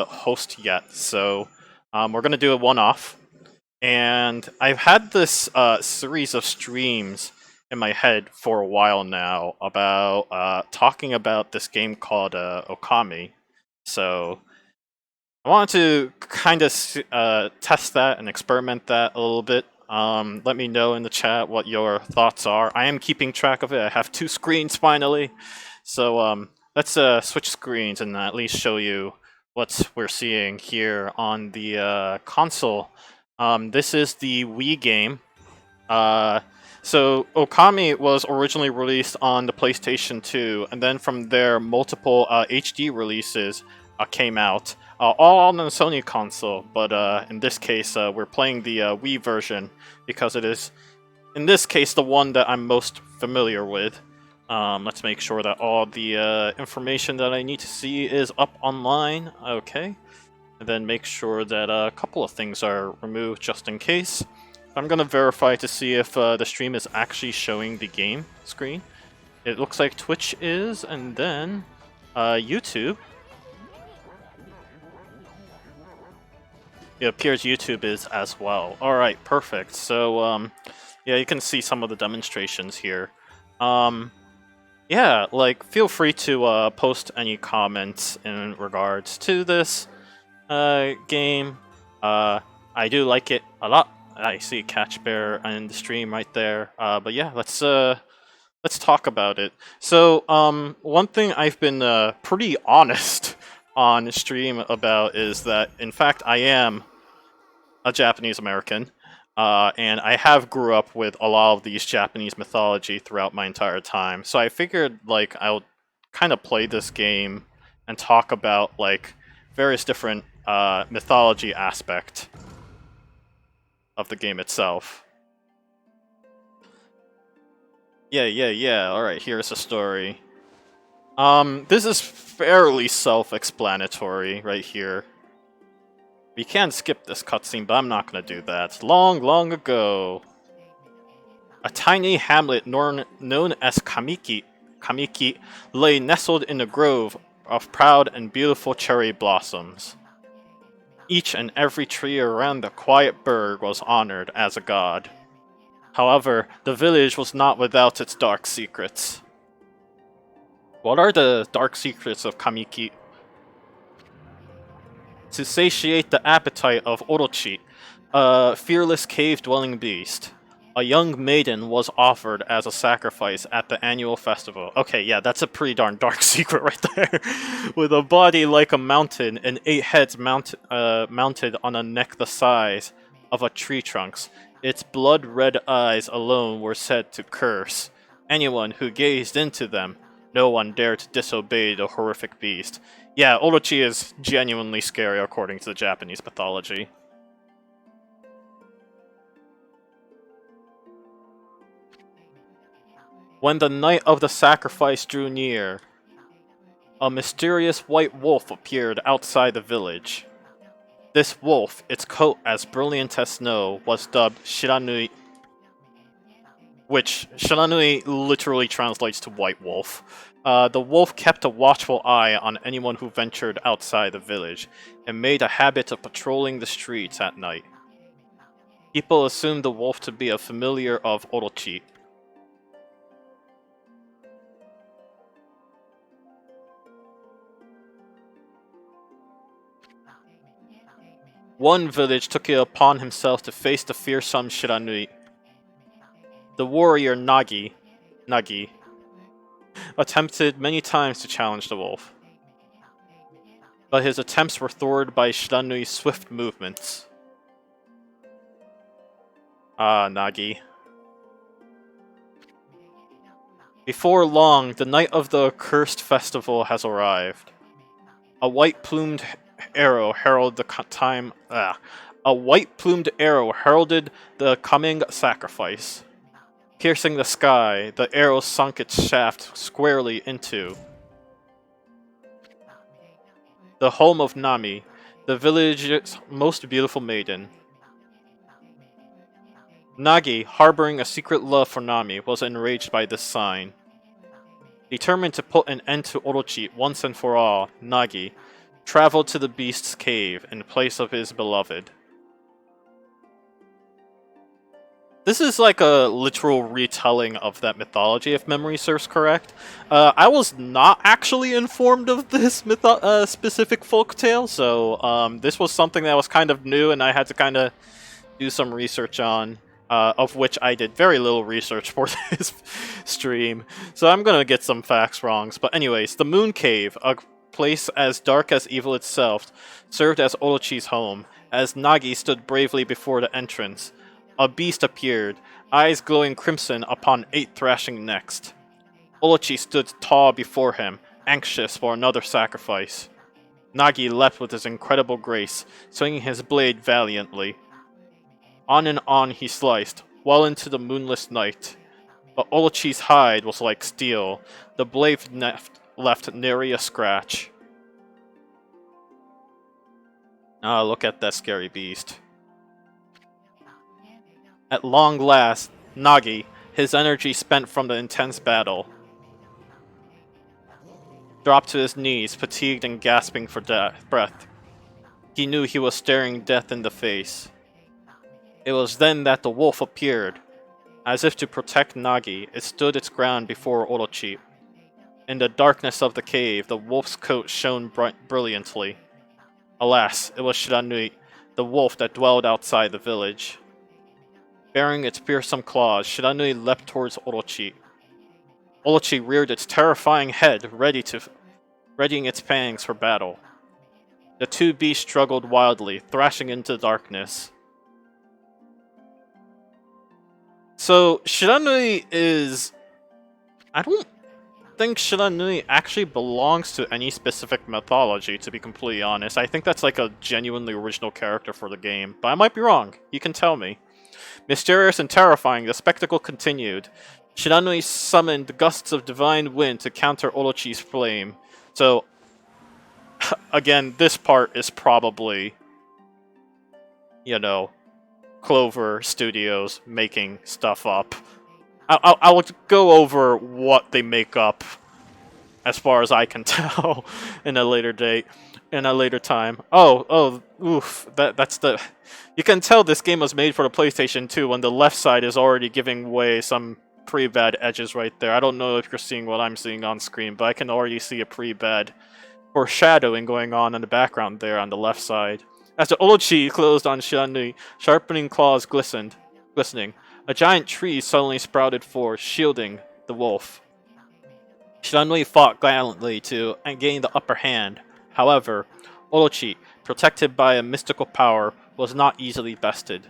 host yet, so we're gonna do a one-off. And I've had this series of streams in my head for a while now about talking about this game called Okami. So I wanted to kind of test that and experiment that a little bit. Let me know in the chat what your thoughts are. I am keeping track of it. I have 2 screens finally. So let's switch screens and at least show you what we're seeing here on the console. This is the Wii game. So Okami was originally released on the PlayStation 2, and then from there multiple HD releases came out, all on the Sony console, but in this case we're playing the Wii version because it is, in this case, the one that I'm most familiar with. Let's make sure that all the information that I need to see is up online. Okay. And then make sure that a couple of things are removed just in case. I'm gonna verify to see if the stream is actually showing the game screen. It looks like Twitch is, and then YouTube. It appears YouTube is as well. Alright, perfect. So, yeah, you can see some of the demonstrations here. Yeah, like, feel free to post any comments in regards to this game. I do like it a lot. I see Catch Bear in the stream right there. But yeah, let's talk about it. So, one thing I've been pretty honest on stream about is that, in fact, I am a Japanese American, and I have grew up with a lot of these Japanese mythology throughout my entire time. So I figured, like, I would kind of play this game and talk about, like, various different mythology aspect of the game itself. Yeah. Alright, here's the story. This is fairly self-explanatory right here. We can skip this cutscene, but I'm not gonna do that. Long ago, a tiny hamlet known as Kamiki lay nestled in a grove of proud and beautiful cherry blossoms. Each and every tree around the quiet burg was honored as a god. However, the village was not without its dark secrets. What are the dark secrets of Kamiki? To satiate the appetite of Orochi, a fearless cave-dwelling beast, a young maiden was offered as a sacrifice at the annual festival. Okay, yeah, that's a pretty darn dark secret right there. With a body like a mountain and 8 heads mounted on a neck the size of a tree trunks, its blood-red eyes alone were said to curse anyone who gazed into them. No one dared to disobey the horrific beast. Yeah, Orochi is genuinely scary according to the Japanese mythology. When the night of the sacrifice drew near, a mysterious white wolf appeared outside the village. This wolf, its coat as brilliant as snow, was dubbed Shiranui, which Shiranui literally translates to white wolf. The wolf kept a watchful eye on anyone who ventured outside the village, and made a habit of patrolling the streets at night. People assumed the wolf to be a familiar of Orochi. One village took it upon himself to face the fearsome Shiranui. The warrior Nagi attempted many times to challenge the wolf, but his attempts were thwarted by Shiranui's swift movements. Ah, Nagi. Before long, the night of the accursed festival has arrived. A white-plumed arrow heralded the coming sacrifice. Piercing the sky, the arrow sunk its shaft squarely into the home of Nami, the village's most beautiful maiden. Nagi, harboring a secret love for Nami, was enraged by this sign. Determined to put an end to Orochi once and for all, Nagi, traveled to the beast's cave in place of his beloved. This is like a literal retelling of that mythology, if memory serves correct. I was not actually informed of this specific folktale, so this was something that was kind of new, and I had to kind of do some research on, of which I did very little research for this stream. So I'm gonna get some facts wrong. But anyways, the Moon Cave, a place as dark as evil itself, served as Orochi's home. As Nagi stood bravely before the entrance, a beast appeared, eyes glowing crimson upon 8 thrashing necks. Orochi stood tall before him, anxious for another sacrifice. Nagi leapt with his incredible grace, swinging his blade valiantly. On and on he sliced, well into the moonless night. But Orochi's hide was like steel, the blade left nary a scratch. Ah, look at that scary beast. At long last, Nagi, his energy spent from the intense battle, dropped to his knees, fatigued and gasping for breath. He knew he was staring death in the face. It was then that the wolf appeared. As if to protect Nagi, it stood its ground before Orochi. In the darkness of the cave, the wolf's coat shone brilliantly. Alas, it was Shiranui, the wolf that dwelled outside the village. Bearing its fearsome claws, Shiranui leapt towards Orochi. Orochi reared its terrifying head, readying its fangs for battle. The two beasts struggled wildly, thrashing into the darkness. So, Shiranui is... I don't think Shiranui actually belongs to any specific mythology, to be completely honest. I think that's like a genuinely original character for the game, but I might be wrong. You can tell me. Mysterious and terrifying, the spectacle continued. Shiranui summoned gusts of divine wind to counter Orochi's flame. So, again, this part is probably, you know, Clover Studios making stuff up. I will go over what they make up, as far as I can tell, in a later date, in a later time. Oof, that's the... You can tell this game was made for the PlayStation 2 when the left side is already giving way some pretty bad edges right there. I don't know if you're seeing what I'm seeing on screen, but I can already see a pretty bad foreshadowing going on in the background there on the left side. As the Orochi closed on Shiranui, sharpening claws glistening. A giant tree suddenly sprouted forth, shielding the wolf. Shiranui fought gallantly to gain the upper hand. However, Orochi, protected by a mystical power, was not easily bested.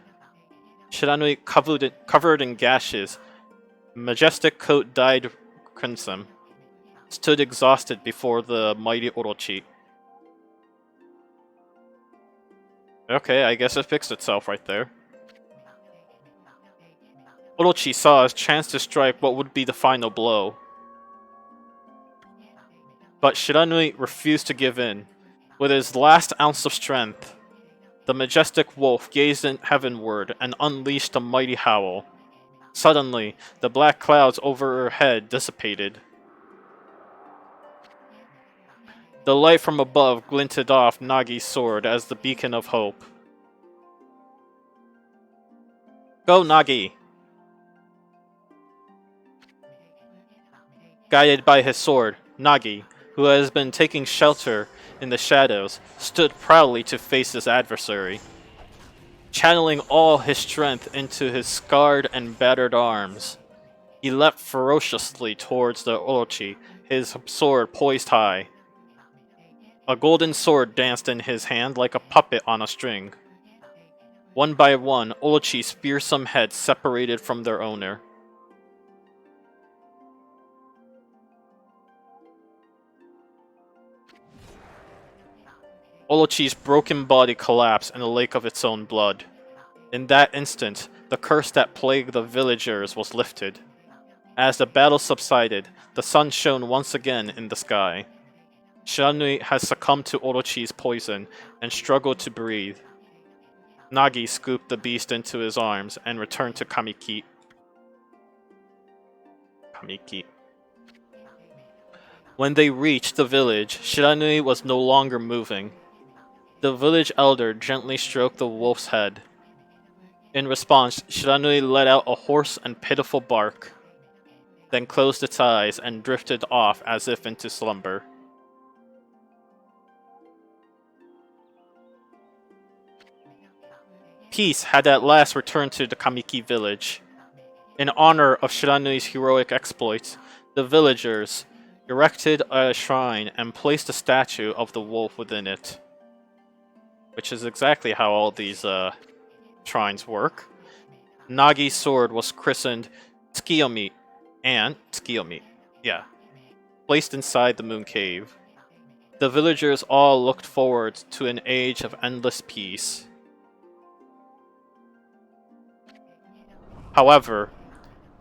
Shiranui, covered in gashes, majestic coat dyed crimson, stood exhausted before the mighty Orochi. Okay, I guess it fixed itself right there. Orochi saw his chance to strike what would be the final blow. But Shiranui refused to give in. With his last ounce of strength, the majestic wolf gazed heavenward and unleashed a mighty howl. Suddenly, the black clouds over her head dissipated. The light from above glinted off Nagi's sword as the beacon of hope. Go, Nagi! Guided by his sword, Nagi, who has been taking shelter in the shadows, stood proudly to face his adversary. Channeling all his strength into his scarred and battered arms, he leapt ferociously towards the Orochi, his sword poised high. A golden sword danced in his hand like a puppet on a string. One by one, Orochi's fearsome heads separated from their owner. Orochi's broken body collapsed in a lake of its own blood. In that instant, the curse that plagued the villagers was lifted. As the battle subsided, the sun shone once again in the sky. Shiranui has succumbed to Orochi's poison and struggled to breathe. Nagi scooped the beast into his arms and returned to Kamiki. When they reached the village, Shiranui was no longer moving. The village elder gently stroked the wolf's head. In response, Shiranui let out a hoarse and pitiful bark, then closed its eyes and drifted off as if into slumber. Peace had at last returned to the Kamiki village. In honor of Shiranui's heroic exploits, the villagers erected a shrine and placed a statue of the wolf within it. Which is exactly how all these shrines work. Nagi's sword was christened Tsukiyomi and Tsukiyomi, placed inside the moon cave. The villagers all looked forward to an age of endless peace. However,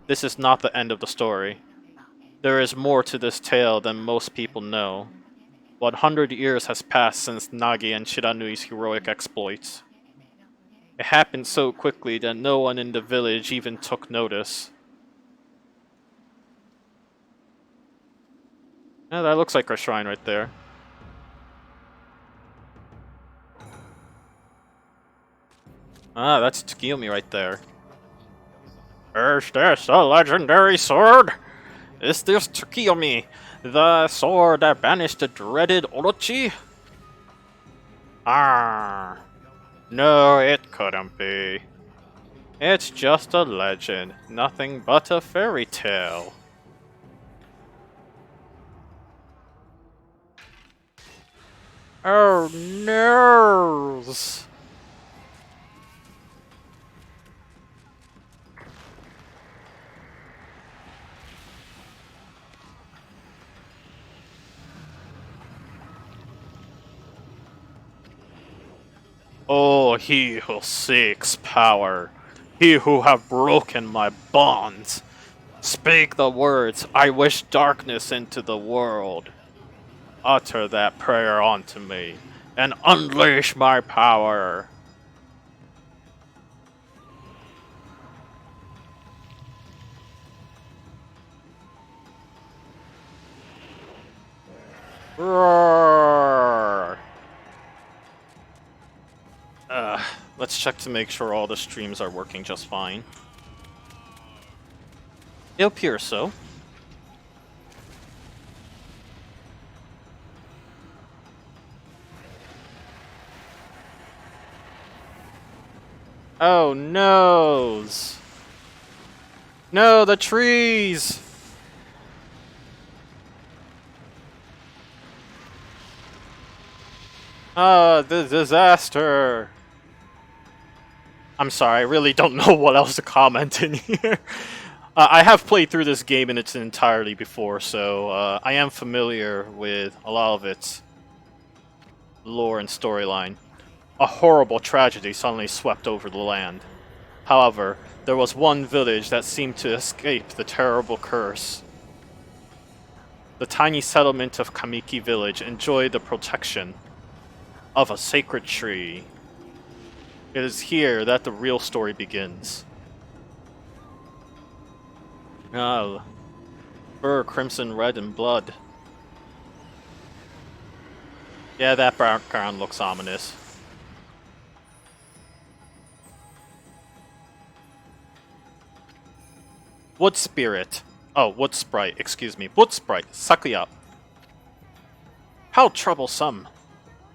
this is not the end of the story. There is more to this tale than most people know. 100 years has passed since Nagi and Shiranui's heroic exploits. It happened so quickly that no one in the village even took notice. Yeah, that looks like our shrine right there. Ah, that's Tsukiyomi right there. Is this a legendary sword? Is this Tsukiyomi, the sword that banished the dreaded Orochi? Ah, no, it couldn't be. It's just a legend, nothing but a fairy tale. Oh no! Oh, he who seeks power, he who have broken my bonds. Speak the words, I wish darkness into the world. Utter that prayer onto me, and unleash my power. Roar! Let's check to make sure all the streams are working just fine. It appears so. Oh noes! No, the trees! Ah, the disaster! I'm sorry, I really don't know what else to comment in here. I have played through this game in its entirety before, so I am familiar with a lot of its lore and storyline. A horrible tragedy suddenly swept over the land. However, there was one village that seemed to escape the terrible curse. The tiny settlement of Kamiki Village enjoyed the protection of a sacred tree. It is here that the real story begins. Ah, fur crimson red in blood. Yeah, that background looks ominous. Wood Spirit. Oh, Wood Sprite, excuse me. Wood Sprite, Sakuya. How troublesome.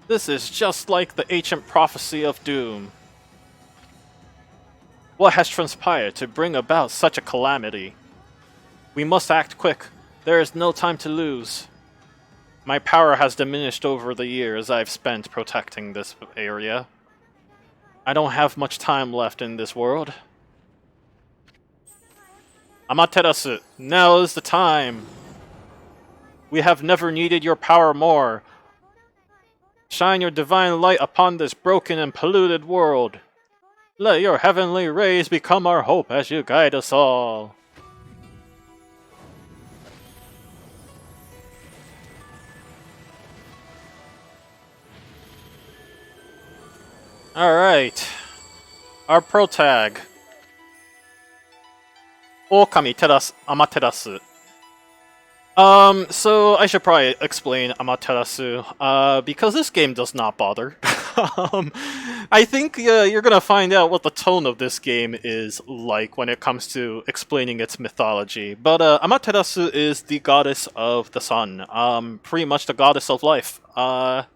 This is just like the ancient prophecy of doom. What has transpired to bring about such a calamity? We must act quick. There is no time to lose. My power has diminished over the years I've spent protecting this area. I don't have much time left in this world. Amaterasu, now is the time. We have never needed your power more. Shine your divine light upon this broken and polluted world. Let your heavenly rays become our hope as you guide us all. Alright. Our protag. Okami Amaterasu. So I should probably explain Amaterasu, because this game does not bother. um, I think you're gonna find out what the tone of this game is like when it comes to explaining its mythology. But Amaterasu is the goddess of the sun, pretty much the goddess of life. And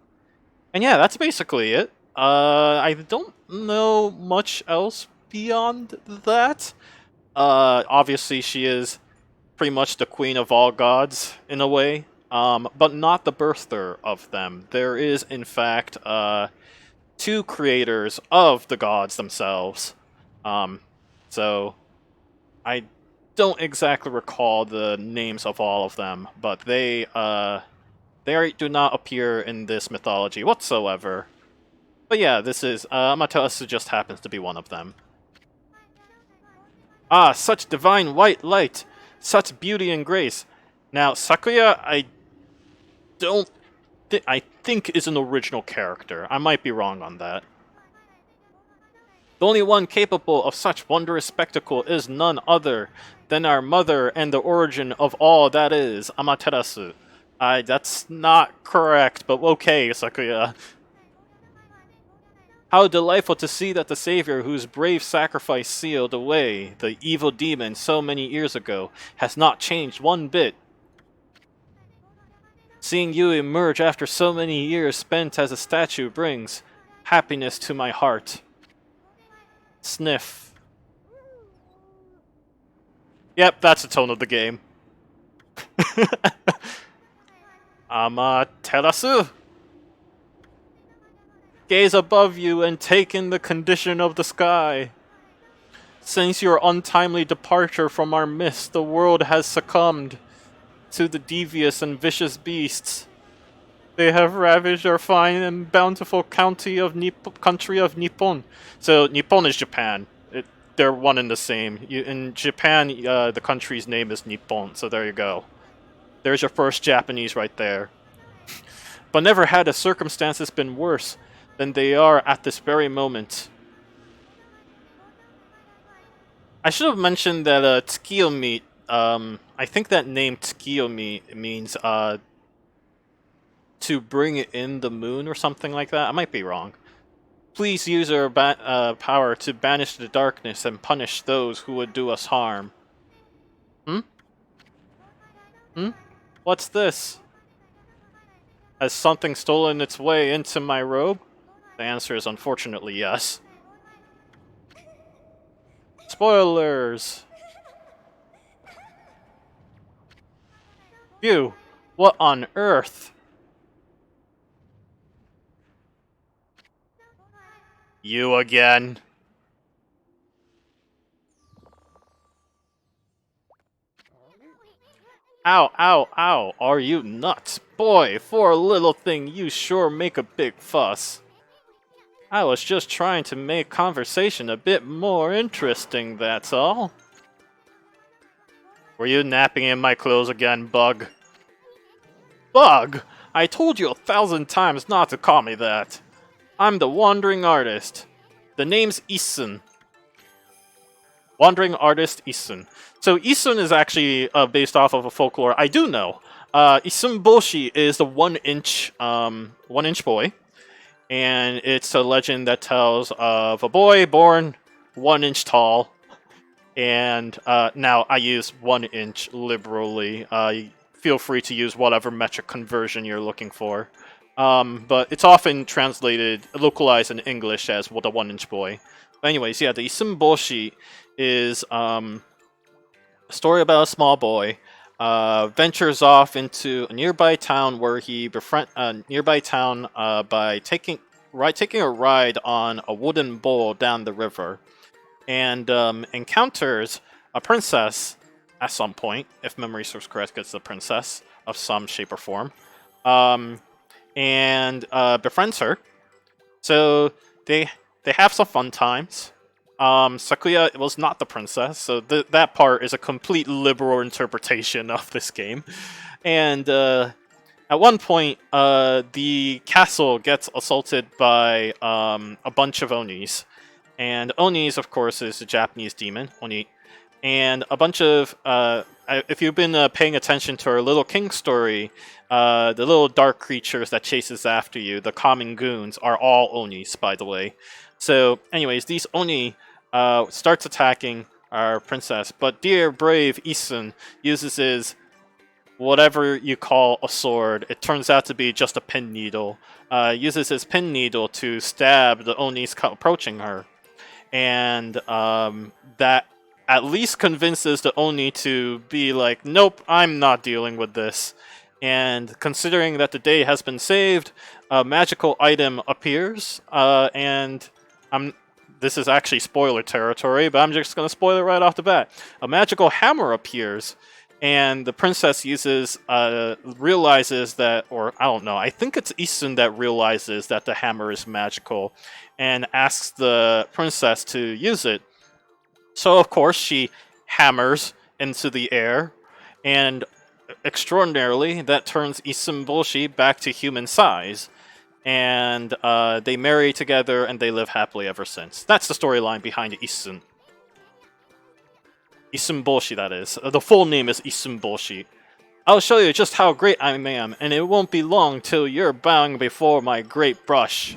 yeah, that's basically it. I don't know much else beyond that. Obviously she is pretty much the queen of all gods in a way, but not the birther of them. There is, in fact, two creators of the gods themselves. So I don't exactly recall the names of all of them, but they do not appear in this mythology whatsoever. But yeah, this is Amaterasu just happens to be one of them. Ah, such divine white light, such beauty and grace. Now, Sakuya, don't I think is an original character. I might be wrong on that. The only one capable of such wondrous spectacle is none other than our mother and the origin of all that is, Amaterasu. That's not correct, but okay, Sakuya. How delightful to see that the Savior, whose brave sacrifice sealed away the evil demon so many years ago, has not changed one bit. Seeing you emerge after so many years spent as a statue brings happiness to my heart. Sniff. Yep, that's the tone of the game. Amaterasu! Gaze above you and take in the condition of the sky. Since your untimely departure from our midst, the world has succumbed to the devious and vicious beasts. They have ravaged our fine and bountiful country of Nippon. So Nippon is Japan. They're one and the same. In Japan, the country's name is Nippon. So there you go. There's your first Japanese right there. But never had the circumstances been worse than they are at this very moment. I should have mentioned that Tsukiyomi, I think that name Tsukiyomi means to bring in the moon or something like that. I might be wrong. Please use our power to banish the darkness and punish those who would do us harm. Hmm? Hmm? What's this? Has something stolen its way into my robe? The answer is unfortunately yes. Spoilers! Phew! What on earth? You again. Ow, ow, ow, are you nuts? Boy, for a little thing, you sure make a big fuss. I was just trying to make conversation a bit more interesting, that's all. Were you napping in my clothes again, Bug? Bug! I told you 1,000 times not to call me that. I'm the Wandering Artist. The name's Isun. Wandering Artist Isun. So Isun is actually based off of a folklore I do know. Isun Boshi is the 1-inch boy, and it's a legend that tells of a boy born 1 inch tall. And now I use 1 inch liberally. Feel free to use whatever metric conversion you're looking for. But it's often translated, localized in English as the 1-inch boy. But anyways, yeah, the Isun Boshi is a story about a small boy ventures off into a nearby town where he befriend nearby town by taking a ride on a wooden bowl down the river, and encounters a princess at some point. If memory serves correct, it's a princess of some shape or form, and befriends her. So they have some fun times. Sakuya was not the princess, so that part is a complete liberal interpretation of this game. And at one point, the castle gets assaulted by a bunch of Onis. And Onis, of course, is a Japanese demon, Oni. and a bunch of if you've been paying attention to our Little King story, the little dark creatures that chases after you, the common goons, are all Onis, by the way. So, anyways, these Oni starts attacking our princess, but dear brave Isun uses his whatever you call a sword. It turns out to be just a pin needle. Uses his pin needle to stab the Onis approaching her, and that at least convinces the Oni to be like, nope, I'm not dealing with this. And considering that the day has been saved, a magical item appears, and this is actually spoiler territory, but I'm just going to spoil it right off the bat. A magical hammer appears, and the princess realizes that, or I don't know, I think it's Isun that realizes that the hammer is magical, and asks the princess to use it. So, of course, she hammers into the air, and extraordinarily, that turns Isun Bolshi back to human size. And they marry together, and they live happily ever since. That's the storyline behind Isun. Isun Bolshi, that is. The full name is Isun Bolshi. I'll show you just how great I am, and it won't be long till you're bowing before my great brush.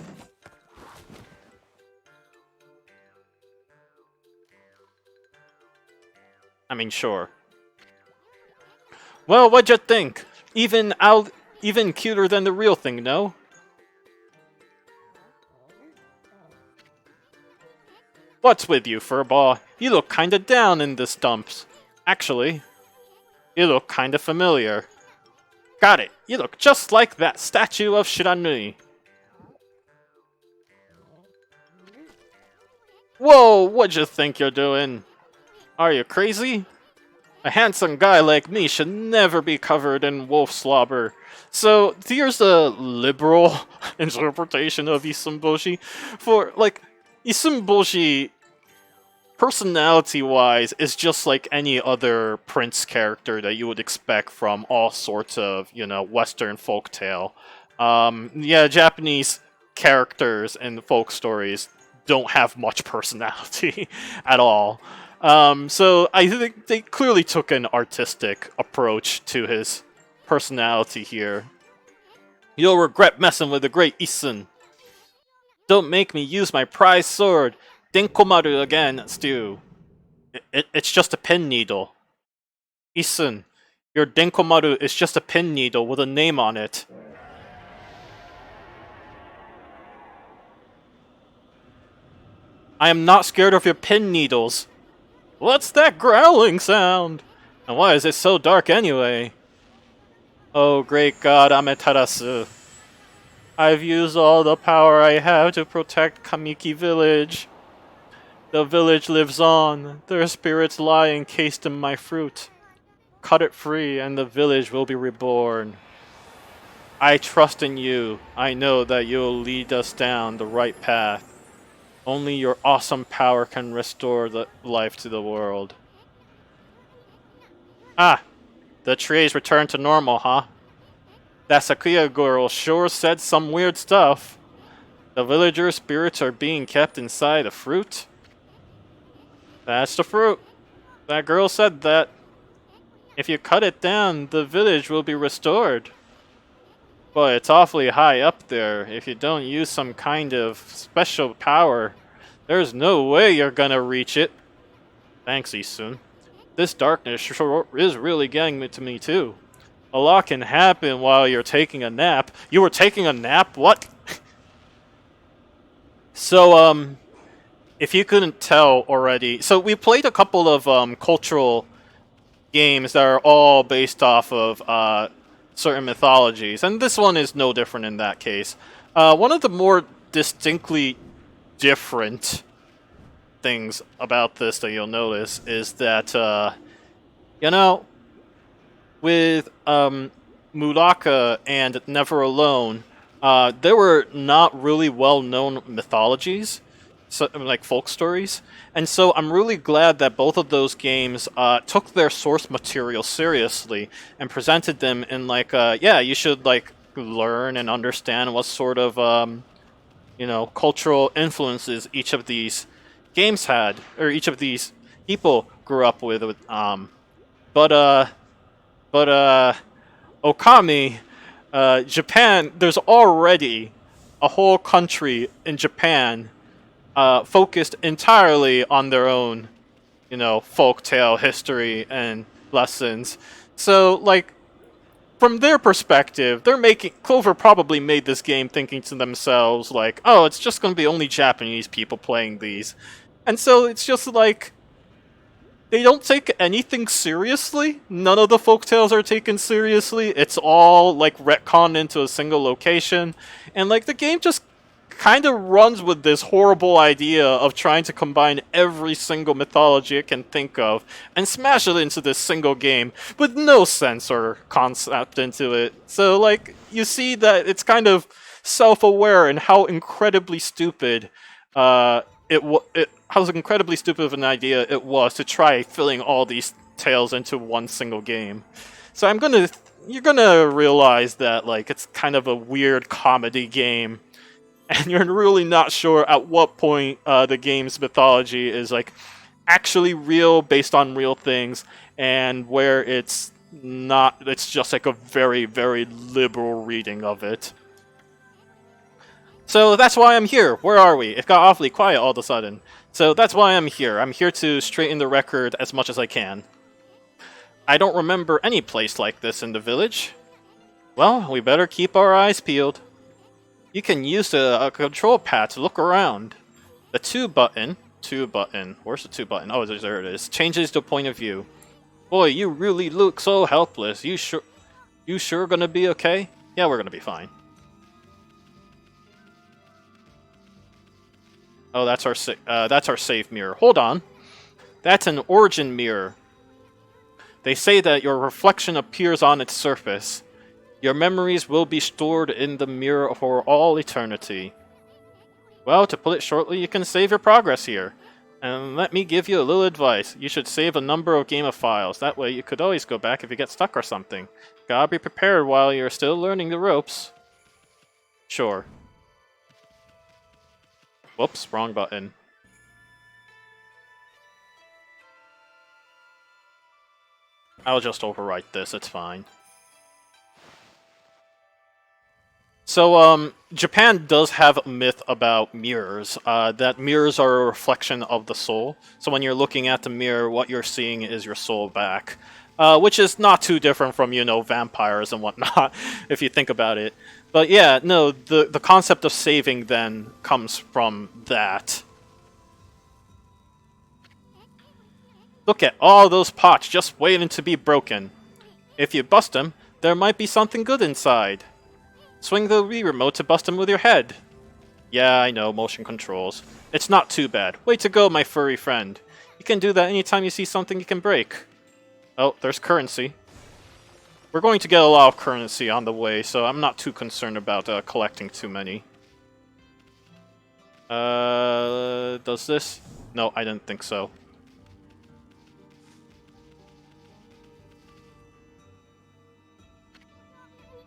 I mean, sure. Well, what'd you think? Even cuter than the real thing, no? What's with you, Furball? You look kinda down in the dumps. Actually, you look kinda familiar. Got it. You look just like that statue of Shiranui. Whoa, what'd you think you're doing? Are you crazy? A handsome guy like me should never be covered in wolf slobber. So, here's a liberal interpretation of Isumboshi. For, like, Isumboshi, personality-wise, is just like any other prince character that you would expect from all sorts of, Western folktale. Yeah, Japanese characters and folk stories don't have much personality at all. So I think they clearly took an artistic approach to his personality here. You'll regret messing with the great Isun. Don't make me use my prized sword, Denkomaru, again, Stu. It's just a pin needle. Isun, your Denkomaru is just a pin needle with a name on it. I am not scared of your pin needles. What's that growling sound? And why is it so dark anyway? Oh, great God, Amaterasu. I've used all the power I have to protect Kamiki Village. The village lives on. Their spirits lie encased in my fruit. Cut it free and the village will be reborn. I trust in you. I know that you'll lead us down the right path. Only your awesome power can restore the life to the world. Ah, the trees returned to normal, huh? That Sakuya girl sure said some weird stuff. The villager spirits are being kept inside a fruit? That's the fruit. That girl said that. If you cut it down, the village will be restored. But it's awfully high up there. If you don't use some kind of special power, there's no way you're gonna reach it. Thanks, Isun. This darkness sure is really getting to me too. A lot can happen while you're taking a nap. You were taking a nap? What? So, if you couldn't tell already, so we played a couple of cultural games that are all based off of certain mythologies, and this one is no different in that case. One of the more distinctly different things about this that you'll notice is that, with Muraka and Never Alone, there were not really well-known mythologies, so, like folk stories, and so I'm really glad that both of those games took their source material seriously and presented them in like, yeah, you should like learn and understand what sort of cultural influences each of these games had, or each of these people grew up with but Okami, Japan. There's already a whole country in Japan focused entirely on their own, folktale history and lessons. So, like, from their perspective, Clover probably made this game thinking to themselves, like, oh, it's just going to be only Japanese people playing these. And so it's just like, they don't take anything seriously. None of the folktales are taken seriously. It's all, like, retconned into a single location. And, like, the game just kind of runs with this horrible idea of trying to combine every single mythology it can think of and smash it into this single game with no sense or concept into it. So, like, you see that it's kind of self-aware in how incredibly stupid how incredibly stupid of an idea it was to try filling all these tales into one single game. So you're gonna realize that, like, it's kind of a weird comedy game, and you're really not sure at what point the game's mythology is, like, actually real, based on real things, and where it's not. It's just like a very, very liberal reading of it. So that's why I'm here. Where are we? It got awfully quiet all of a sudden. So that's why I'm here. I'm here to straighten the record as much as I can. I don't remember any place like this in the village. Well, we better keep our eyes peeled. You can use a control pad to look around. The 2 button, where's the 2 button? Oh, there it is. Changes the point of view. Boy, you really look so helpless. You sure gonna be okay? Yeah, we're gonna be fine. Oh, that's our save mirror. Hold on. That's an origin mirror. They say that your reflection appears on its surface. Your memories will be stored in the mirror for all eternity. Well, to put it shortly, you can save your progress here. And let me give you a little advice. You should save a number of game of files. That way you could always go back if you get stuck or something. Gotta be prepared while you're still learning the ropes. Sure. Whoops, wrong button. I'll just overwrite this, it's fine. So, Japan does have a myth about mirrors, that mirrors are a reflection of the soul. So when you're looking at the mirror, what you're seeing is your soul back. Which is not too different from, vampires and whatnot, if you think about it. But yeah, no, the concept of saving then comes from that. Look at all those pots just waiting to be broken. If you bust them, there might be something good inside. Swing the Wii remote to bust them with your head. Yeah, I know, motion controls. It's not too bad. Way to go, my furry friend. You can do that anytime you see something you can break. Oh, there's currency. We're going to get a lot of currency on the way, so I'm not too concerned about collecting too many. Does this? No, I didn't think so.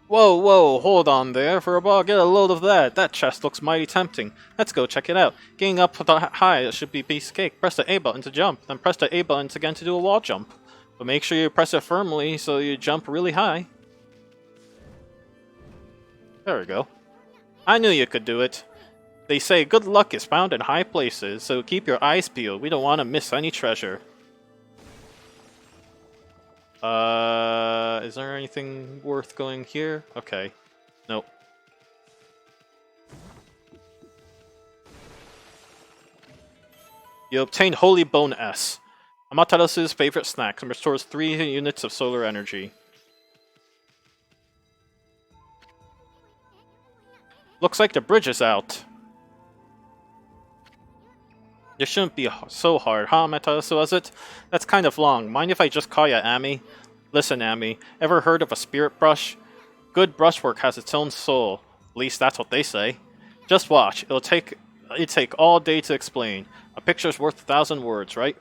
Whoa, hold on there, for a ball, get a load of that. That chest looks mighty tempting. Let's go check it out. Getting up high, it should be a piece of cake. Press the A button to jump, then press the A button again to do a wall jump. But make sure you press it firmly so you jump really high. There we go. I knew you could do it. They say good luck is found in high places, so keep your eyes peeled. We don't want to miss any treasure. Is there anything worth going here? Okay. Nope. You obtained Holy Bone S. Amaterasu's favorite snack, and restores 3 units of solar energy. Looks like the bridge is out. This shouldn't be so hard, huh, Amaterasu, was it? That's kind of long. Mind if I just call you Ami? Listen, Ami, ever heard of a spirit brush? Good brushwork has its own soul. At least that's what they say. Just watch. It'll take all day to explain. A picture's worth 1,000 words, right?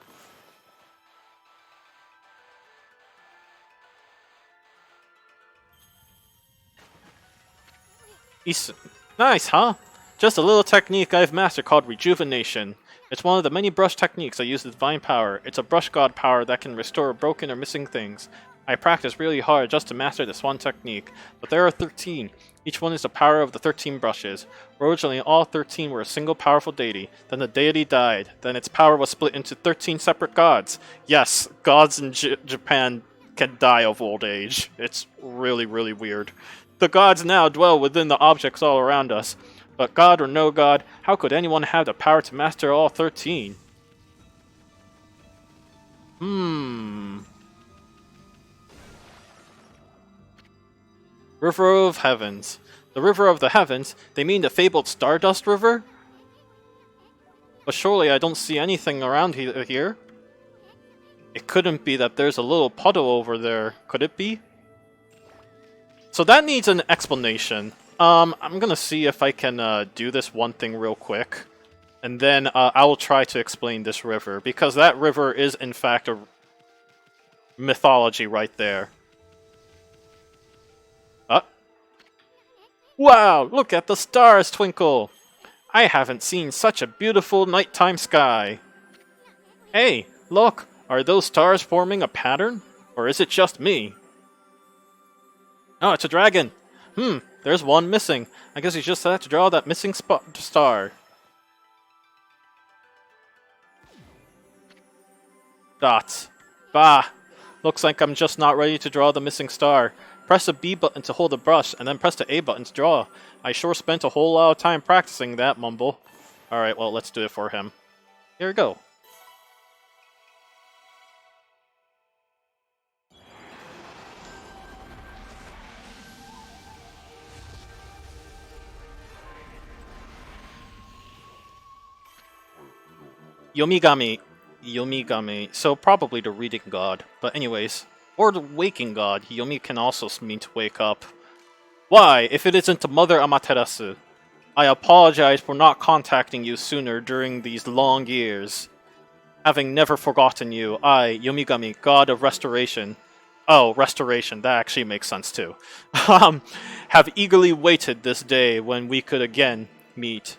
Nice, huh? Just a little technique I've mastered called rejuvenation. It's one of the many brush techniques that use the divine power. It's a brush god power that can restore broken or missing things. I practiced really hard just to master this one technique, but there are 13. Each one is the power of the 13 brushes. Originally, all 13 were a single powerful deity. Then the deity died. Then its power was split into 13 separate gods. Yes, gods in Japan can die of old age. It's really, really weird. The gods now dwell within the objects all around us. But god or no god, how could anyone have the power to master all 13? River of Heavens. The River of the Heavens? They mean the fabled Stardust River? But surely I don't see anything around here. It couldn't be that there's a little puddle over there, could it be? So that needs an explanation. I'm gonna see if I can do this one thing real quick. And then I will try to explain this river, because that river is in fact a mythology right there. Wow, look at the stars twinkle! I haven't seen such a beautiful nighttime sky. Hey, look, are those stars forming a pattern? Or is it just me? Oh, it's a dragon! There's one missing. I guess you just have to draw that missing star. Dots. Bah! Looks like I'm just not ready to draw the missing star. Press the B button to hold the brush, and then press the A button to draw. I sure spent a whole lot of time practicing that, Mumble. Alright, well, let's do it for him. Here we go. Yomigami. So probably the reading god. But anyways, or the waking god. Yomi can also mean to wake up. Why, if it isn't the Mother Amaterasu? I apologize for not contacting you sooner during these long years. Having never forgotten you, I, Yomigami, god of restoration. Oh, restoration, that actually makes sense too. Have eagerly waited this day when we could again meet.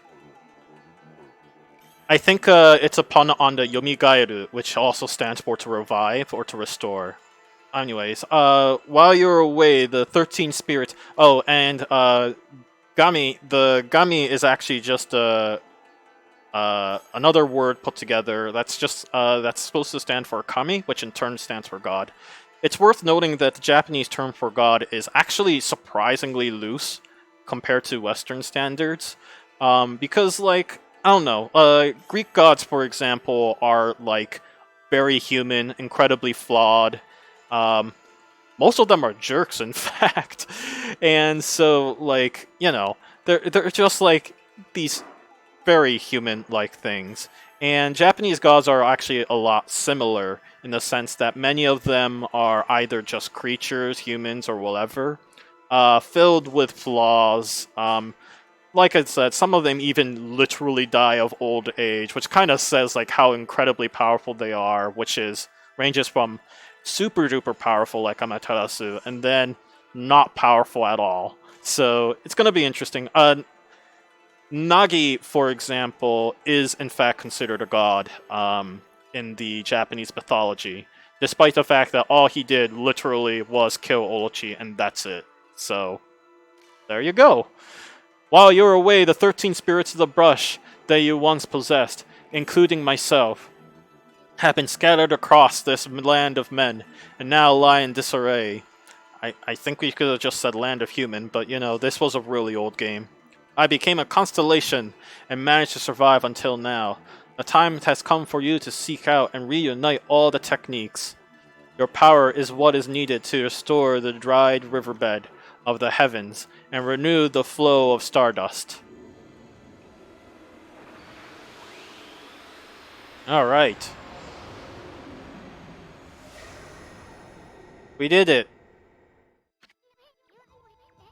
I think it's a pun on the Yomigairu, which also stands for to revive or to restore. Anyways, while you're away, the 13 spirits... Oh, and Gami, the Gami is actually just another word put together. That's just that's supposed to stand for Kami, which in turn stands for God. It's worth noting that the Japanese term for God is actually surprisingly loose compared to Western standards, because like I don't know, Greek gods, for example, are like very human, incredibly flawed. Most of them are jerks, in fact, and so like you know they're just like these very human-like things. And Japanese gods are actually a lot similar in the sense that many of them are either just creatures, humans, or whatever, filled with flaws. Like I said, some of them even literally die of old age, which kind of says like how incredibly powerful they are, which ranges from super duper powerful like Amaterasu, and then not powerful at all. So it's going to be interesting. Nagi, for example, is in fact considered a god in the Japanese mythology, despite the fact that all he did literally was kill Orochi, and that's it. So, there you go. While you're away, the 13 spirits of the brush that you once possessed, including myself, have been scattered across this land of men, and now lie in disarray. I think we could have just said land of human, but you know, this was a really old game. I became a constellation and managed to survive until now. The time has come for you to seek out and reunite all the techniques. Your power is what is needed to restore the dried riverbed of the heavens and renew the flow of stardust. Alright. We did it.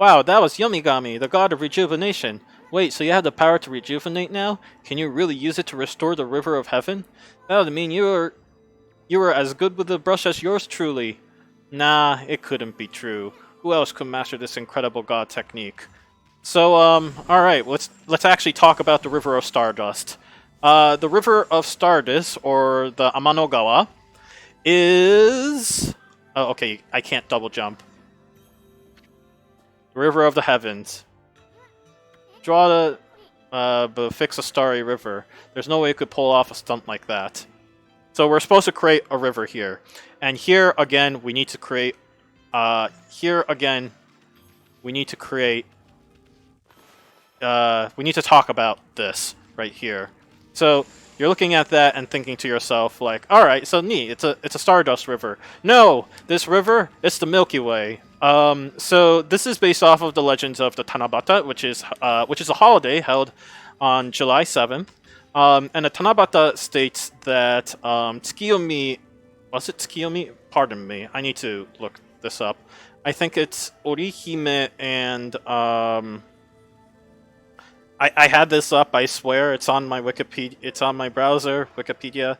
Wow, that was Yomigami, the god of rejuvenation. Wait, so you have the power to rejuvenate now? Can you really use it to restore the river of heaven? That would mean you were as good with the brush as yours truly. Nah, it couldn't be true. Who else could master this incredible god technique? So, all right, let's actually talk about the River of Stardust. The River of Stardust, or the Amanogawa, is... Oh, okay, I can't double jump. The River of the Heavens. Draw the... but fix a starry river. There's no way you could pull off a stunt like that. So we're supposed to create a river here. And here, again, we need to create... here, again, we need to create... we need to talk about this right here. So you're looking at that and thinking to yourself, like, all right, so neat, it's a Stardust River. No, this river, it's the Milky Way. So this is based off of the legends of the Tanabata, which is a holiday held on July 7th. And the Tanabata states that Tsukiyomi, was it Tsukiyomi? Pardon me, I need to look this up. I think it's Orihime and I had this up, I swear. It's on my Wikipedia. It's on my browser, Wikipedia.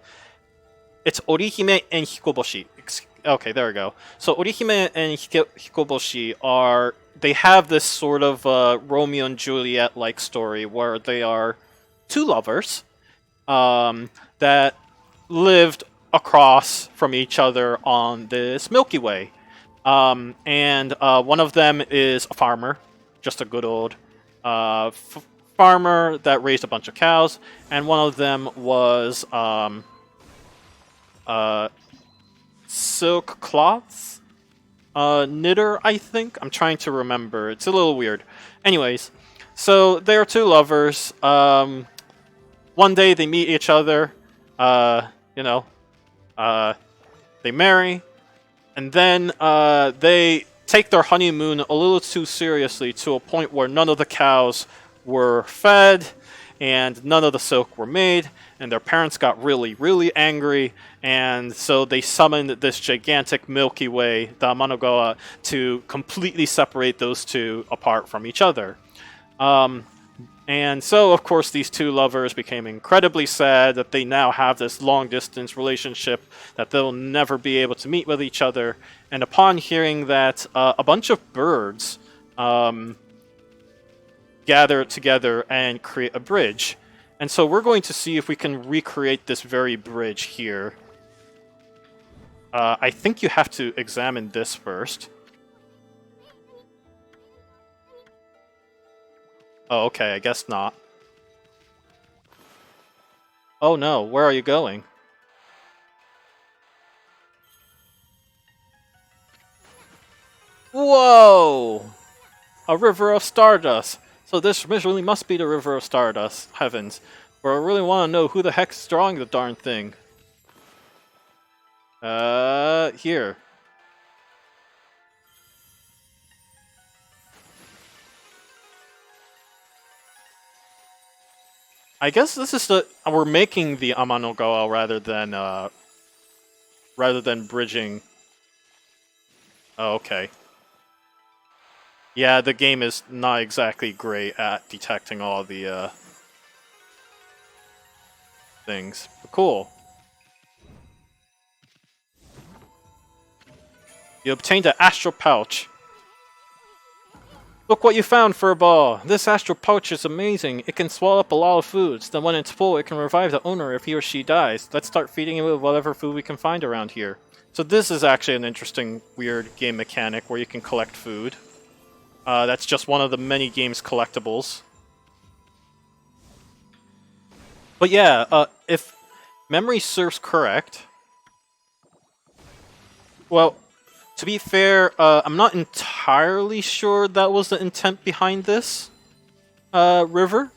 It's Orihime and Hikoboshi. Okay, there we go. So Orihime and Hikoboshi are... They have this sort of Romeo and Juliet-like story where they are two lovers that lived across from each other on this Milky Way. And one of them is a farmer, just a good old... farmer that raised a bunch of cows, and one of them was silk cloths knitter, I think. I'm trying to remember. It's a little weird. Anyways, so they are two lovers. One day they meet each other. They marry, and then they take their honeymoon a little too seriously, to a point where none of the cows were fed and none of the silk were made, and their parents got really, really angry, and so they summoned this gigantic Milky Way, the Amanogawa, to completely separate those two apart from each other. And so, of course, these two lovers became incredibly sad that they now have this long-distance relationship, that they'll never be able to meet with each other. And upon hearing that, a bunch of birds gather together and create a bridge. And so we're going to see if we can recreate this very bridge here. I think you have to examine this first. Oh, okay, I guess not. Oh no, where are you going? Whoa! A river of stardust! So this really must be the River of Stardust, heavens. For I really want to know who the heck's drawing the darn thing. Here. I guess this is we're making the Amanogawa rather than bridging. Oh, okay. Yeah, the game is not exactly great at detecting all the things. But cool. You obtained an astral pouch. Look what you found, Furball! This astral pouch is amazing. It can swallow up a lot of foods. Then when it's full, it can revive the owner if he or she dies. Let's start feeding it with whatever food we can find around here. So this is actually an interesting, weird game mechanic where you can collect food. That's just one of the many game's collectibles. But yeah, if memory serves correct... Well, to be fair, I'm not entirely sure that was the intent behind this river.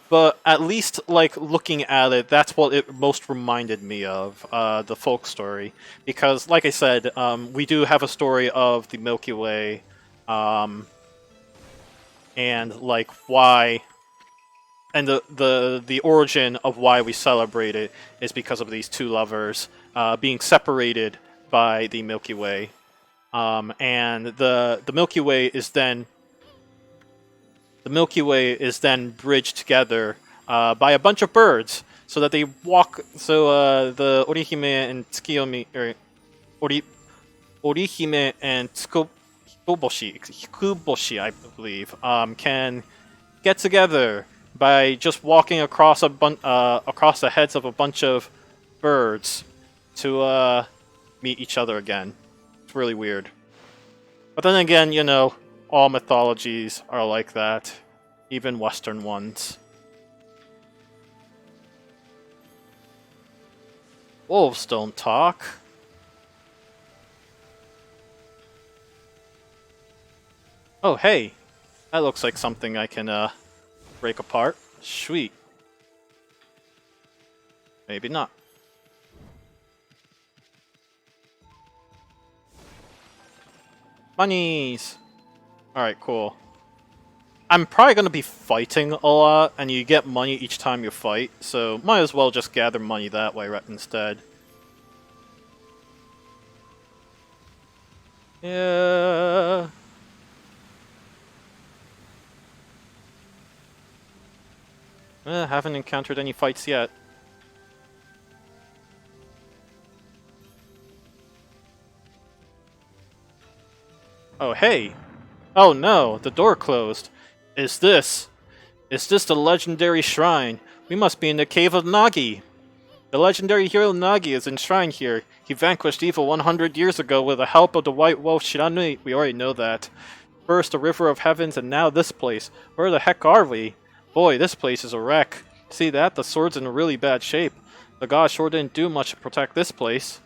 But at least, like, looking at it, that's what it most reminded me of, the folk story. Because, like I said, we do have a story of the Milky Way, and like why, and the origin of why we celebrate it is because of these two lovers being separated by the Milky Way, and the Milky Way is then bridged together by a bunch of birds, so that they walk. So the Orihime and Tsukiyomi, or Orihime and Hikuboshi, I believe, can get together by just walking across across the heads of a bunch of birds to meet each other again. It's really weird. But then again, you know, all mythologies are like that, even Western ones. Wolves don't talk. Oh, hey. That looks like something I can break apart. Sweet. Maybe not. Monies! Alright, cool. I'm probably going to be fighting a lot, and you get money each time you fight, so might as well just gather money that way right instead. Yeah. Haven't encountered any fights yet. Oh, hey! Oh no, the door closed. Is this the legendary shrine? We must be in the cave of Nagi. The legendary hero Nagi is enshrined here. He vanquished evil 100 years ago with the help of the white wolf Shiranui. We already know that. First the River of Heavens and now this place. Where the heck are we? Boy, this place is a wreck. See that? The sword's in really bad shape. The god sure didn't do much to protect this place.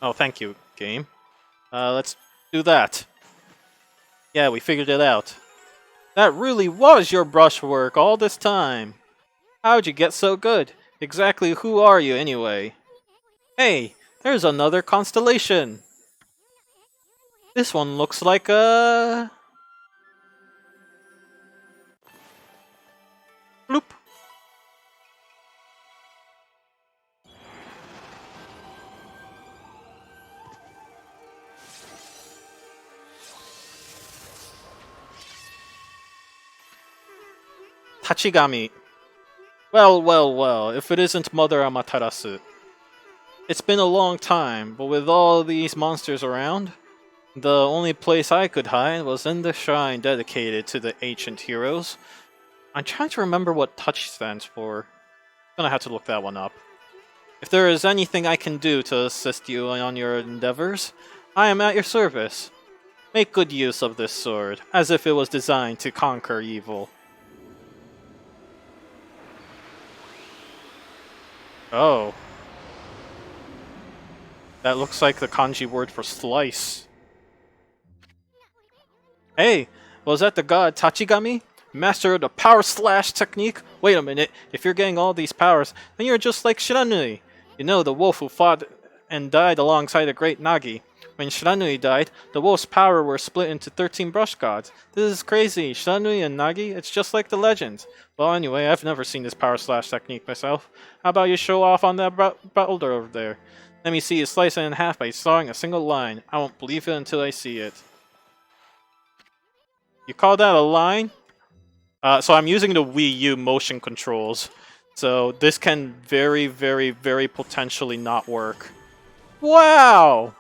Oh, thank you, game. Let's do that. Yeah, we figured it out. That really was your brushwork all this time. How'd you get so good? Exactly who are you, anyway? Hey, there's another constellation! This one looks like a... Bloop! Tachigami. Well, well, well, if it isn't Mother Amaterasu. It's been a long time, but with all these monsters around, the only place I could hide was in the shrine dedicated to the ancient heroes. I'm trying to remember what touch stands for. Gonna have to look that one up. If there is anything I can do to assist you on your endeavors, I am at your service. Make good use of this sword, as if it was designed to conquer evil. Oh. That looks like the kanji word for slice. Hey, was that the god Tachigami? Master of the power slash technique? Wait a minute, if you're getting all these powers, then you're just like Shiranui. You know, the wolf who fought and died alongside the great Nagi. When Shiranui died, the wolf's power were split into 13 brush gods. This is crazy. Shiranui and Nagi, it's just like the legends. Well, anyway, I've never seen this power slash technique myself. How about you show off on that boulder over there? Let me see you slice it in half by sawing a single line. I won't believe it until I see it. You call that a line? So I'm using the Wii U motion controls. So this can very, very, very potentially not work. Wow!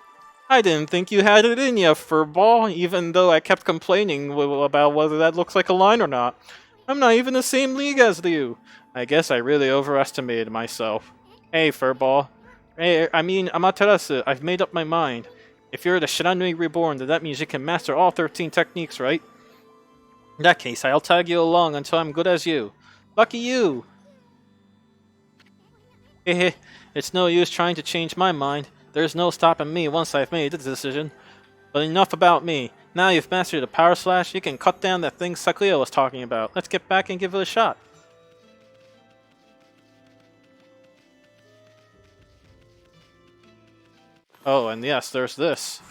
I didn't think you had it in you, Furball, even though I kept complaining about whether that looks like a line or not. I'm not even the same league as you. I guess I really overestimated myself. Hey, Furball. Hey, I mean, Amaterasu, I've made up my mind. If you're the Shiranui Reborn, then that means you can master all 13 techniques, right? In that case, I'll tag you along until I'm good as you. Lucky you! Hehe, it's no use trying to change my mind. There's no stopping me once I've made the decision. But enough about me. Now you've mastered the power slash, you can cut down that thing Sakuya was talking about. Let's get back and give it a shot. Oh, and yes, there's this.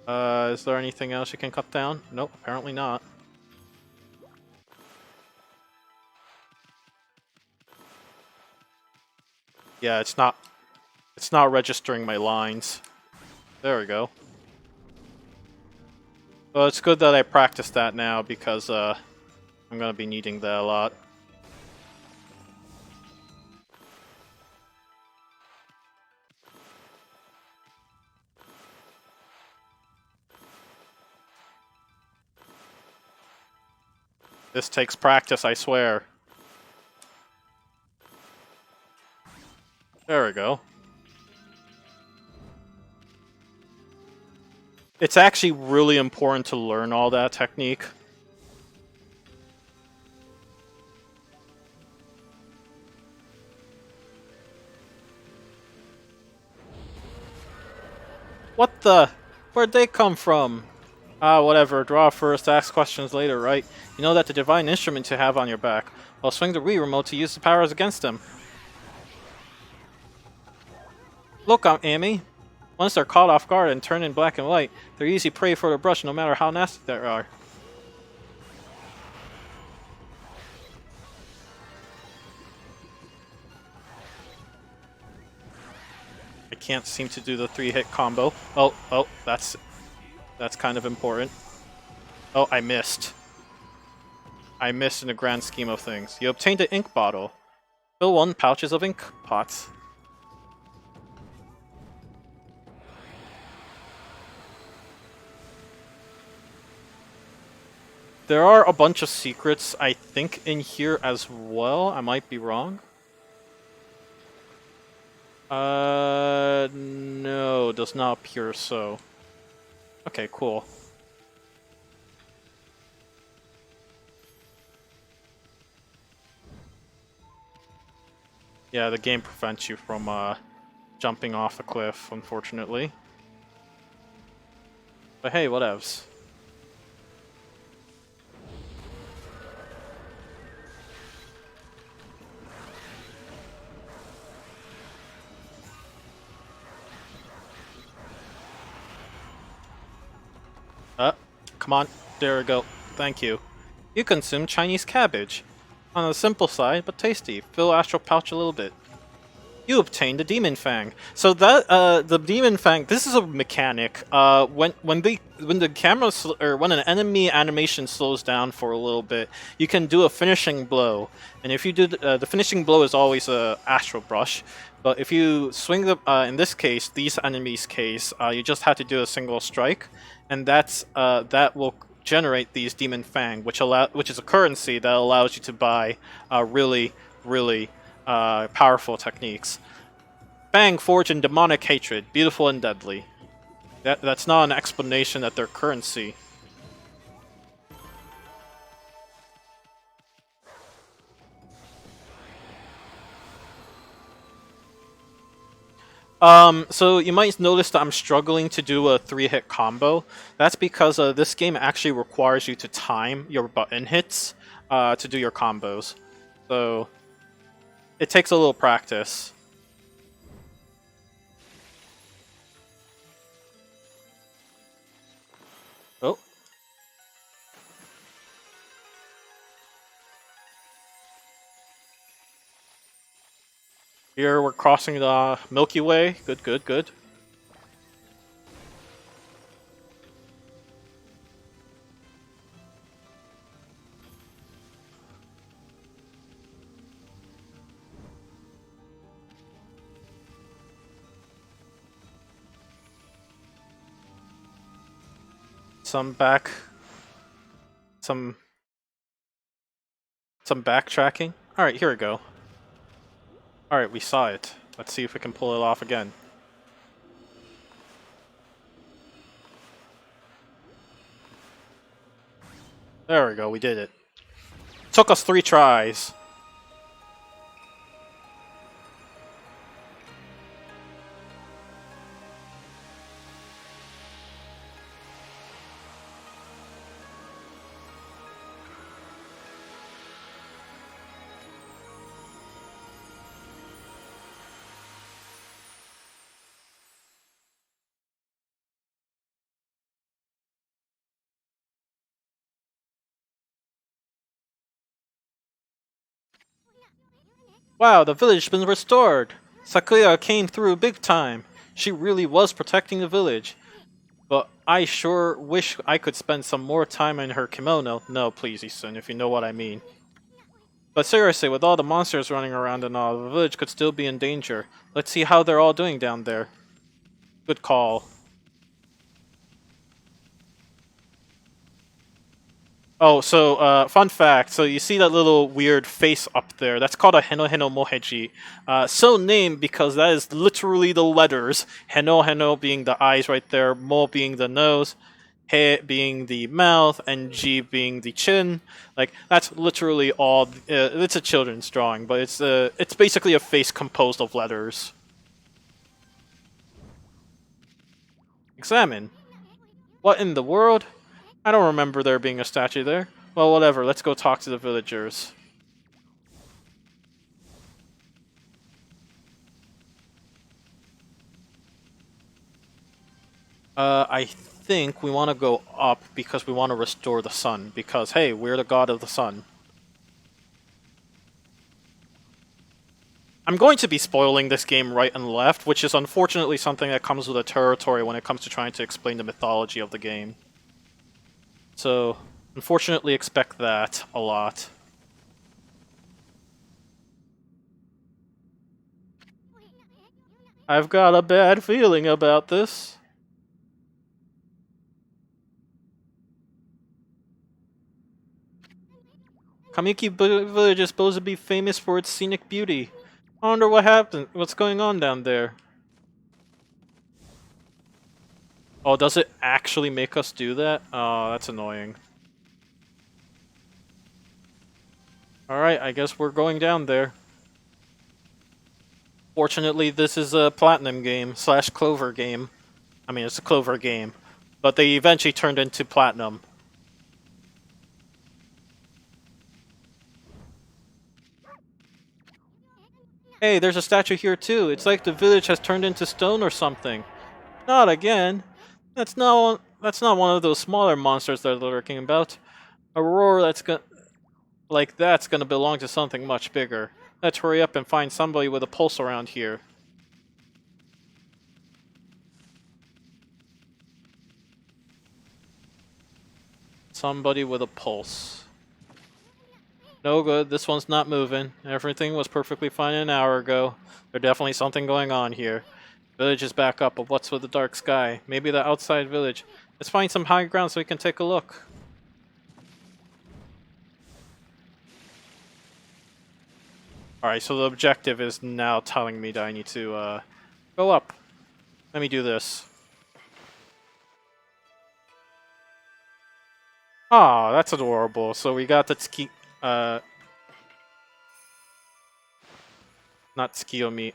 Is there anything else you can cut down? Nope, apparently not. Yeah, it's not registering my lines. There we go. Well, it's good that I practiced that now because I'm gonna be needing that a lot. This takes practice, I swear. There we go. It's actually really important to learn all that technique. What the? Where'd they come from? Ah, whatever. Draw first, ask questions later, right? You know that's a divine instrument to have on your back. Well, swing the Wii remote to use the powers against them. Look, Amy. Once they're caught off guard and turned in black and white, they're easy prey for the brush no matter how nasty they are. I can't seem to do the 3-hit combo. Oh, that's kind of important. Oh, I missed. I missed in the grand scheme of things. You obtained an ink bottle. Fill 1 pouches of ink pots. There are a bunch of secrets, I think, in here as well. I might be wrong. No, does not appear so. Okay, cool. Yeah, the game prevents you from, jumping off a cliff, unfortunately. But hey, whatevs. Come on. There we go. Thank you. You consume Chinese cabbage. On the simple side, but tasty. Fill Astral Pouch a little bit. You obtain the Demon Fang. So that the Demon Fang. This is a mechanic. When the camera or when an enemy animation slows down for a little bit, you can do a finishing blow. And if you do the finishing blow is always a Astral Brush. But if you swing the in this case, these enemies' case, you just have to do a single strike, and that will generate these Demon Fang, which is a currency that allows you to buy really powerful techniques. Fang forged in demonic hatred, beautiful and deadly. That's not an explanation that they're currency. So you might notice that I'm struggling to do a 3-hit combo. That's because this game actually requires you to time your button hits to do your combos. So it takes a little practice. Oh. Here we're crossing the Milky Way. Good. Some backtracking. Alright, here we go. Alright, we saw it. Let's see if we can pull it off again. There we go, we did it. Took us 3 tries. Wow, the village has been restored! Sakuya came through big time. She really was protecting the village. But I sure wish I could spend some more time in her kimono. No, please, Isun, if you know what I mean. But seriously, with all the monsters running around and all, the village could still be in danger. Let's see how they're all doing down there. Good call. Oh, so fun fact. So you see that little weird face up there? That's called a Heno Heno Moheji. So named because that is literally the letters. Heno Heno being the eyes right there, Mo being the nose, He being the mouth, and Ji being the chin. Like that's literally all. It's a children's drawing, but it's basically a face composed of letters. Examine. What in the world? I don't remember there being a statue there. Well, whatever. Let's go talk to the villagers. I think we want to go up because we want to restore the sun. Because, hey, we're the god of the sun. I'm going to be spoiling this game right and left, which is unfortunately something that comes with the territory when it comes to trying to explain the mythology of the game. So, unfortunately expect that a lot. I've got a bad feeling about this. Kamiki Village is supposed to be famous for its scenic beauty. I wonder what happened. What's going on down there? Oh, does it actually make us do that? Oh, that's annoying. Alright, I guess we're going down there. Fortunately, this is a Platinum game / Clover game. I mean, it's a Clover game. But they eventually turned into Platinum. Hey, there's a statue here too. It's like the village has turned into stone or something. Not again. That's not one of those smaller monsters they're lurking about. A roar that's gonna belong to something much bigger. Let's hurry up and find somebody with a pulse around here. Somebody with a pulse. No good, this one's not moving. Everything was perfectly fine an hour ago. There's definitely something going on here. Village is back up, but what's with the dark sky? Maybe the outside village. Let's find some high ground so we can take a look. Alright, so the objective is now telling me that I need to go up. Let me do this. Aw, that's adorable. So we got the not Tsukigami,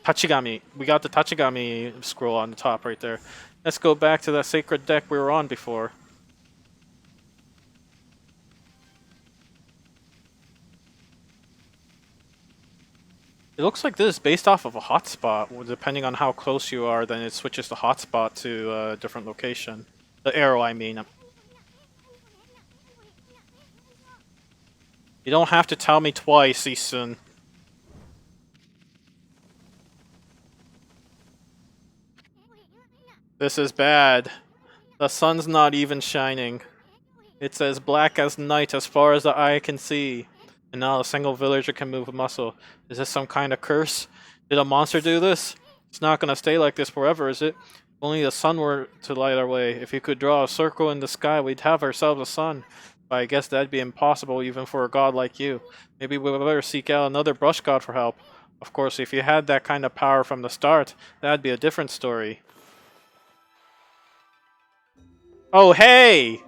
Tachigami. We got the Tachigami scroll on the top right there. Let's go back to that sacred deck we were on before. It looks like this is based off of a hotspot. Well, depending on how close you are, then it switches the hotspot to a different location. The arrow, I mean. You don't have to tell me twice, Isun. This is bad. The sun's not even shining. It's as black as night as far as the eye can see. And not a single villager can move a muscle. Is this some kind of curse? Did a monster do this? It's not gonna stay like this forever, is it? If only the sun were to light our way. If you could draw a circle in the sky, we'd have ourselves a sun. But I guess that'd be impossible even for a god like you. Maybe we better seek out another brush god for help. Of course, if you had that kind of power from the start, that'd be a different story. Oh, hey!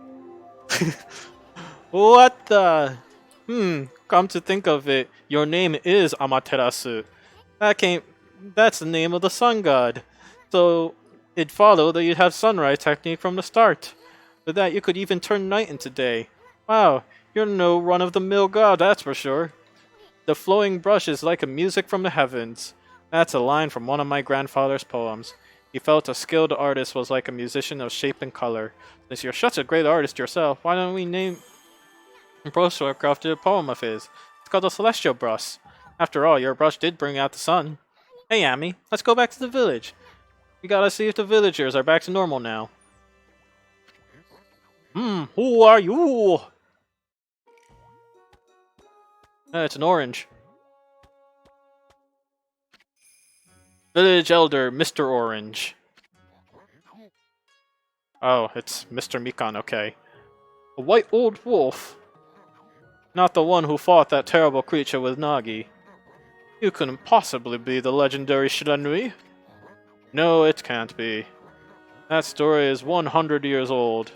What the? Come to think of it, your name is Amaterasu. That came. That's the name of the sun god. So it followed that you'd have sunrise technique from the start. With that, you could even turn night into day. Wow, you're no run-of-the-mill god, that's for sure. The flowing brush is like a music from the heavens. That's a line from one of my grandfather's poems. He felt a skilled artist was like a musician of shape and color. Since you're such a great artist yourself, why don't we name brush crafted a poem of his? It's called the Celestial Brush. After all, your brush did bring out the sun. Hey, Ami, let's go back to the village. We gotta see if the villagers are back to normal now. Who are you? It's an orange. Village Elder, Mr. Orange. Oh, it's Mr. Mikan, okay. A white old wolf. Not the one who fought that terrible creature with Nagi. You couldn't possibly be the legendary Shiranui. No, it can't be. That story is 100 years old.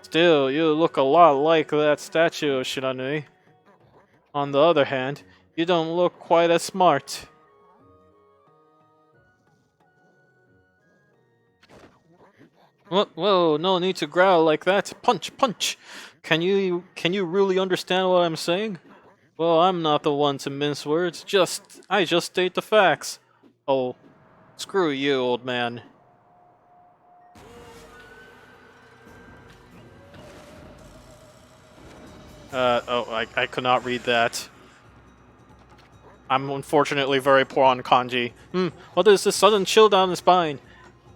Still, you look a lot like that statue of Shiranui. On the other hand, you don't look quite as smart. Whoa, no need to growl like that. Punch, punch! Can you really understand what I'm saying? Well, I'm not the one to mince words. I just state the facts. Oh, screw you, old man. I could not read that. I'm unfortunately very poor on kanji. What is this sudden chill down the spine?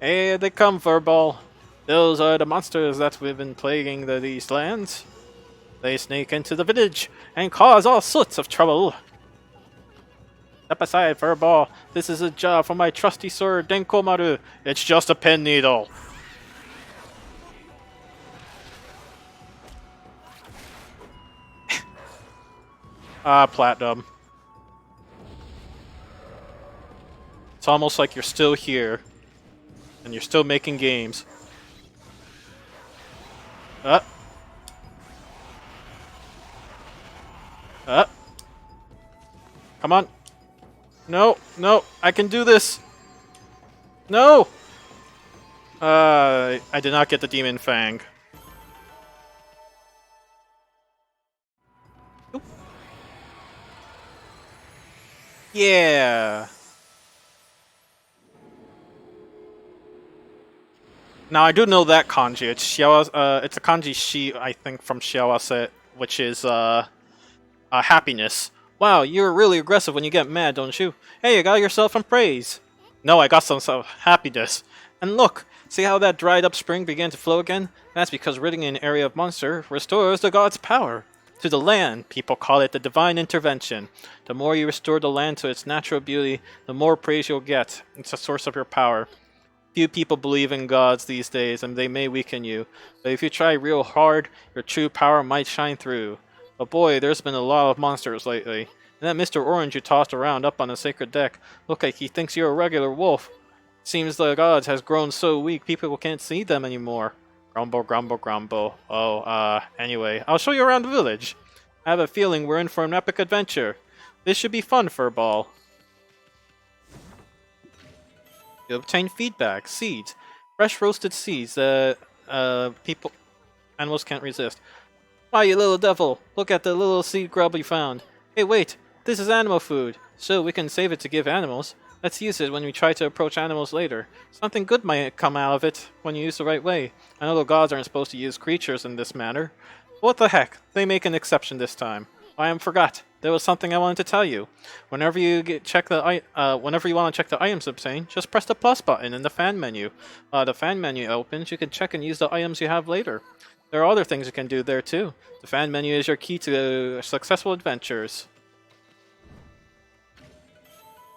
Here they come, Furball. Those are the monsters that we've been plaguing these lands. They sneak into the village and cause all sorts of trouble. Step aside, Furball. This is a job for my trusty sir, Denkomaru. It's just a pen needle. Platinum. It's almost like you're still here. And you're still making games. Come on. No, I can do this. No! I did not get the Demon Fang. Oop. Yeah! Now I do know that kanji. It's it's a kanji shi, I think, from Shiawase, which is happiness. Wow, you're really aggressive when you get mad, don't you? Hey, you got yourself some praise. No, I got some happiness. And look, see how that dried up spring began to flow again? That's because ridding an area of monster restores the god's power. To the land, people call it the divine intervention. The more you restore the land to its natural beauty, the more praise you'll get. It's a source of your power. Few people believe in gods these days, and they may weaken you. But if you try real hard, your true power might shine through. But boy, there's been a lot of monsters lately. And that Mr. Orange you tossed around up on the sacred deck, look like he thinks you're a regular wolf. Seems the gods has grown so weak, people can't see them anymore. Grumble, grumble, grumble. Oh, anyway, I'll show you around the village. I have a feeling we're in for an epic adventure. This should be fun, Furball. You obtain feedback, seeds, fresh roasted seeds that animals can't resist. Why, you little devil, look at the little seed grub we found. Hey, wait, this is animal food, so we can save it to give animals. Let's use it when we try to approach animals later. Something good might come out of it when you use the right way. I know the gods aren't supposed to use creatures in this manner. What the heck, they make an exception this time. I forgot. There was something I wanted to tell you. Whenever you want to check the items obtained, just press the plus button in the fan menu. The fan menu opens. You can check and use the items you have later. There are other things you can do there too. The fan menu is your key to successful adventures.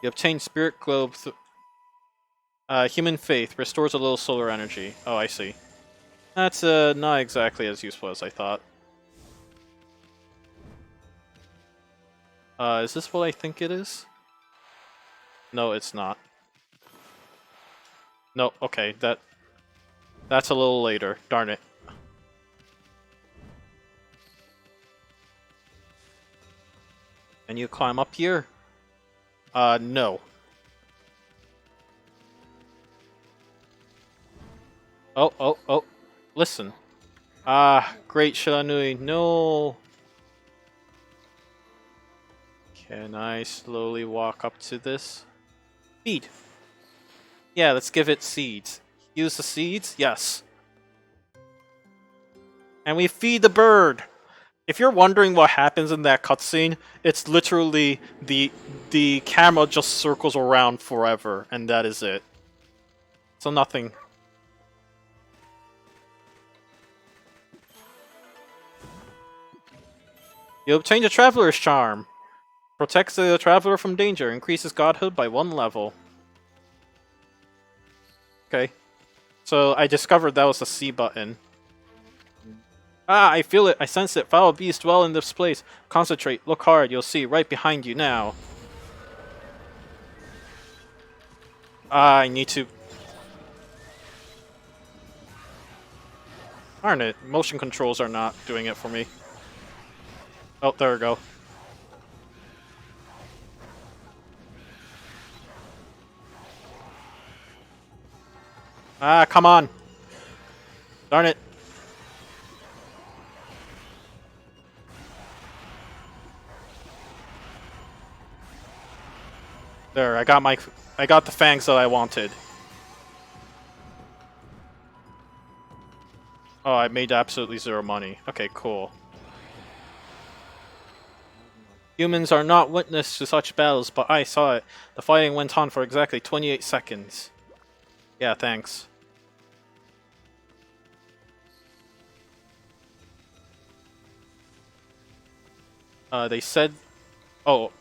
You obtain Spirit Globe. Human Faith restores a little solar energy. Oh, I see. That's not exactly as useful as I thought. Is this what I think it is? No, it's not. No, okay, that's a little later. Darn it. And you climb up here? No. Oh. Listen. Great Shiranui. No. Can I slowly walk up to this? Feed. Yeah, let's give it seeds. Use the seeds? Yes. And we feed the bird! If you're wondering what happens in that cutscene, it's literally the camera just circles around forever, and that is it. So nothing. You obtained a Traveler's Charm. Protects the traveler from danger. Increases godhood by 1 level. Okay. So I discovered that was the C button. Ah, I feel it. I sense it. Foul beasts dwell in this place. Concentrate. Look hard. You'll see right behind you now. Ah, I need to... Darn it. Motion controls are not doing it for me. Oh, there we go. Ah, come on. Darn it. There, I got the fangs that I wanted. Oh, I made absolutely zero money. Okay, cool. Humans are not witness to such battles, but I saw it. The fighting went on for exactly 28 seconds. Yeah, thanks. They said... Oh.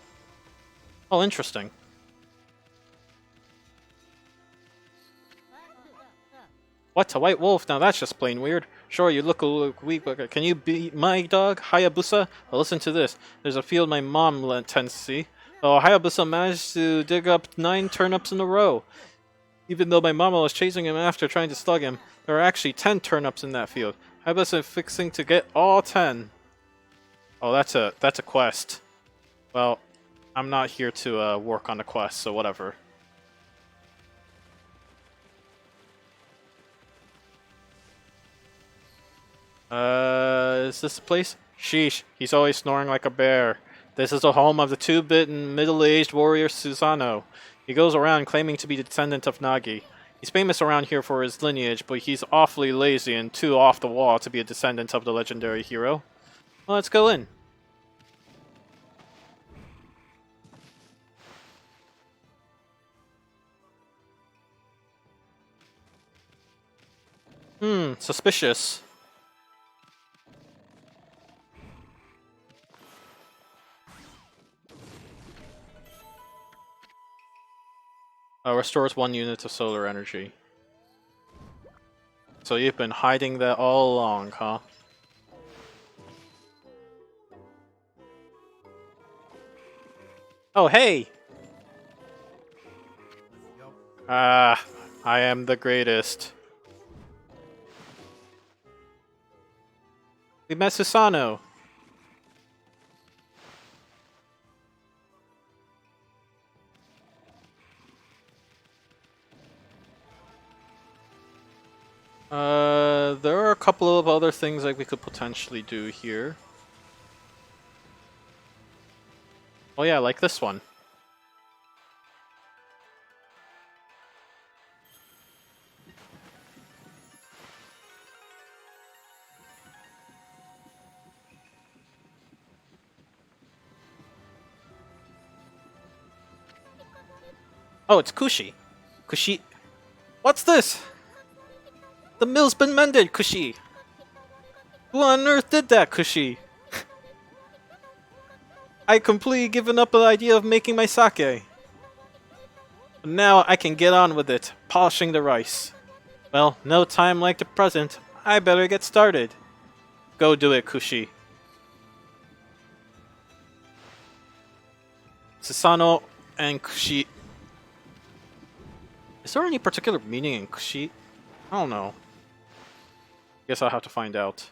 Oh, interesting. What, a white wolf? Now that's just plain weird. Sure, you look a little weak, but can you beat my dog, Hayabusa? Well, listen to this. There's a field my mom tends to see. Oh, Hayabusa managed to dig up 9 turnips in a row. Even though my mama was chasing him after trying to slug him, there are actually 10 turnips in that field. Hayabusa is fixing to get all 10. Oh, that's a quest. Well, I'm not here to work on the quest, so whatever. Is this the place? Sheesh, he's always snoring like a bear. This is the home of the two-bitten, middle-aged warrior Susano. He goes around claiming to be the descendant of Nagi. He's famous around here for his lineage, but he's awfully lazy and too off the wall to be a descendant of the legendary hero. Well, let's go in. Suspicious. Restores 1 unit of solar energy. So you've been hiding that all along, huh? Oh, hey! Ah, I am the greatest. We met Susano. There are a couple of other things that we could potentially do here. Oh yeah, like this one. Oh, it's Kushi. Kushi... What's this? The mill's been mended, Kushi! Who on earth did that, Kushi? I completely given up the idea of making my sake. But now I can get on with it, polishing the rice. Well, no time like the present. I better get started. Go do it, Kushi. Susano and Kushi. Is there any particular meaning in Kushi? I don't know. Guess I'll have to find out.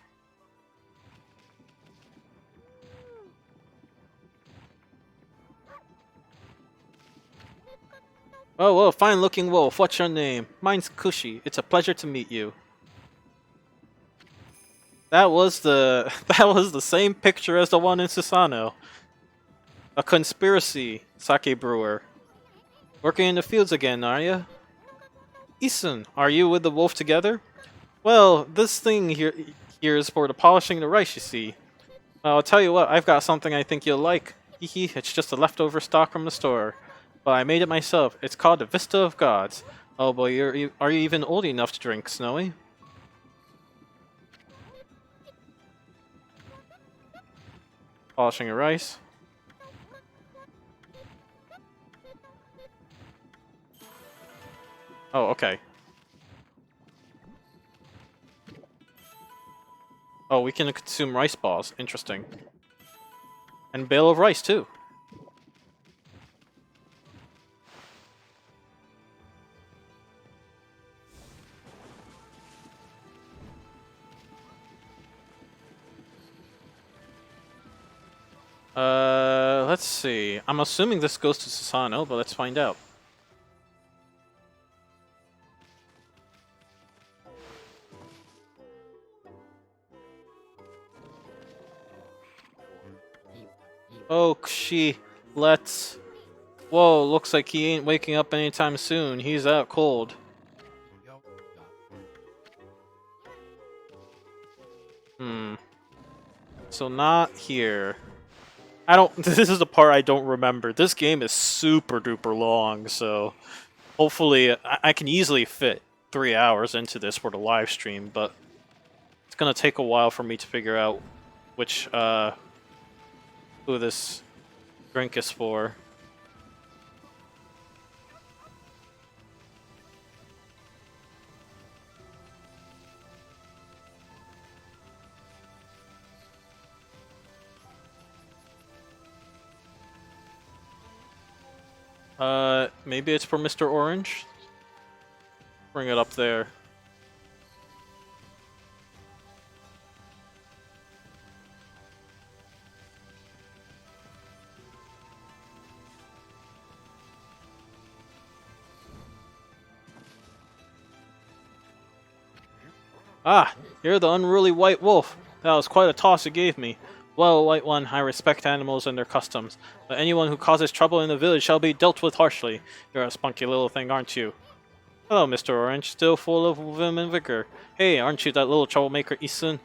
Oh, whoa, fine looking wolf. What's your name? Mine's Kushi. It's a pleasure to meet you. That was the same picture as the one in Susano. A conspiracy, sake brewer. Working in the fields again, are ya? Isun, are you with the wolf together? Well, this thing here is for the polishing the rice, you see. I'll tell you what, I've got something I think you'll like. Hehe, it's just a leftover stock from the store. But I made it myself. It's called the Vista of Gods. Oh boy, are you even old enough to drink, Snowy? Polishing a rice. Oh, okay. Oh, we can consume rice balls. Interesting. And bale of rice, too. Let's see. I'm assuming this goes to Susano, but let's find out. Oh, let's... Whoa, looks like he ain't waking up anytime soon. He's out cold. So not here. I don't... This is the part I don't remember. This game is super duper long, so... Hopefully, I can easily fit 3 hours into this for the live stream, but... It's gonna take a while for me to figure out which, who this drink is for. Maybe it's for Mr. Orange? Bring it up there. Ah, you're the unruly white wolf. That was quite a toss you gave me. Well, White One, I respect animals and their customs, but anyone who causes trouble in the village shall be dealt with harshly. You're a spunky little thing, aren't you? Hello, Mr. Orange, still full of vim and vigor. Hey, aren't you that little troublemaker, Isun?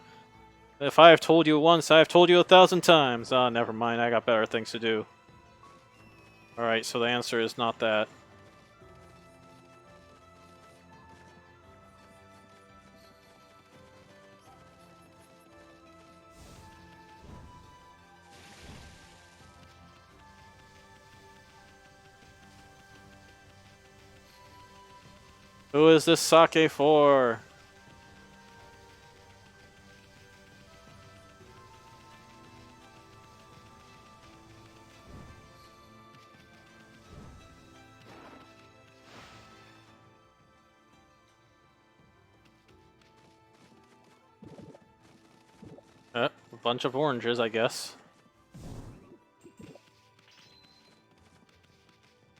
If I have told you once, I have told you 1,000 times. Ah, never mind, I got better things to do. Alright, so the answer is not that. Who is this sake for? A bunch of oranges, I guess.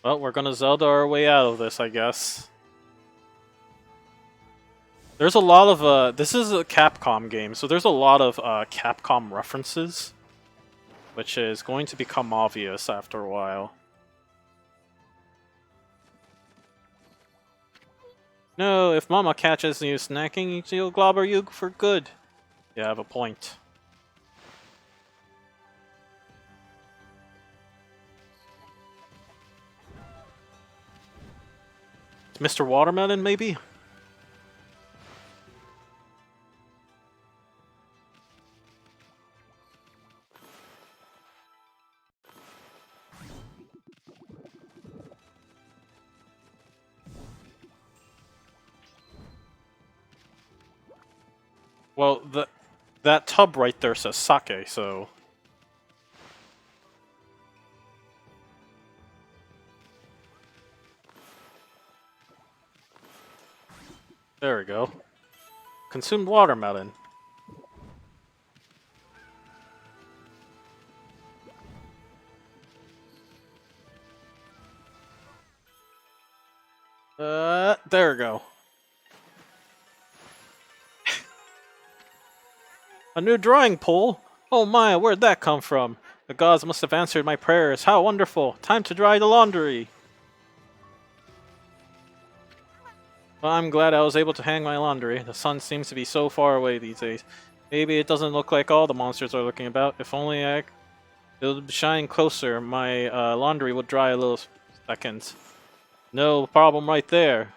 Well, we're gonna Zelda our way out of this, I guess. There's a lot of, this is a Capcom game, so there's a lot of, Capcom references, which is going to become obvious after a while. No, if Mama catches you snacking, she'll globber you for good. You have a point. It's Mr. Watermelon, maybe? Well, that tub right there says sake, so... There we go. Consumed watermelon. There we go. A new drawing pole? Oh my, where'd that come from? The gods must have answered my prayers. How wonderful! Time to dry the laundry! Well, I'm glad I was able to hang my laundry. The sun seems to be so far away these days. Maybe it doesn't look like all the monsters are looking about. If only it would shine closer, my laundry would dry a little seconds. No problem right there.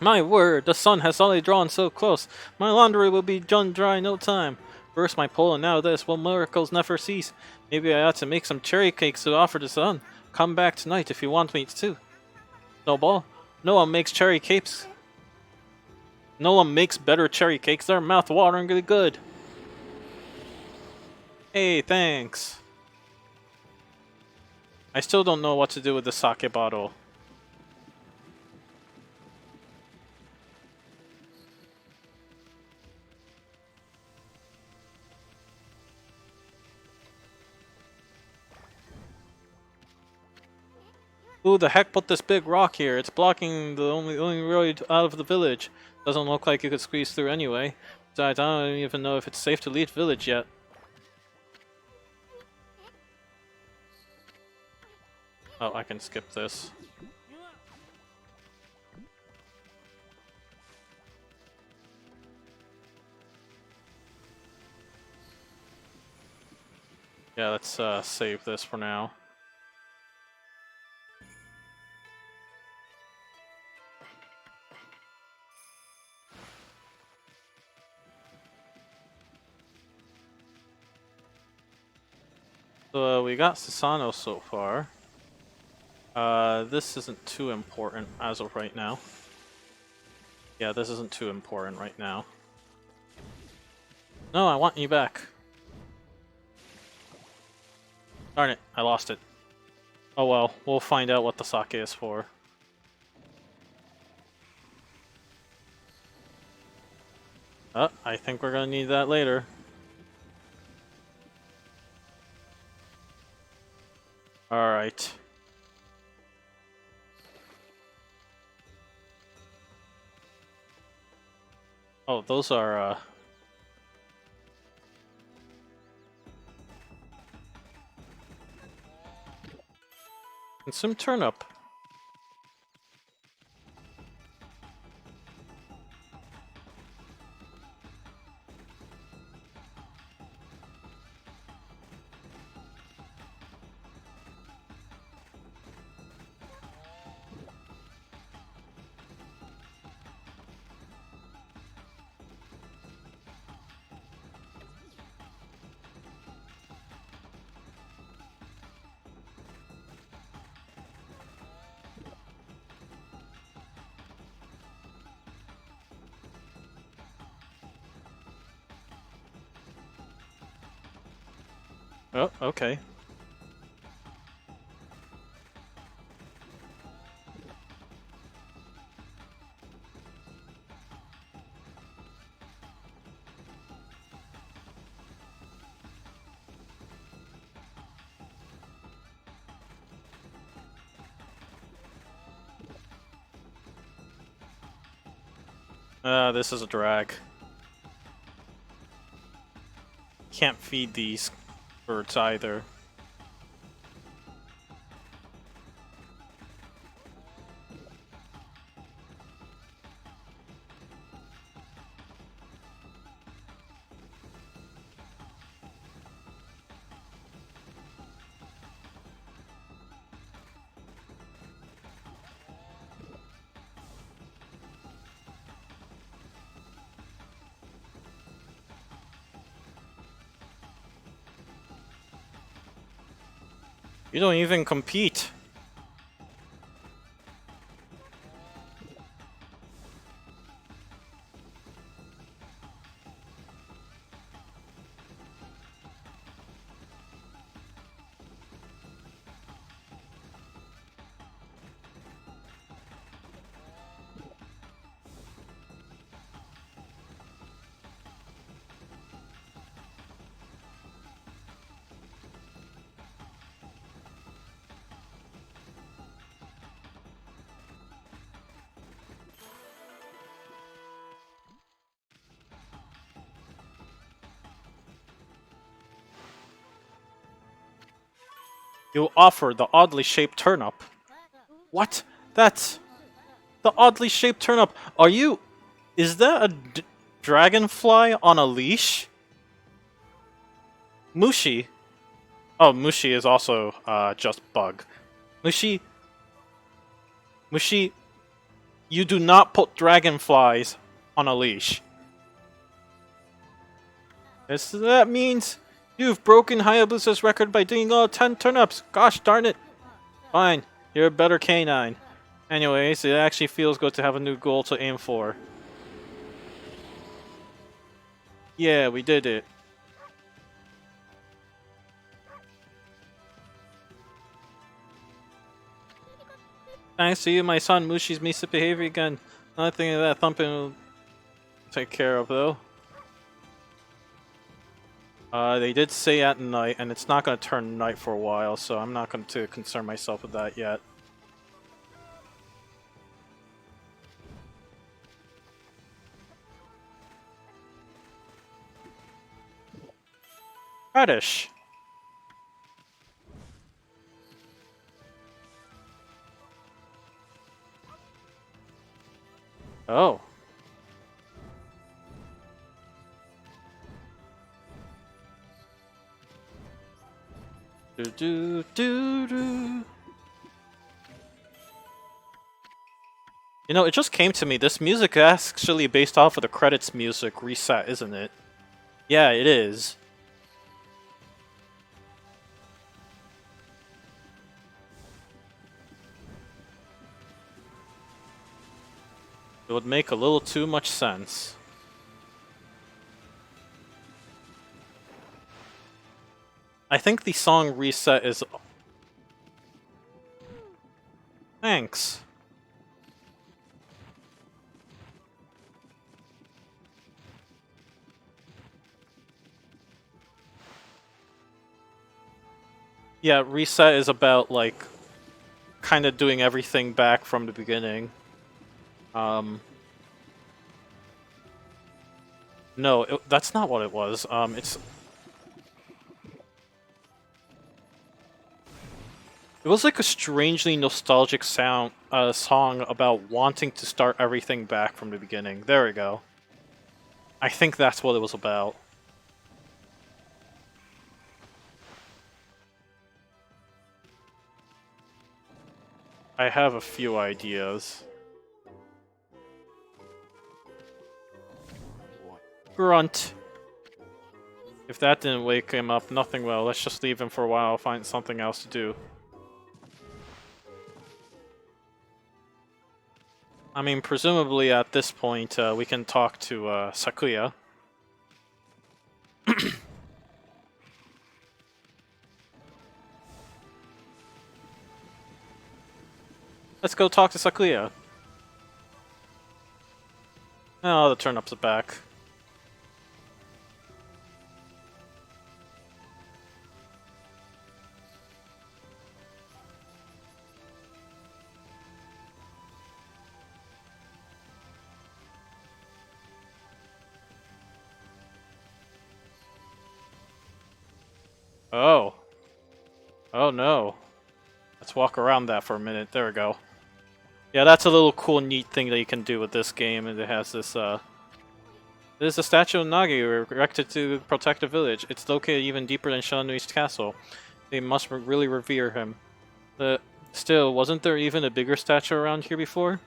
My word, the sun has suddenly drawn so close. My laundry will be done dry in no time. First my pole and now this. Will miracles never cease? Maybe I ought to make some cherry cakes to offer the sun. Come back tonight if you want me to. Snowball, no one makes cherry cakes No one makes better cherry cakes. They're mouth-wateringly good. Hey, thanks. I still don't know what to do with the sake bottle. Who the heck put this big rock here? It's blocking the only road out of the village. Doesn't look like you could squeeze through anyway. Besides, I don't even know if it's safe to leave village yet. Oh, I can skip this. Yeah, let's save this for now. So we got Susano so far. This isn't too important as of right now. Yeah, this isn't too important right now. No, I want you back. Darn it, I lost it. Oh well, we'll find out what the sake is for. I think we're gonna need that later. Alright. Oh, those are, Consume turnip. Oh, okay. This is a drag. Can't feed these birds either. You don't even compete. You offer the oddly shaped turnip. What? That's the oddly shaped turnip. Are you? Is that a dragonfly on a leash? Mushi. Oh, Mushi is also just bug. Mushi. Mushi. You do not put dragonflies on a leash. That means you've broken Hayabusa's record by doing all 10 turnips. Gosh darn it. Fine, you're a better canine. Anyways, it actually feels good to have a new goal to aim for. Yeah, we did it. Thanks to you, my son Mushi's misbehavior again. Nothing of that thumping will take care of, though. They did say at night, and it's not going to turn night for a while, so I'm not going to concern myself with that yet. Radish. Oh. Do do do do. You know, it just came to me. This music is actually based off of the credits music reset, isn't it? Yeah, it is. It would make a little too much sense. I think the song reset is... Thanks. Yeah, reset is about, like, kind of doing everything back from the beginning. No, that's not what it was. It was like a strangely nostalgic song about wanting to start everything back from the beginning. There we go. I think that's what it was about. I have a few ideas. Grunt. If that didn't wake him up, nothing will. Let's just leave him for a while, find something else to do. I mean, presumably at this point, we can talk to Sakuya. Let's go talk to Sakuya. Oh, the turnips are back. Oh. Oh no. Let's walk around that for a minute. There we go. Yeah, that's a little cool, neat thing that you can do with this game, and it has this, This is a statue of Nagi erected to protect the village. It's located even deeper than Shiranui's castle. They must really revere him. Still, wasn't there even a bigger statue around here before?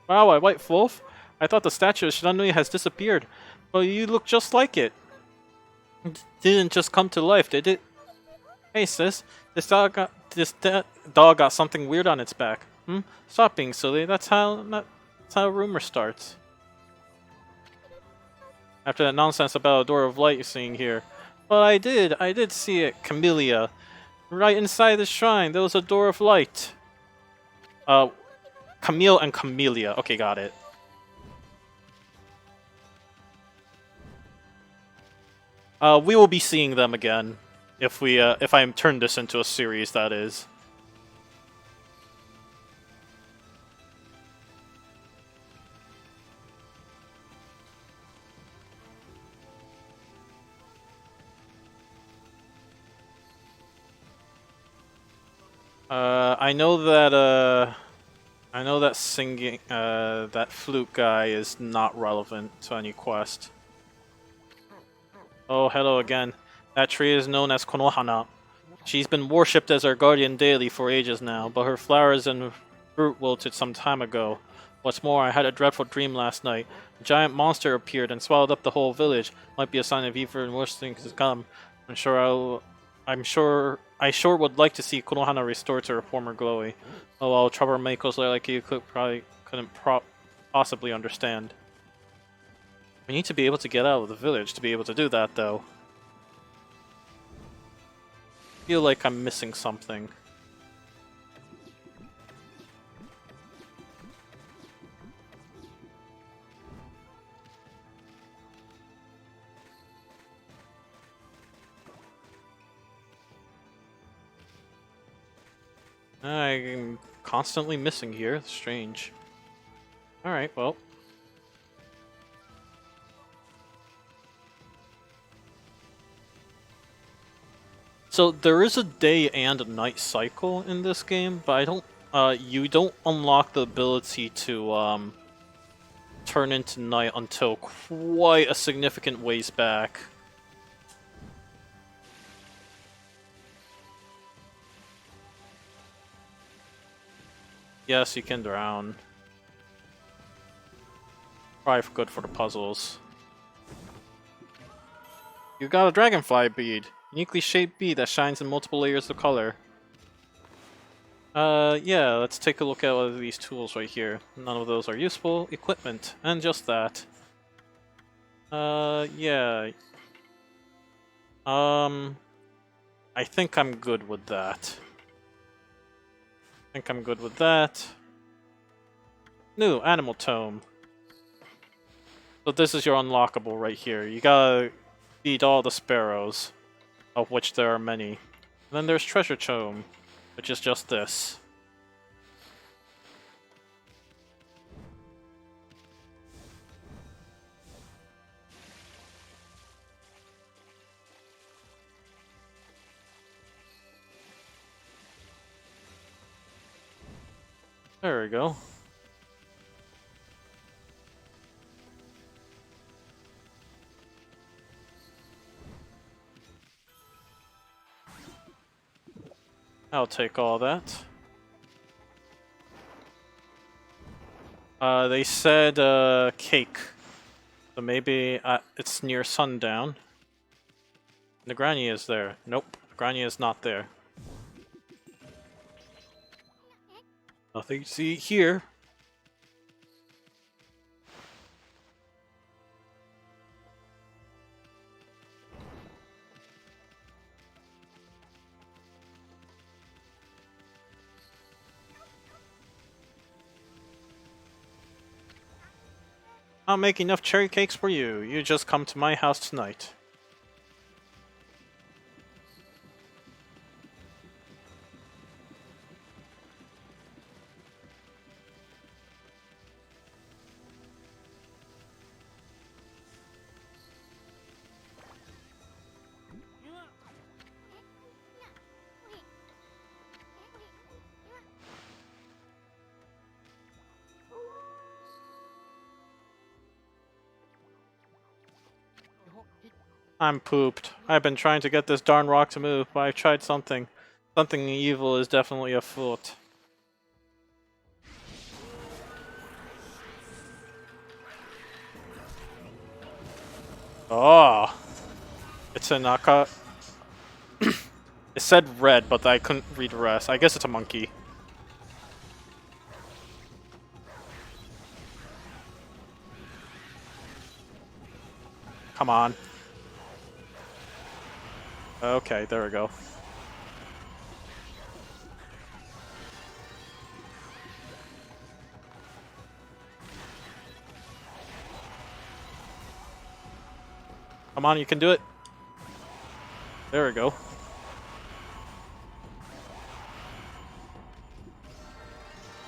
Wow, a white wolf? I thought the statue of Shiranui has disappeared. Well, you look just like it. It didn't just come to life, did it? Hey sis, this dog got something weird on its back. Stop being silly. That's how a rumor starts. After that nonsense about a door of light you're seeing here. But I did see it, Camellia. Right inside the shrine, there was a door of light. Camille and Camellia. Okay, got it. We will be seeing them again. If I turn this into a series, that is. I know that singing, that flute guy is not relevant to any quest. Oh, hello again. That tree is known as Konohana. She's been worshipped as our guardian deity for ages now, but her flowers and fruit wilted some time ago. What's more, I had a dreadful dream last night. A giant monster appeared and swallowed up the whole village. Might be a sign of even worse things to come. I sure would like to see Konohana restored to her former glory. Oh well, troublemakers like you couldn't possibly understand. We need to be able to get out of the village to be able to do that, though. I feel like I'm missing something. I'm constantly missing here. Strange. Alright, well. So there is a day and a night cycle in this game, but I don't you don't unlock the ability to turn into night until quite a significant ways back. Yes, you can drown. Probably good for the puzzles. You got a dragonfly bead. Uniquely shaped bead that shines in multiple layers of color. Yeah, let's take a look at one of these tools right here. None of those are useful. Equipment. And just that. Yeah. I think I'm good with that. New animal tome. So this is your unlockable right here. You gotta feed all the sparrows, of which there are many. And then there's treasure tome, which is just this. There we go. I'll take all that. They said cake. So maybe it's near sundown. The granny is there. Nope, the granny is not there. Nothing to see here. I'll make enough cherry cakes for you. You just come to my house tonight. I'm pooped. I've been trying to get this darn rock to move, but I've tried something. Something evil is definitely afoot. Oh! It's a knockout. It said red, but I couldn't read the rest. I guess it's a monkey. Come on. Okay, there we go. Come on, you can do it. There we go.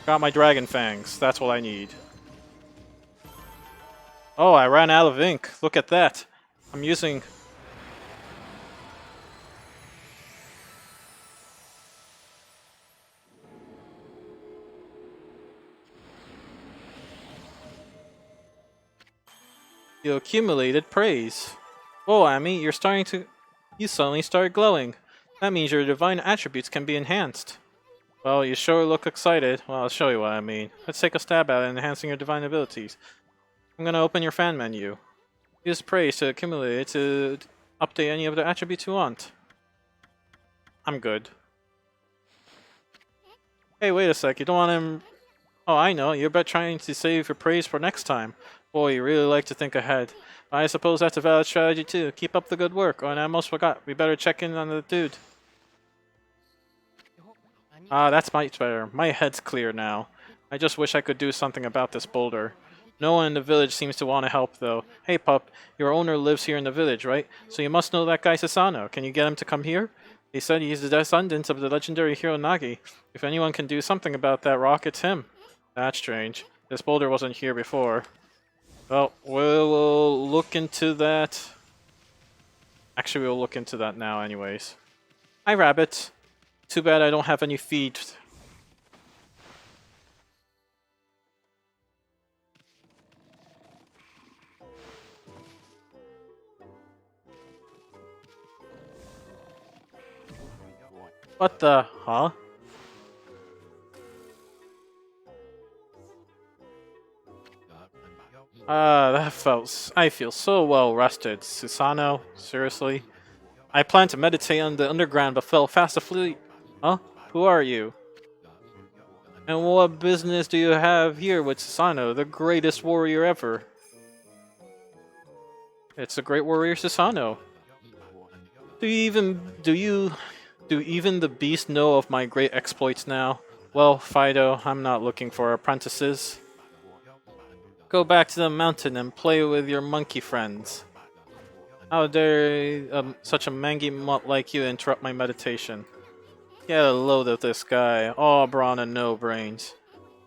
Got my dragon fangs. That's what I need. Oh, I ran out of ink. Look at that. I'm using... You accumulated praise. Whoa, Amy, you suddenly started glowing. That means your divine attributes can be enhanced. Well, you sure look excited. Well, I'll show you what I mean. Let's take a stab at enhancing your divine abilities. I'm gonna open your fan menu. Use praise to accumulate it to update any of the attributes you want. I'm good. Hey, wait a sec. You don't want him... Oh, I know. You're but trying to save your praise for next time. Boy, you really like to think ahead. I suppose that's a valid strategy too. Keep up the good work. Oh, and I almost forgot. We better check in on the dude. Ah, that's much better. My head's clear now. I just wish I could do something about this boulder. No one in the village seems to want to help, though. Hey, pup, your owner lives here in the village, right? So you must know that guy Sasano. Can you get him to come here? He said he's the descendant of the legendary hero Nagi. If anyone can do something about that rock, it's him. That's strange. This boulder wasn't here before. Well, we'll look into that. Actually, we'll look into that now anyways. Hi, rabbit. Too bad I don't have any feed. What the? Huh? I feel so well rested. Susano? Seriously? I planned to meditate on the underground but fell fast asleep. Huh? Who are you? And what business do you have here with Susano, the greatest warrior ever? It's the great warrior Susano. Do even the beast know of my great exploits now? Well, Fido, I'm not looking for apprentices. Go back to the mountain and play with your monkey friends. How dare such a mangy mutt like you interrupt my meditation? Get a load of this guy, all brawn and no brains.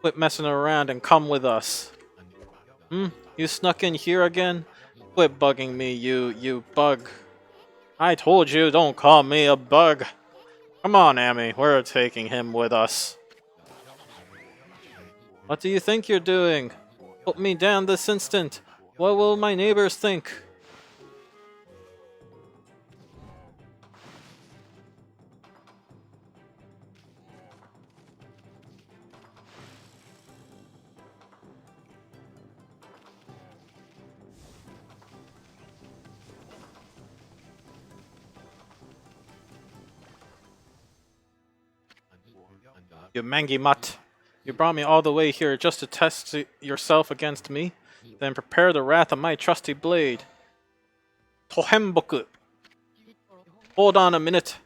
Quit messing around and come with us. You snuck in here again? Quit bugging me, you bug. I told you, don't call me a bug. Come on, Amy, we're taking him with us. What do you think you're doing? Put me down this instant. What will my neighbors think? You mangy mutt. You brought me all the way here just to test yourself against me? Then prepare the wrath of my trusty blade. Tohenboku. Hold on a minute.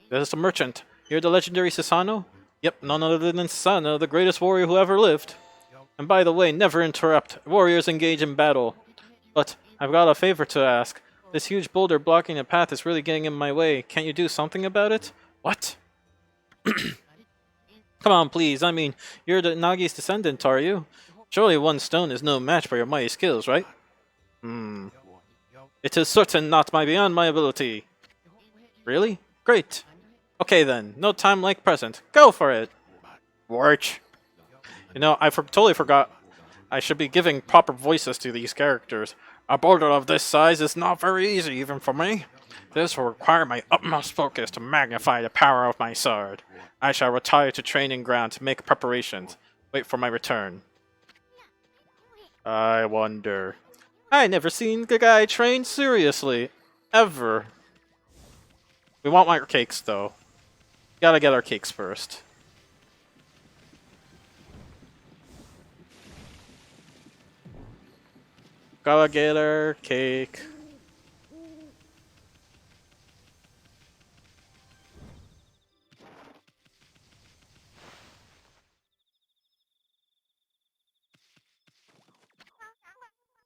There's the merchant. You're the legendary Sasano? Yep, none other than Sasano, the greatest warrior who ever lived. And by the way, never interrupt. Warriors engage in battle. But I've got a favor to ask. This huge boulder blocking the path is really getting in my way. Can't you do something about it? What? Come on, please. I mean, you're the Nagi's descendant, are you? Surely one stone is no match for your mighty skills, right? It is certain not beyond my ability. Really? Great. Okay then, no time like present. Go for it! Warch. You know, I totally forgot. I should be giving proper voices to these characters. A boulder of this size is not very easy even for me. This will require my utmost focus to magnify the power of my sword. I shall retire to training ground to make preparations. Wait for my return. I wonder. I never seen the guy train seriously. Ever. We want our cakes though. Gotta get our cakes first. Gotta get our cake.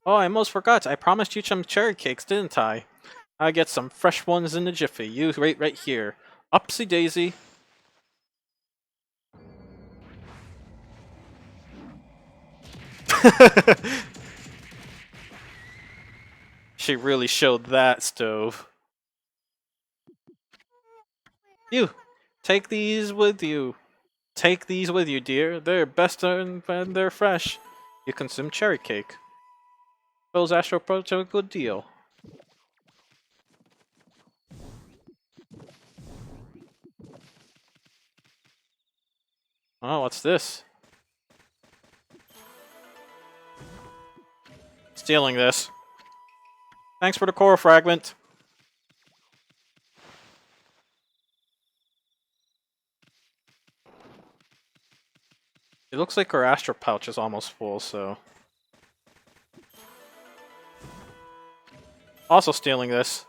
Oh, I almost forgot. I promised you some cherry cakes, didn't I? I get some fresh ones in a jiffy. You wait right here. Upsy daisy. She really showed that stove. You, take these with you. Take these with you, dear. They're best and they're fresh. You consume cherry cake. Those Astro Approach a good deal. Oh, what's this? Stealing this. Thanks for the core fragment. It looks like her astral pouch is almost full, so... Also stealing this.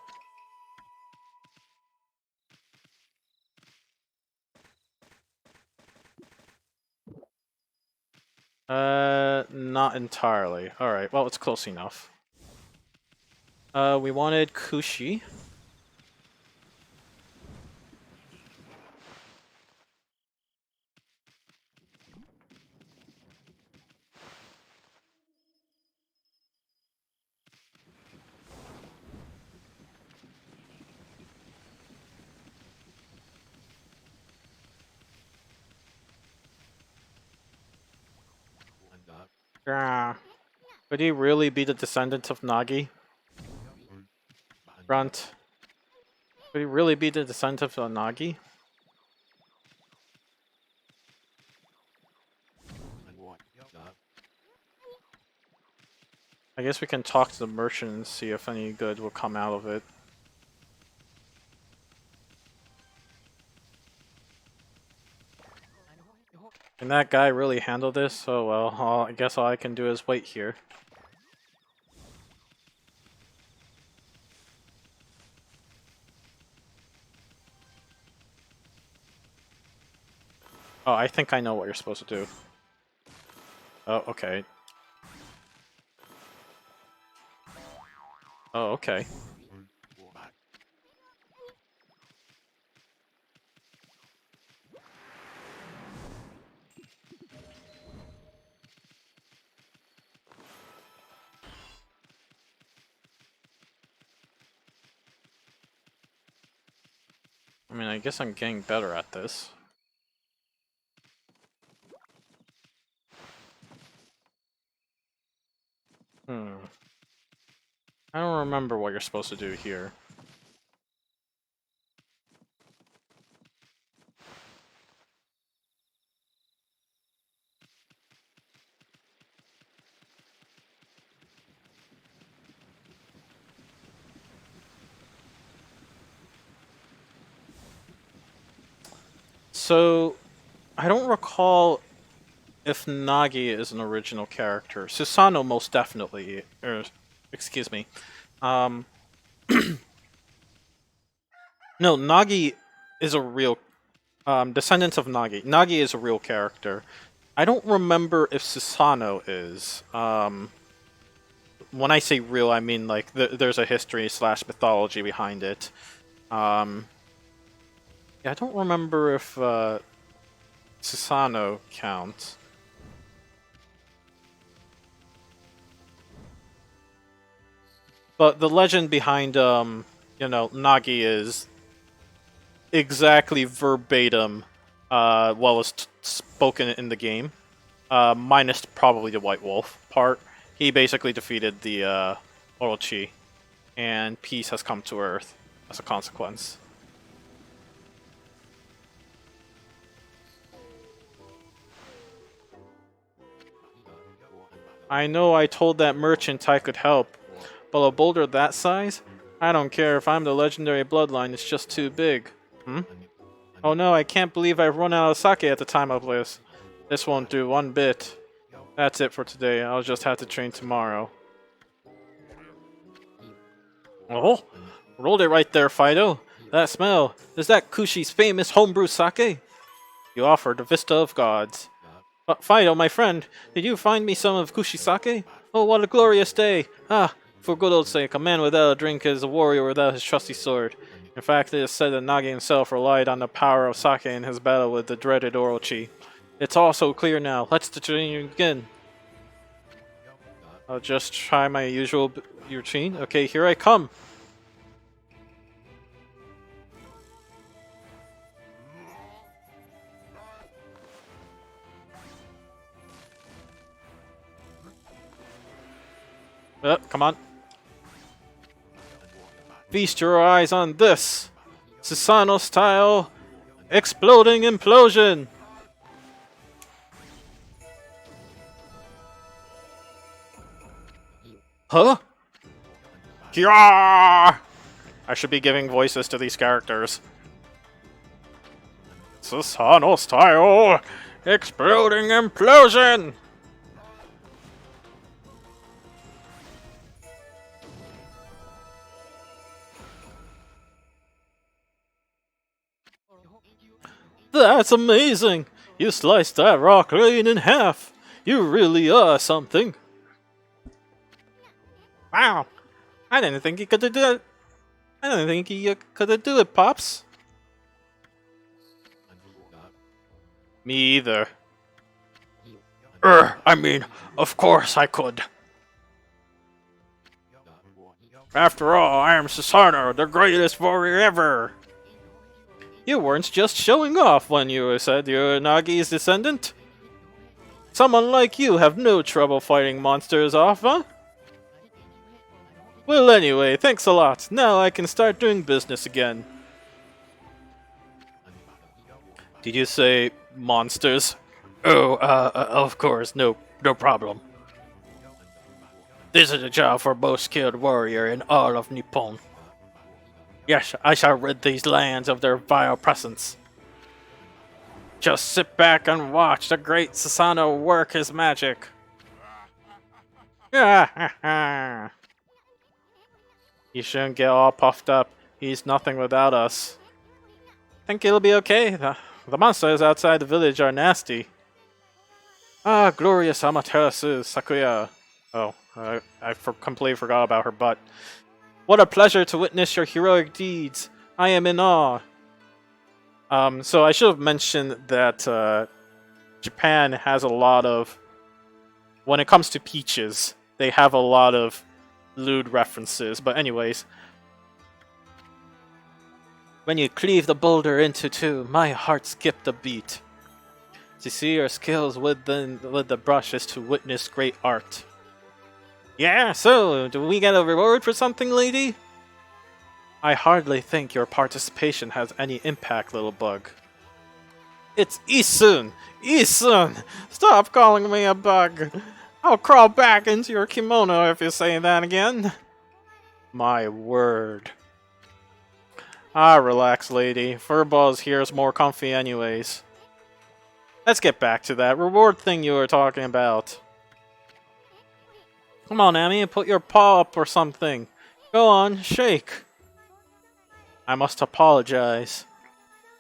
Not entirely. Alright, well, it's close enough. We wanted Kushi. Yeah. Could he really be the descendant of Nagi? Grunt. Could he really be the descendant of Nagi? I guess we can talk to the merchant and see if any good will come out of it. Can that guy really handle this? Oh well, I guess all I can do is wait here. Oh, I think I know what you're supposed to do. Oh, okay. Oh, okay. I mean, I guess I'm getting better at this. I don't remember what you're supposed to do here. So, I don't recall if Nagi is an original character. Susanoo most definitely, excuse me. No, Nagi is a real, descendants of Nagi. Nagi is a real character. I don't remember if Susanoo is. When I say real, I mean like there's a history / mythology behind it. Yeah, I don't remember if Susanoo counts. But the legend behind, you know, Nagi is exactly verbatim what was spoken in the game, minus probably the White Wolf part. He basically defeated the Orochi, and peace has come to Earth as a consequence. I know I told that merchant I could help, but a boulder that size? I don't care if I'm the legendary bloodline, it's just too big. Hmm? Oh no, I can't believe I've run out of sake at the time of this. This won't do one bit. That's it for today, I'll just have to train tomorrow. Oh, rolled it right there, Fido. That smell, is that Kushi's famous homebrew sake? You offered the Vista of Gods. But Fido, my friend, did you find me some of Kushi's sake? Oh, what a glorious day! Ah, for good old sake, a man without a drink is a warrior without his trusty sword. In fact, it is said that Nagi himself relied on the power of sake in his battle with the dreaded Orochi. It's all so clear now. Let's train again. I'll just try my usual routine. Okay, here I come. Come on. Feast your eyes on this! Susanoo style exploding implosion! Huh? Yeah! I should be giving voices to these characters. Susanoo style Exploding implosion! That's amazing! You sliced that rock lane in half! You really are something! Wow! I didn't think you could do it! I didn't think you could do it, Pops! Me either. I mean, of course I could. After all, I am Susanoo, the greatest warrior ever! You weren't just showing off when you said you're Nagi's descendant? Someone like you have no trouble fighting monsters off, huh? Well anyway, thanks a lot. Now I can start doing business again. Did you say monsters? Oh, of course, no problem. This is a job for most skilled warrior in all of Nippon. Yes, I shall rid these lands of their vile presence. Just sit back and watch the great Susanoo work his magic. You shouldn't get all puffed up. He's nothing without us. Think it'll be okay. The monsters outside the village are nasty. Ah, glorious Amaterasu Sakuya. Oh, I completely forgot about her butt. What a pleasure to witness your heroic deeds. I am in awe. So I should have mentioned that Japan has a lot of... When it comes to peaches, they have a lot of lewd references. But anyways... When you cleave the boulder into two, my heart skipped a beat. To see your skills with the brush is to witness great art. Yeah, so, do we get a reward for something, lady? I hardly think your participation has any impact, little bug. It's Isun! Isun! Stop calling me a bug! I'll crawl back into your kimono if you say that again. My word. Ah, relax, lady. Furballs here is more comfy anyways. Let's get back to that reward thing you were talking about. Come on, Amy, put your paw up or something. Go on, shake. I must apologize.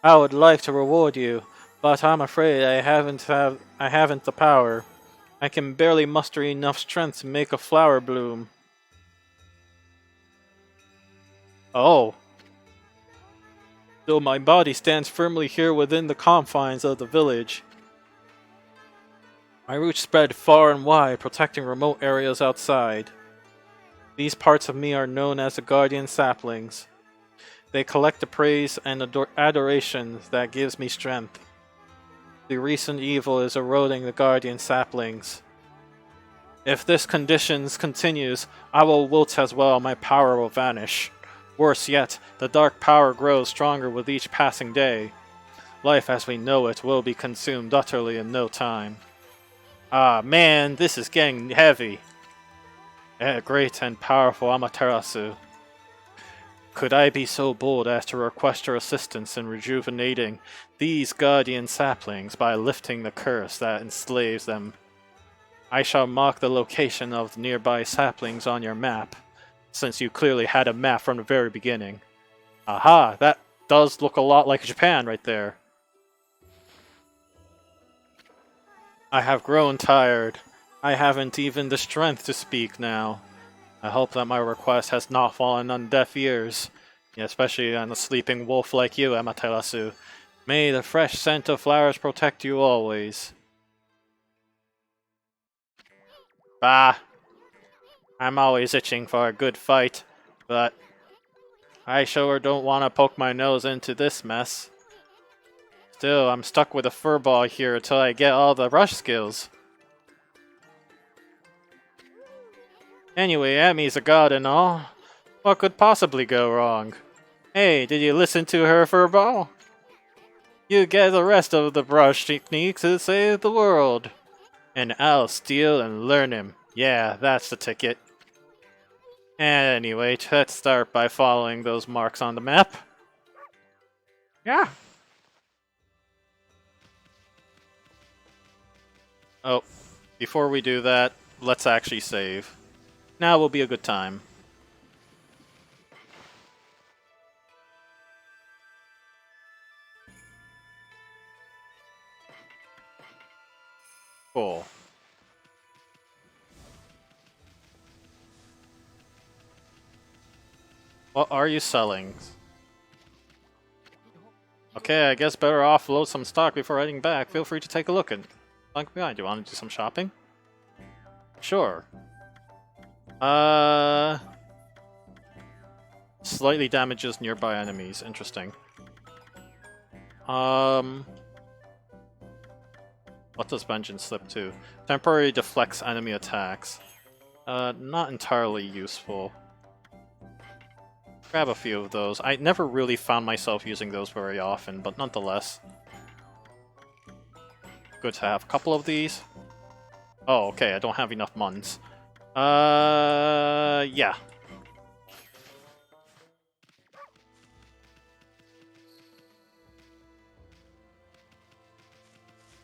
I would like to reward you, but I'm afraid I haven't the power. I can barely muster enough strength to make a flower bloom. Oh. Though my body stands firmly here within the confines of the village, my roots spread far and wide, protecting remote areas outside. These parts of me are known as the Guardian Saplings. They collect the praise and adoration that gives me strength. The recent evil is eroding the Guardian Saplings. If this conditions continues, I will wilt as well, my power will vanish. Worse yet, the dark power grows stronger with each passing day. Life as we know it will be consumed utterly in no time. Ah man, this is getting heavy. Great and powerful Amaterasu. Could I be so bold as to request your assistance in rejuvenating these guardian saplings by lifting the curse that enslaves them? I shall mark the location of the nearby saplings on your map, since you clearly had a map from the very beginning. Aha, that does look a lot like Japan right there. I have grown tired. I haven't even the strength to speak now. I hope that my request has not fallen on deaf ears, especially on a sleeping wolf like you, Amaterasu. May the fresh scent of flowers protect you always. Bah! I'm always itching for a good fight, but I sure don't want to poke my nose into this mess. Still, I'm stuck with a furball here until I get all the rush skills. Anyway, Ami's a god and all. What could possibly go wrong? Hey, did you listen to her furball? You get the rest of the brush techniques to save the world. And I'll steal and learn him. Yeah, that's the ticket. Anyway, let's start by following those marks on the map. Yeah. Oh, before we do that, let's actually save. Now will be a good time. Cool. What are you selling? Okay, I guess better offload some stock before heading back. Feel free to take a look and look behind. Do you want to do some shopping? Sure. Slightly damages nearby enemies. Interesting. What does Vengeance Slip to? Temporarily deflects enemy attacks. Not entirely useful. Grab a few of those. I never really found myself using those very often, but nonetheless. Good to have a couple of these. Oh, okay, I don't have enough muns. Yeah.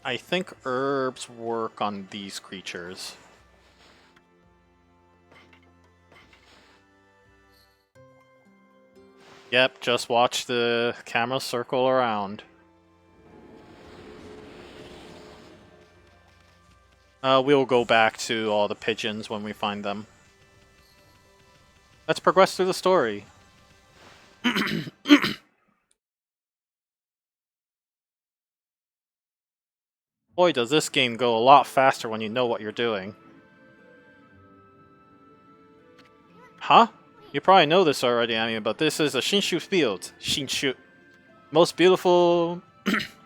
I think herbs work on these creatures. Yep, just watch the camera circle around. We'll go back to all the pigeons when we find them. Let's progress through the story. Boy, does this game go a lot faster when you know what you're doing. Huh? You probably know this already, I mean, but this is a Shinshu field. Shinshu. Most beautiful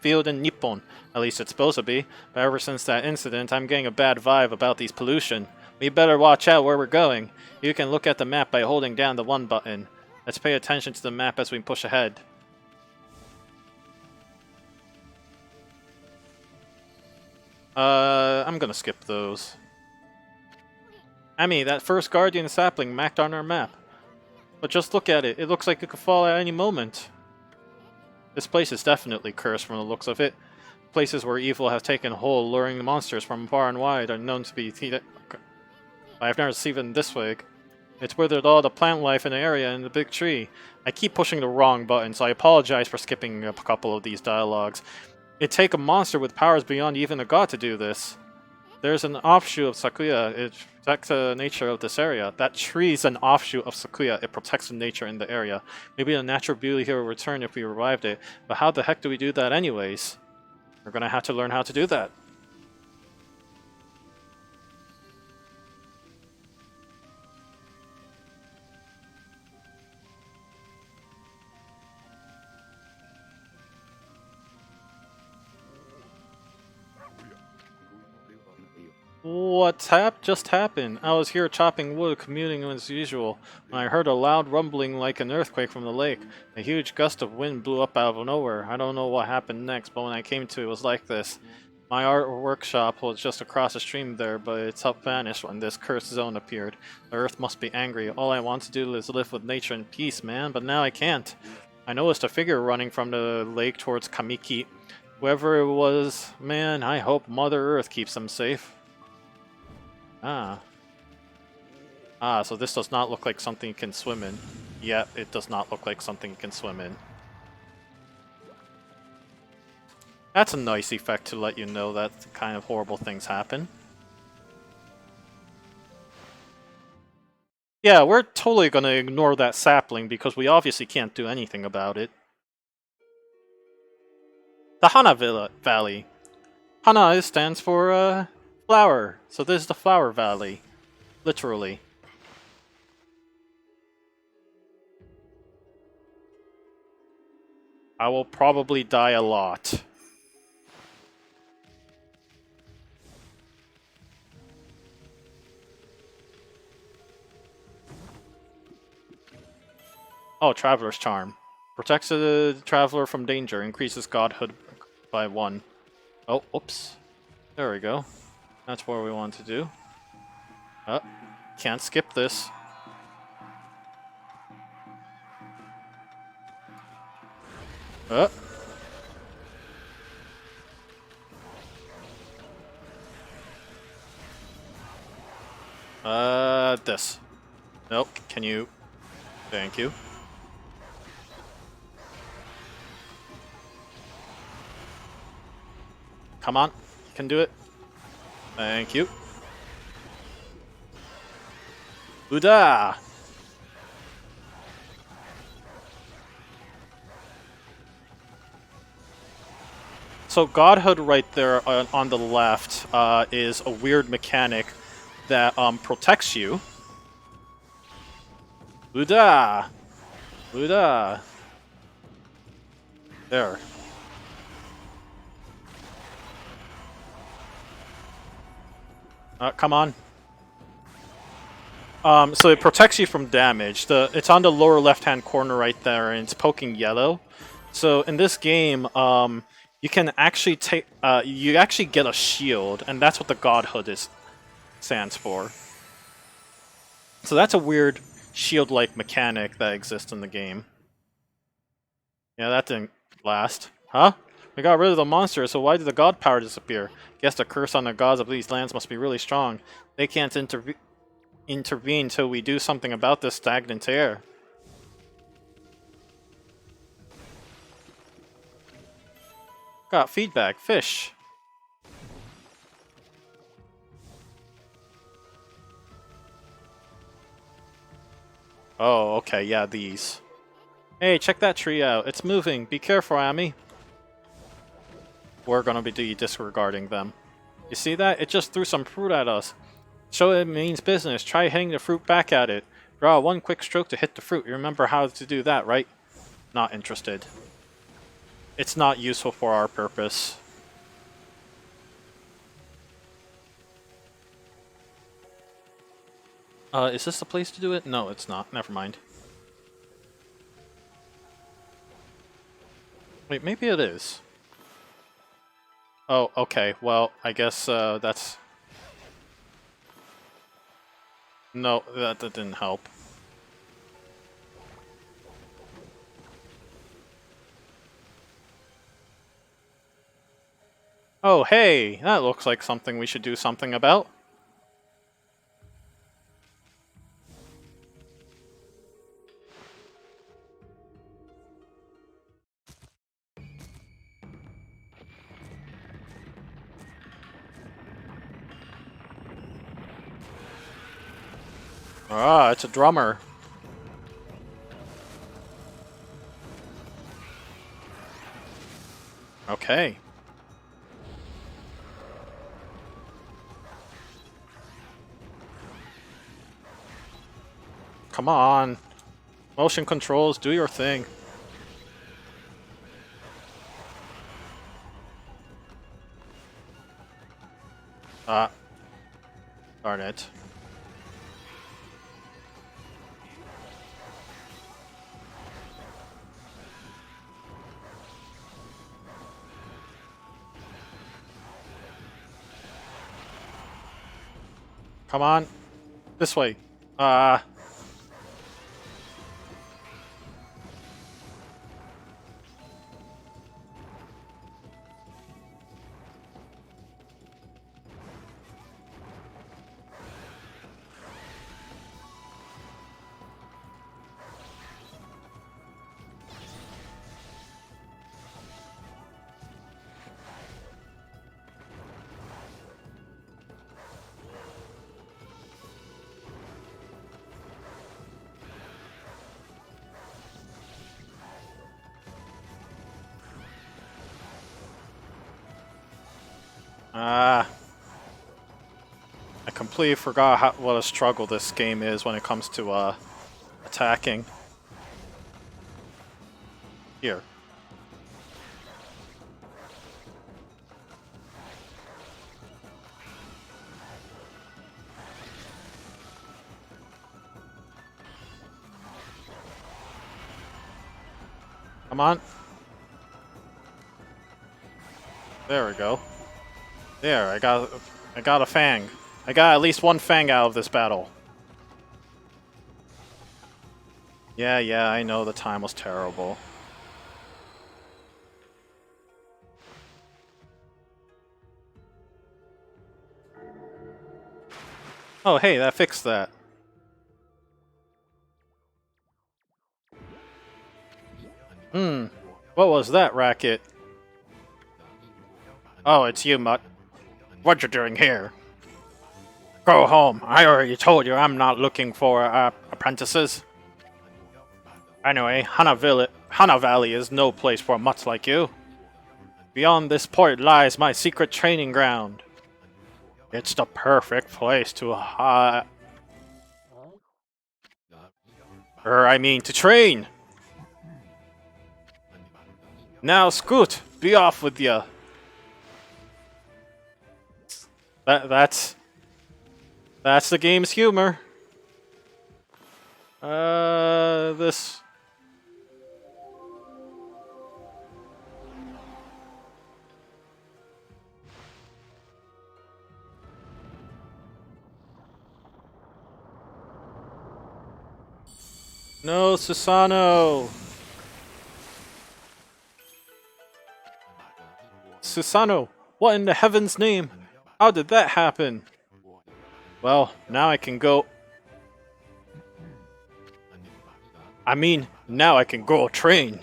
field in Nippon. At least it's supposed to be. But ever since that incident, I'm getting a bad vibe about these pollution. We better watch out where we're going. You can look at the map by holding down the 1 button. Let's pay attention to the map as we push ahead. I'm gonna skip those. Amy, that first guardian sapling marked on our map. But just look at it. It looks like it could fall at any moment. This place is definitely cursed from the looks of it. Places where evil has taken hold, luring monsters from far and wide are known to be... I've never seen it this way. It's withered all the plant life in the area and the big tree. I keep pushing the wrong button, so I apologize for skipping a couple of these dialogues. It'd take a monster with powers beyond even a god to do this. There's an offshoot of Sakuya. It protects the nature of this area. That tree's an offshoot of Sakuya. It protects the nature in the area. Maybe the natural beauty here will return if we revived it. But how the heck do we do that anyways? We're gonna have to learn how to do that. What just happened? I was here chopping wood, commuting as usual, when I heard a loud rumbling like an earthquake from the lake. A huge gust of wind blew up out of nowhere. I don't know what happened next, but when I came to it was like this. My art workshop was just across the stream there, but its up vanished when this cursed zone appeared. The earth must be angry. All I want to do is live with nature in peace, man, but now I can't. I noticed a figure running from the lake towards Kamiki. Whoever it was, man, I hope Mother Earth keeps them safe. So this does not look like something you can swim in. Yep, it does not look like something you can swim in. That's a nice effect to let you know that kind of horrible things happen. Yeah, we're totally gonna ignore that sapling because we obviously can't do anything about it. The Hana Valley. Hana stands for, flower. So this is the Flower Valley. Literally. I will probably die a lot. Oh, Traveler's Charm. Protects the traveler from danger, increases godhood by 1. Oh, oops. There we go. That's what we want to do. Can't skip this. Uh. This. Nope. Can you? Thank you. Come on. You can do it. Thank you. Buddha! So Godhood right there on the left is a weird mechanic that protects you. Buddha! Buddha! There. Come on. So it protects you from damage. It's on the lower left-hand corner right there, and it's poking yellow. So in this game, you can actually take, you actually get a shield, and that's what the Godhood stands for. So that's a weird shield-like mechanic that exists in the game. Yeah, that didn't last. Huh? We got rid of the monster, so why did the god power disappear? Guess the curse on the gods of these lands must be really strong. They can't intervene till we do something about this stagnant air. Got feedback. Fish. Oh, okay, yeah, these. Hey, check that tree out. It's moving. Be careful, Amy. We're gonna be disregarding them. You see that? It just threw some fruit at us. Show it means business. Try hitting the fruit back at it. Draw one quick stroke to hit the fruit. You remember how to do that, right? Not interested. It's not useful for our purpose. Is this the place to do it? No, it's not. Never mind. Wait, maybe it is. Oh, okay. Well, I guess that's... No, that didn't help. Oh, hey! That looks like something we should do something about. Ah, it's a drummer. Okay. Come on. Motion controls, do your thing. Ah. Darn it. Come on. This way. Ah. Ah. I completely forgot what a struggle this game is when it comes to attacking. Here. Come on. There we go. There, I got a fang. I got at least one fang out of this battle. Yeah, I know the time was terrible. Oh, hey, that fixed that. What was that racket? Oh, it's you, Mutt. What you doing here? Go home. I already told you I'm not looking for apprentices. Anyway, Hana Valley is no place for mutts like you. Beyond this port lies my secret training ground. It's the perfect place to to train. Now, Scoot, be off with ya. That's the game's humor. This. No, Susano! Susano! What in the heaven's name? How did that happen? Well, now I can go... now I can go train.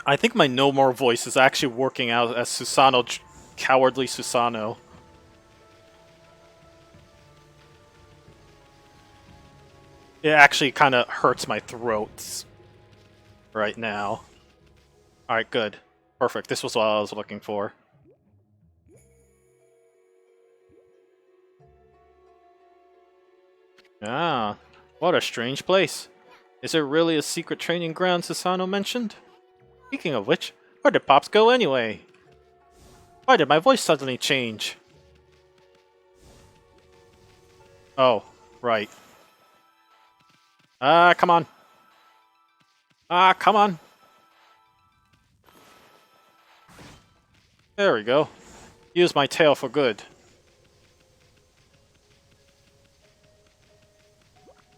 I think my no more voice is actually working out as Susano, cowardly Susano. It actually kind of hurts my throat right now. Alright, good. Perfect. This was what I was looking for. Ah, what a strange place. Is it really a secret training ground Susano mentioned? Speaking of which, where did Pops go anyway? Why did my voice suddenly change? Oh, right. Come on. Come on. There we go. Use my tail for good.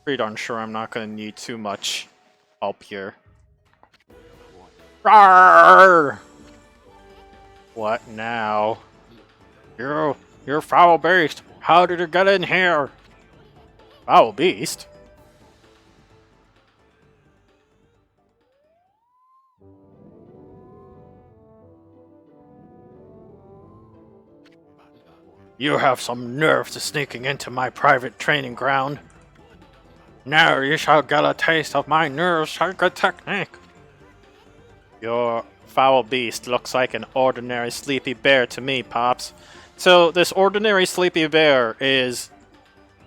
Pretty darn sure I'm not gonna need too much help here. Rawr! What now? You're foul beast. How did you get in here? Foul beast? You have some nerve to sneaking into my private training ground. Now you shall get a taste of my nerve-shaker technique. Your foul beast looks like an ordinary sleepy bear to me, Pops. So this ordinary sleepy bear is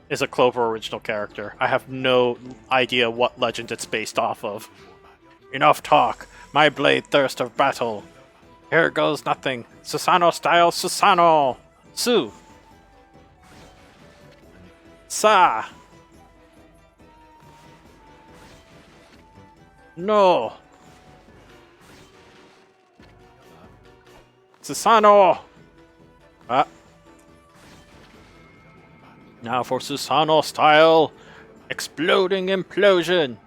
a Clover original character. I have no idea what legend it's based off of. Enough talk. My blade thirst of battle. Here goes nothing. Susano style Susano! Su! Sa! No! Susano! Now for Susano style exploding implosion!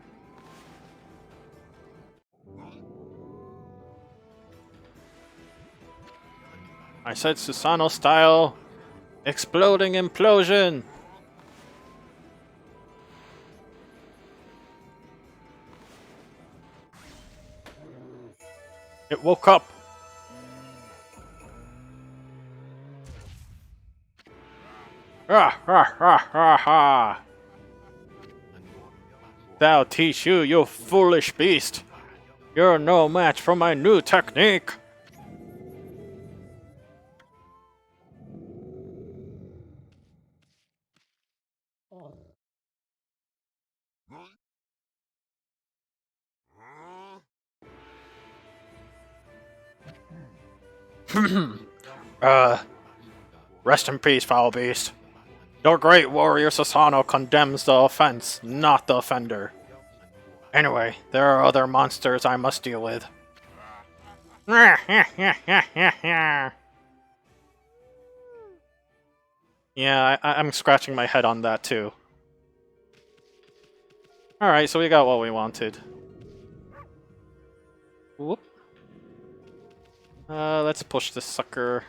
I said Susano style exploding implosion! It woke up! Ha! Thou teach you, you foolish beast! You're no match for my new technique! Rest in peace, foul beast. Your great warrior Susano condemns the offense, not the offender. Anyway, there are other monsters I must deal with. Yeah, I'm scratching my head on that too. Alright, so we got what we wanted. Whoop. Let's push this sucker.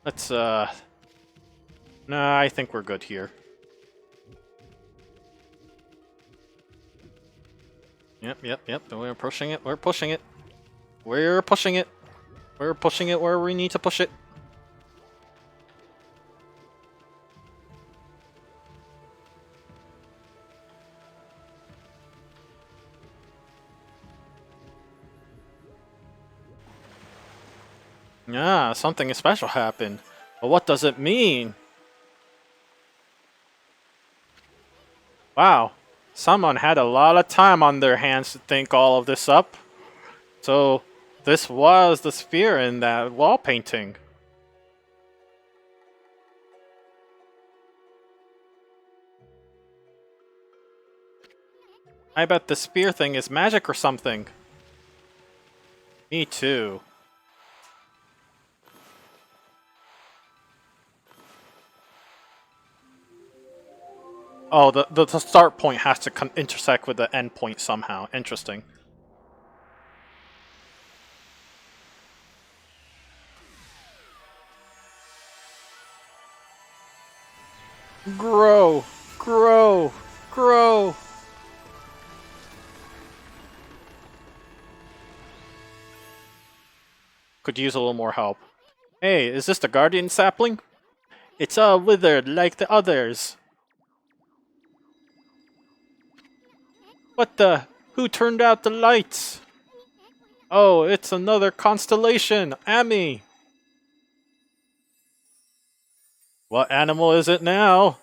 Let's, Nah, I think we're good here. Yep. We're pushing it. We're pushing it. We're pushing it. We're pushing it where we need to push it. Yeah, something special happened. But what does it mean? Wow. Someone had a lot of time on their hands to think all of this up. So, this was the sphere in that wall painting. I bet the spear thing is magic or something. Me too. Oh, the start point has to intersect with the end point somehow. Interesting. Grow! Grow! Grow! Could use a little more help. Hey, is this the guardian sapling? It's all withered like the others. What the? Who turned out the lights? Oh, it's another constellation! Ami! What animal is it now?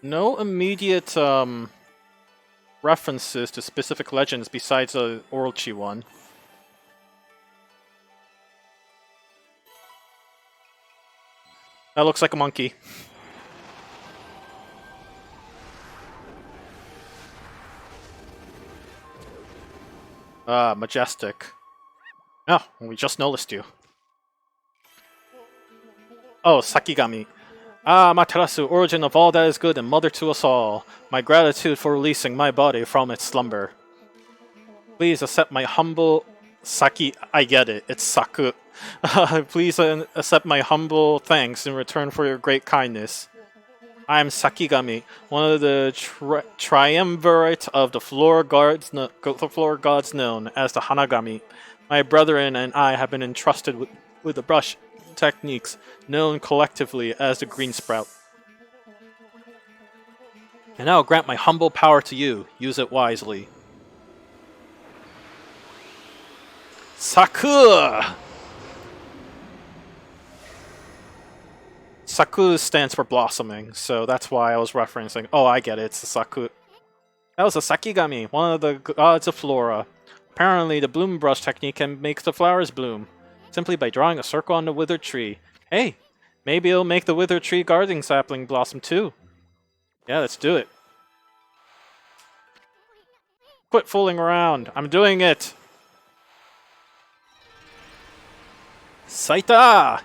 No immediate, references to specific legends besides the Orochi one. That looks like a monkey. Majestic. Oh, we just noticed you. Oh, Sakigami. Ah, Materasu, origin of all that is good and mother to us all. My gratitude for releasing my body from its slumber. Please accept my humble... Saki, I get it, it's Saku. Please accept my humble thanks in return for your great kindness. I am Sakigami, one of the triumvirate of the floor gods known as the Hanagami. My brethren and I have been entrusted with the brush techniques known collectively as the Green Sprout. And I will grant my humble power to you. Use it wisely. Saku! Saku stands for blossoming, so that's why I was referencing. Oh, I get it, it's the Saku. That was a Sakigami, one of the gods of flora. Apparently, the bloom brush technique can make the flowers bloom, simply by drawing a circle on the withered tree. Hey, maybe it'll make the withered tree guardian sapling blossom too. Yeah, let's do it. Quit fooling around, I'm doing it! Saita!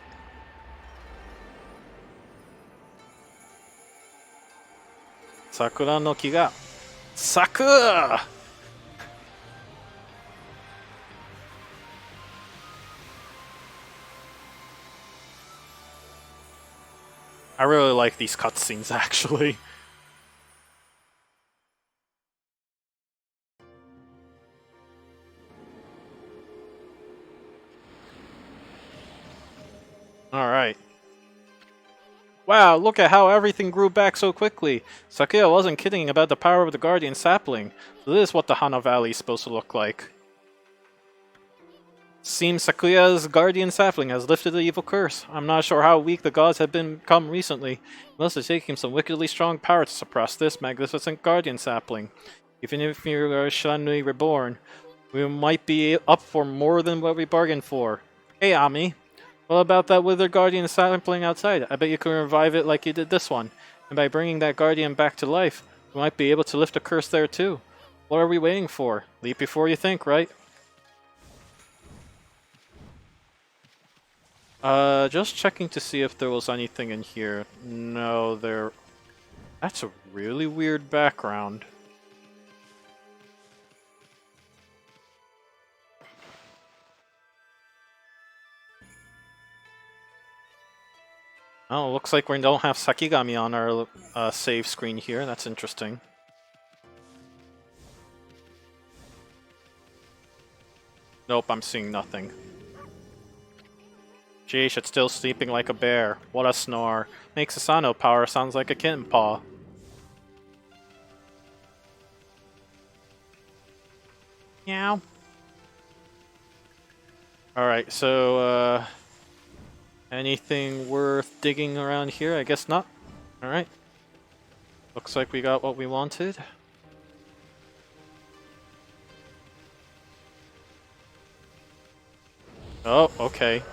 Sakura no ki ga saku! I really like these cutscenes, actually. Alright. Wow, look at how everything grew back so quickly. Sakuya wasn't kidding about the power of the guardian sapling. So this is what the Hana Valley is supposed to look like. Seems Sakuya's guardian sapling has lifted the evil curse. I'm not sure how weak the gods have become recently. It must have taken some wickedly strong power to suppress this magnificent guardian sapling. Even if you are Shanui reborn, we might be up for more than what we bargained for. Hey, Ami. What about that withered guardian sapling outside? I bet you can revive it like you did this one. And by bringing that guardian back to life, we might be able to lift a curse there too. What are we waiting for? Leap before you think, right? Just checking to see if there was anything in here. No, there... That's a really weird background. Oh, looks like we don't have Sakigami on our save screen here. That's interesting. Nope, I'm seeing nothing. Sheesh, it's still sleeping like a bear. What a snore. Makes Asano power sounds like a kitten paw. Meow. Alright, so, anything worth digging around here? I guess not. Alright. Looks like we got what we wanted. Oh, okay.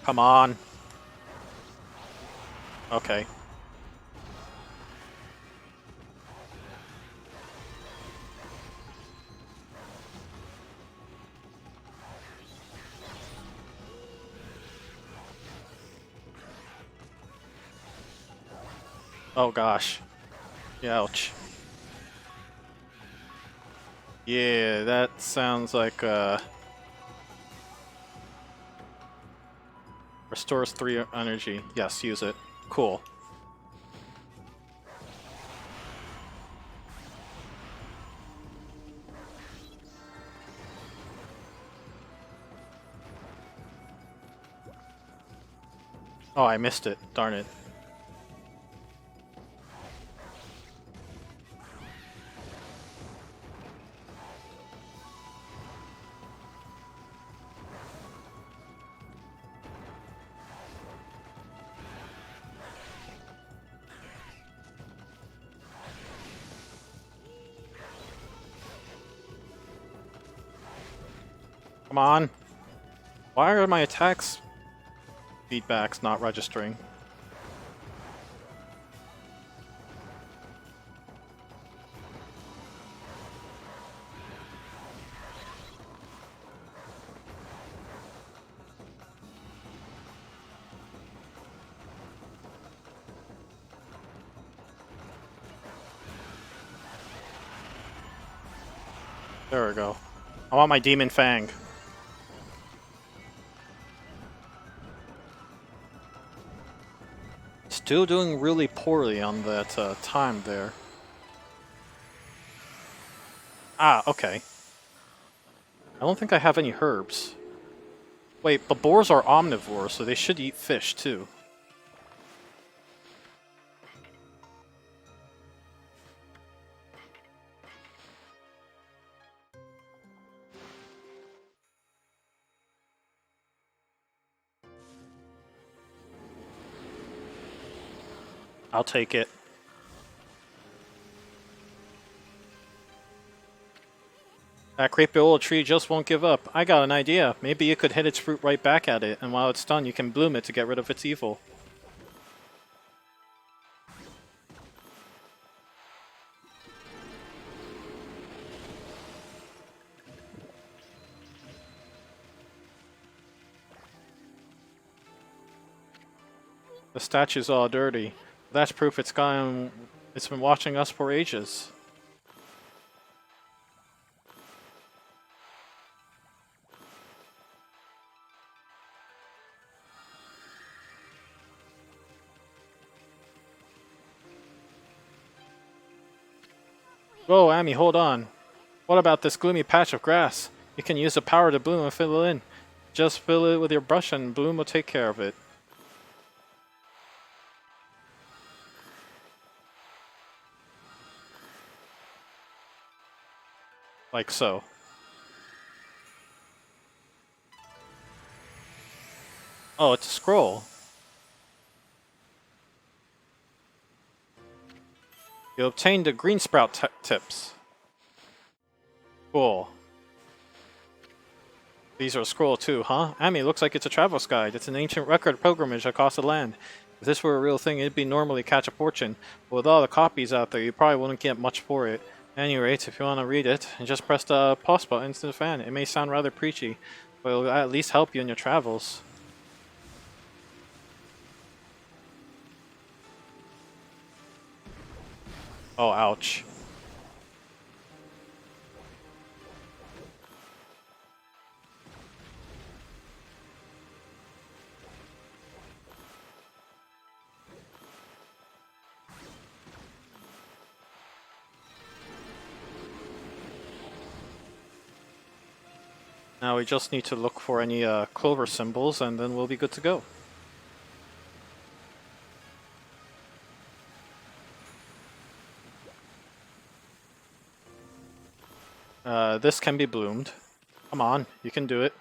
Come on. Okay. Oh gosh. Ouch. Yeah, that sounds like restores 3 energy. Yes, use it. Cool. Oh, I missed it. Darn it. Come on. Why are my attacks feedbacks not registering? There we go. I want my Demon Fang. Still doing really poorly on that time there. Ah, okay. I don't think I have any herbs. Wait, but boars are omnivores, so they should eat fish too. I'll take it. That creepy old tree just won't give up. I got an idea. Maybe you could hit its fruit right back at it, and while it's done, you can bloom it to get rid of its evil. The statue's all dirty. That's proof it's been watching us for ages. Whoa, Amy, hold on. What about this gloomy patch of grass? You can use the power to bloom and fill it in. Just fill it with your brush and Bloom will take care of it. Like so. Oh, it's a scroll. You obtained the green sprout tips. Cool. These are a scroll too, huh? Amy, looks like it's a travel's guide. It's an ancient record pilgrimage across the land. If this were a real thing, it'd be normally catch a fortune. But with all the copies out there, you probably wouldn't get much for it. At any rate, if you want to read it, just press the pause button to the fan. It may sound rather preachy, but it'll at least help you in your travels. Oh, ouch. Now we just need to look for any clover symbols, and then we'll be good to go. This can be bloomed. Come on, you can do it.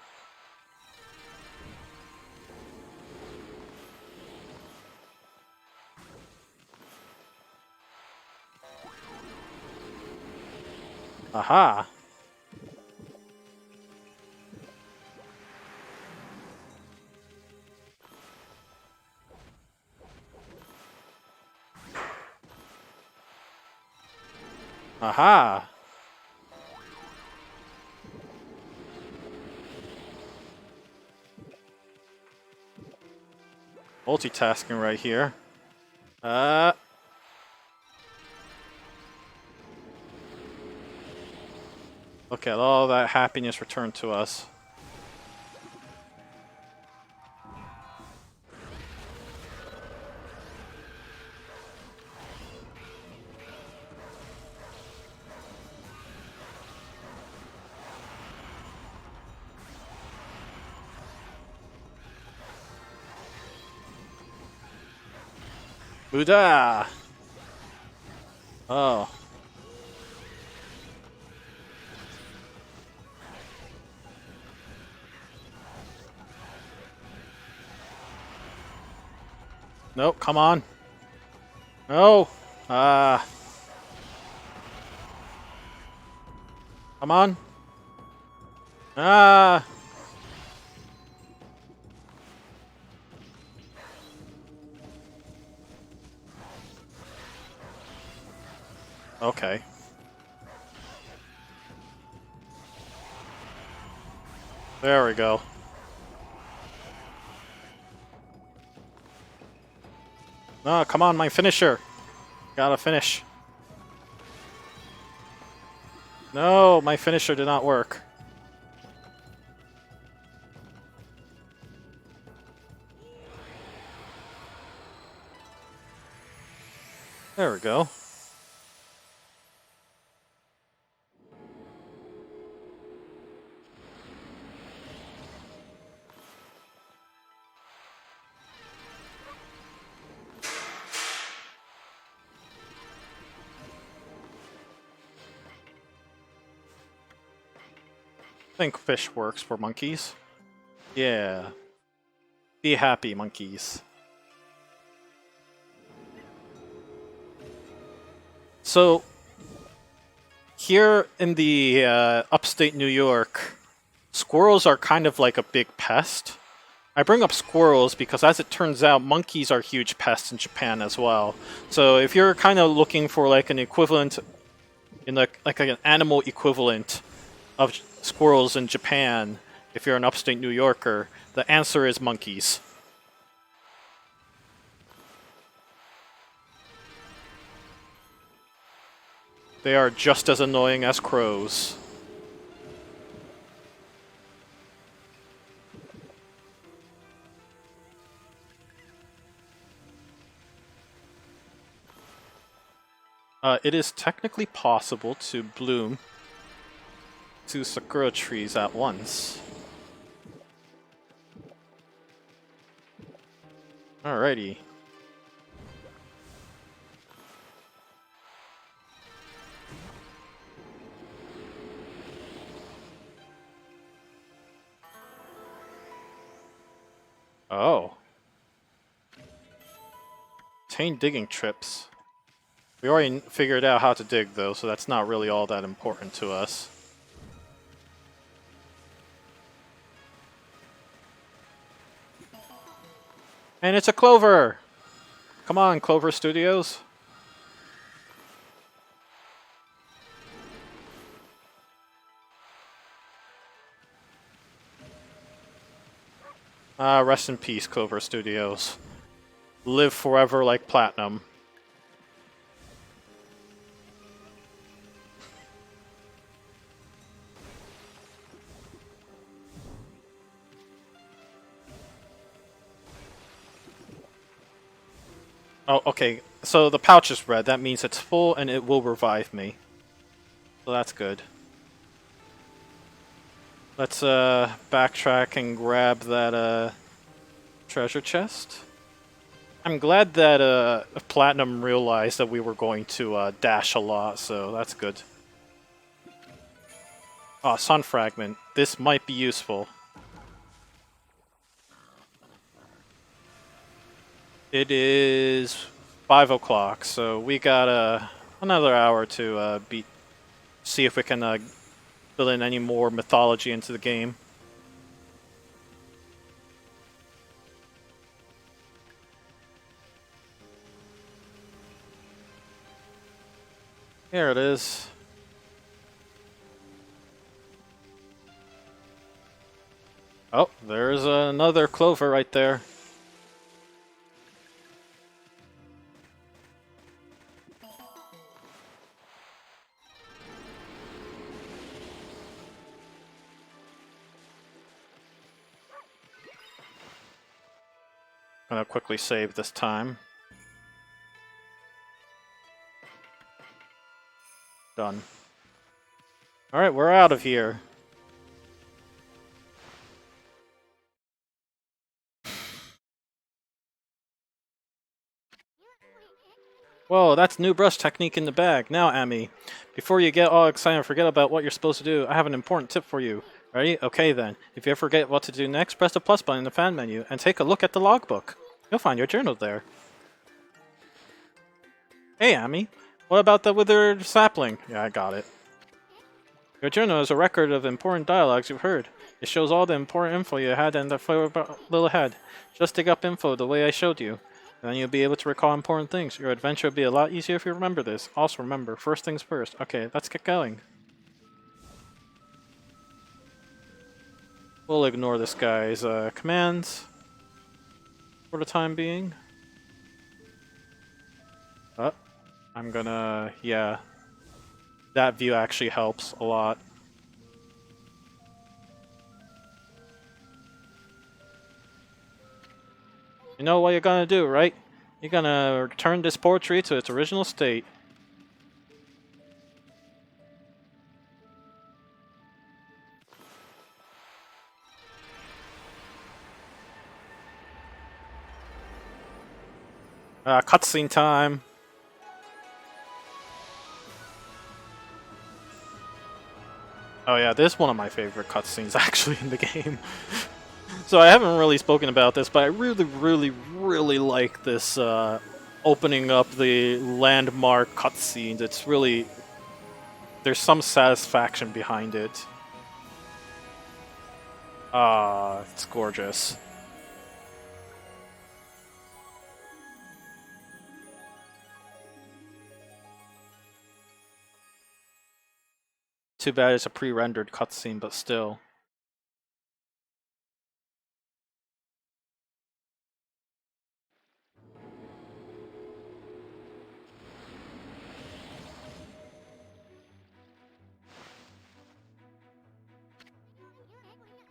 Aha! Aha! Multitasking right here. Look at all that happiness returned to us. Buddha! Oh. Nope, come on. No! Come on. Okay. There we go. No, come on, my finisher. Gotta finish. No, my finisher did not work. There we go. I think fish works for monkeys. Yeah. Be happy, monkeys. So, here in the upstate New York, squirrels are kind of like a big pest. I bring up squirrels because, as it turns out, monkeys are huge pests in Japan as well. So if you're kind of looking for like an equivalent, in like an animal equivalent of squirrels in Japan, if you're an upstate New Yorker, the answer is monkeys. They are just as annoying as crows. It is technically possible to bloom 2 sakura trees at once. Alrighty. Oh. Obtain digging trips. We already figured out how to dig though, so that's not really all that important to us. And it's a clover! Come on, Clover Studios. Rest in peace, Clover Studios. Live forever like platinum. Oh, okay. So the pouch is red. That means it's full and it will revive me. So that's good. Let's backtrack and grab that treasure chest. I'm glad that Platinum realized that we were going to dash a lot, so that's good. Oh, Sun Fragment. This might be useful. It is 5 o'clock, so we got another hour to see if we can build in any more mythology into the game. Here it is. Oh, there's another clover right there. Gonna quickly save this time. Done. Alright, we're out of here. Whoa, that's new brush technique in the bag. Now, Ami, before you get all excited and forget about what you're supposed to do, I have an important tip for you. Ready? Okay then. If you ever forget what to do next, press the plus button in the fan menu and take a look at the logbook. You'll find your journal there. Hey, Ami. What about the withered sapling? Yeah, I got it. Your journal is a record of important dialogues you've heard. It shows all the important info you had in the little head. Just dig up info the way I showed you. Then you'll be able to recall important things. Your adventure will be a lot easier if you remember this. Also remember, first things first. Okay, let's get going. We'll ignore this guy's commands for the time being. I'm gonna, yeah. That view actually helps a lot. You know what you're gonna do, right? You're gonna return this poetry to its original state. Cutscene time. Oh yeah, this is one of my favorite cutscenes actually in the game. So I haven't really spoken about this, but I really like this opening up the landmark cutscenes. It's really... there's some satisfaction behind it. Ah, it's gorgeous. Too bad it's a pre-rendered cutscene, but still.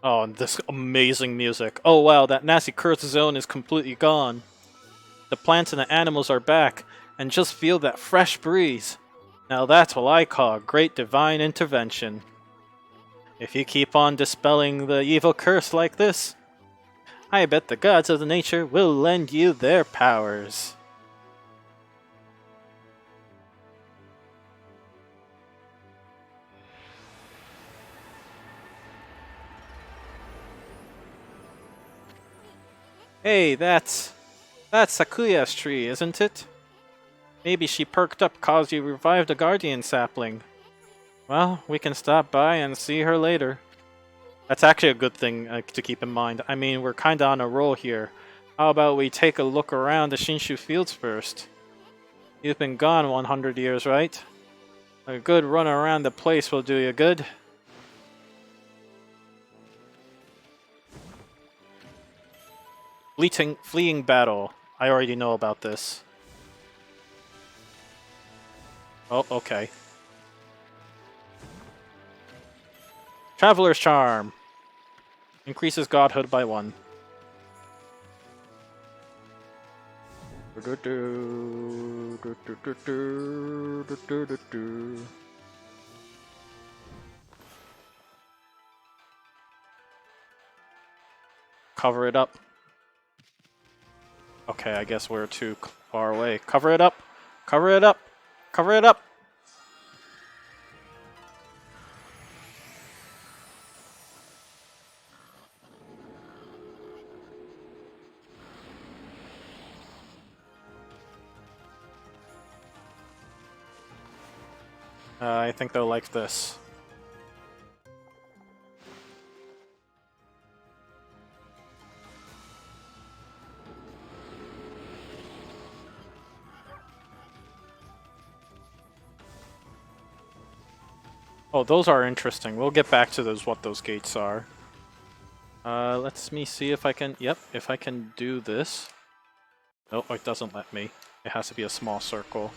Oh, and this amazing music. Oh wow, that nasty curse zone is completely gone. The plants and the animals are back, and just feel that fresh breeze. Now that's what I call great divine intervention. If you keep on dispelling the evil curse like this, I bet the gods of the nature will lend you their powers. Hey, that's Sakuya's tree, isn't it? Maybe she perked up cause you revived a guardian sapling. Well, we can stop by and see her later. That's actually a good thing to keep in mind. I mean, we're kinda on a roll here. How about we take a look around the Shinshu fields first? You've been gone 100 years, right? A good run around the place will do you good. Fleeing battle. I already know about this. Oh, okay. Traveler's Charm. Increases godhood by 1. cover it up. Okay, I guess we're too far away. Cover it up! Cover it up! Cover it up! I think they'll like this. Oh, those are interesting. We'll get back to those, what those gates are. Let me see if I can... Yep, if I can do this. Nope, it doesn't let me. It has to be a small circle.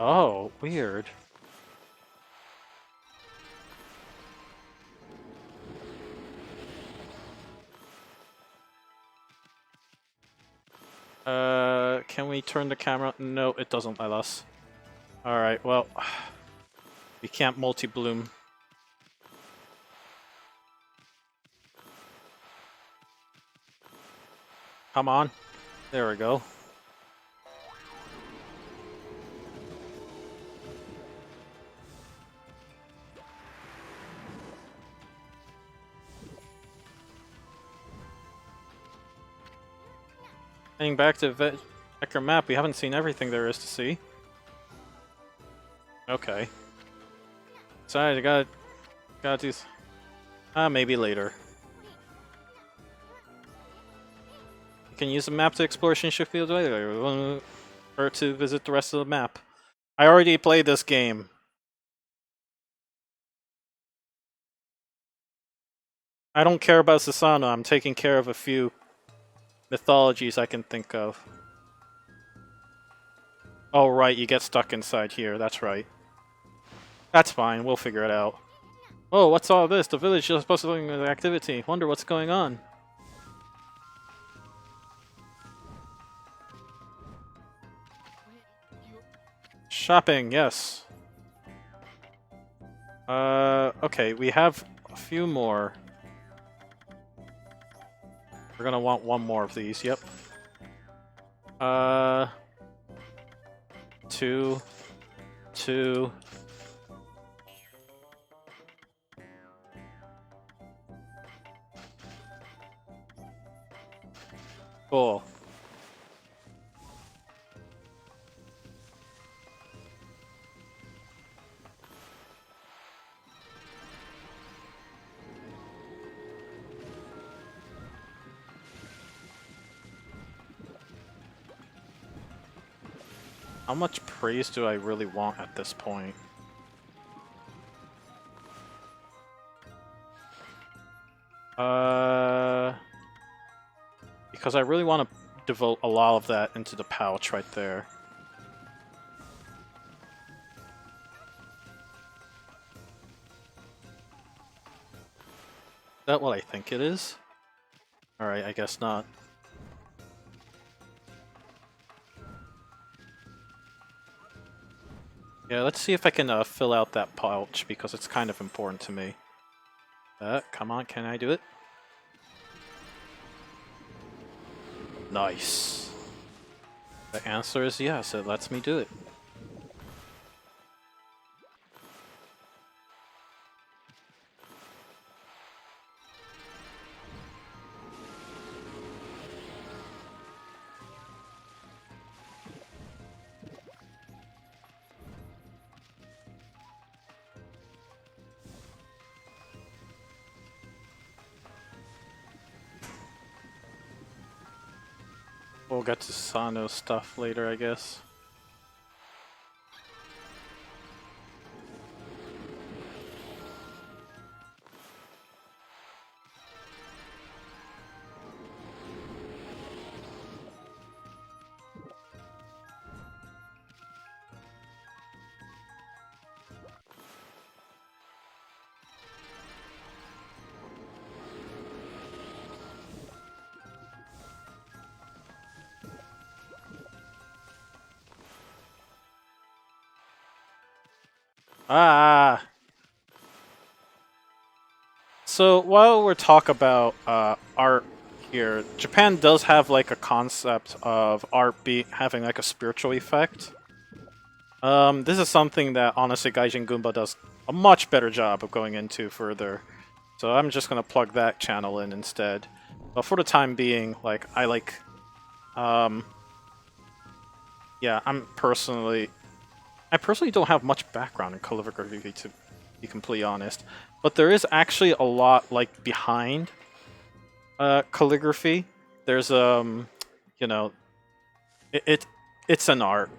Oh, weird. Can we turn the camera? No, it doesn't let us. Alright, well... We can't multi-bloom. Come on. There we go. Heading back to Vector map, we haven't seen everything there is to see. Okay. Sorry, I gotta do... maybe later. You can use the map to explore Shinshu Field later, or to visit the rest of the map. I already played this game. I don't care about Susanoo, I'm taking care of a few mythologies I can think of. Oh right, you get stuck inside here, that's right. That's fine, we'll figure it out. Oh, what's all this? The village is supposed to be doing an activity. Wonder what's going on. Shopping, yes. Okay, we have a few more. We're gonna want one more of these, yep. 2, 2. Cool. How much praise do I really want at this point? Because I really want to devote a lot of that into the pouch right there. Is that what I think it is? Alright, I guess not. Yeah, let's see if I can fill out that pouch, because it's kind of important to me. Come on, can I do it? Nice. The answer is yes, it lets me do it. We'll get to Sano's stuff later, I guess. Ah! So while we're talking about art here, Japan does have like a concept of art having like a spiritual effect. This is something that honestly Gaijin Goomba does a much better job of going into further. So I'm just gonna plug that channel in instead. But for the time being, like I like, yeah, I personally don't have much background in calligraphy to be completely honest, but there is actually a lot like behind calligraphy. There's you know, it's an art.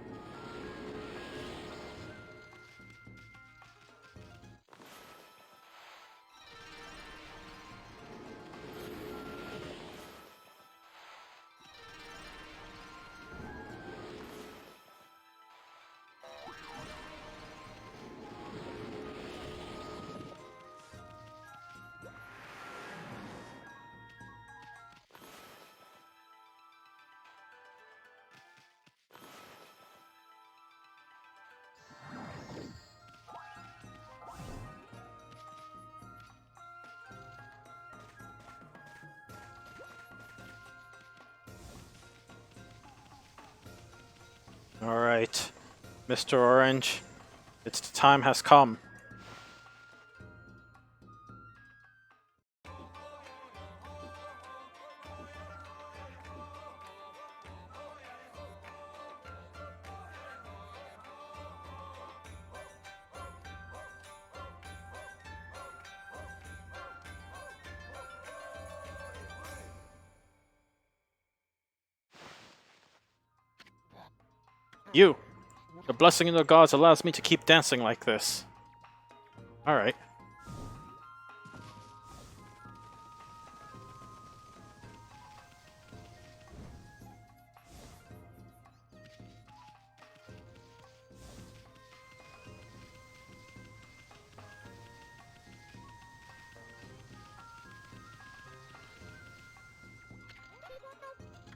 All right, Mr. Orange, it's the time has come. You! The blessing of the gods allows me to keep dancing like this. Alright.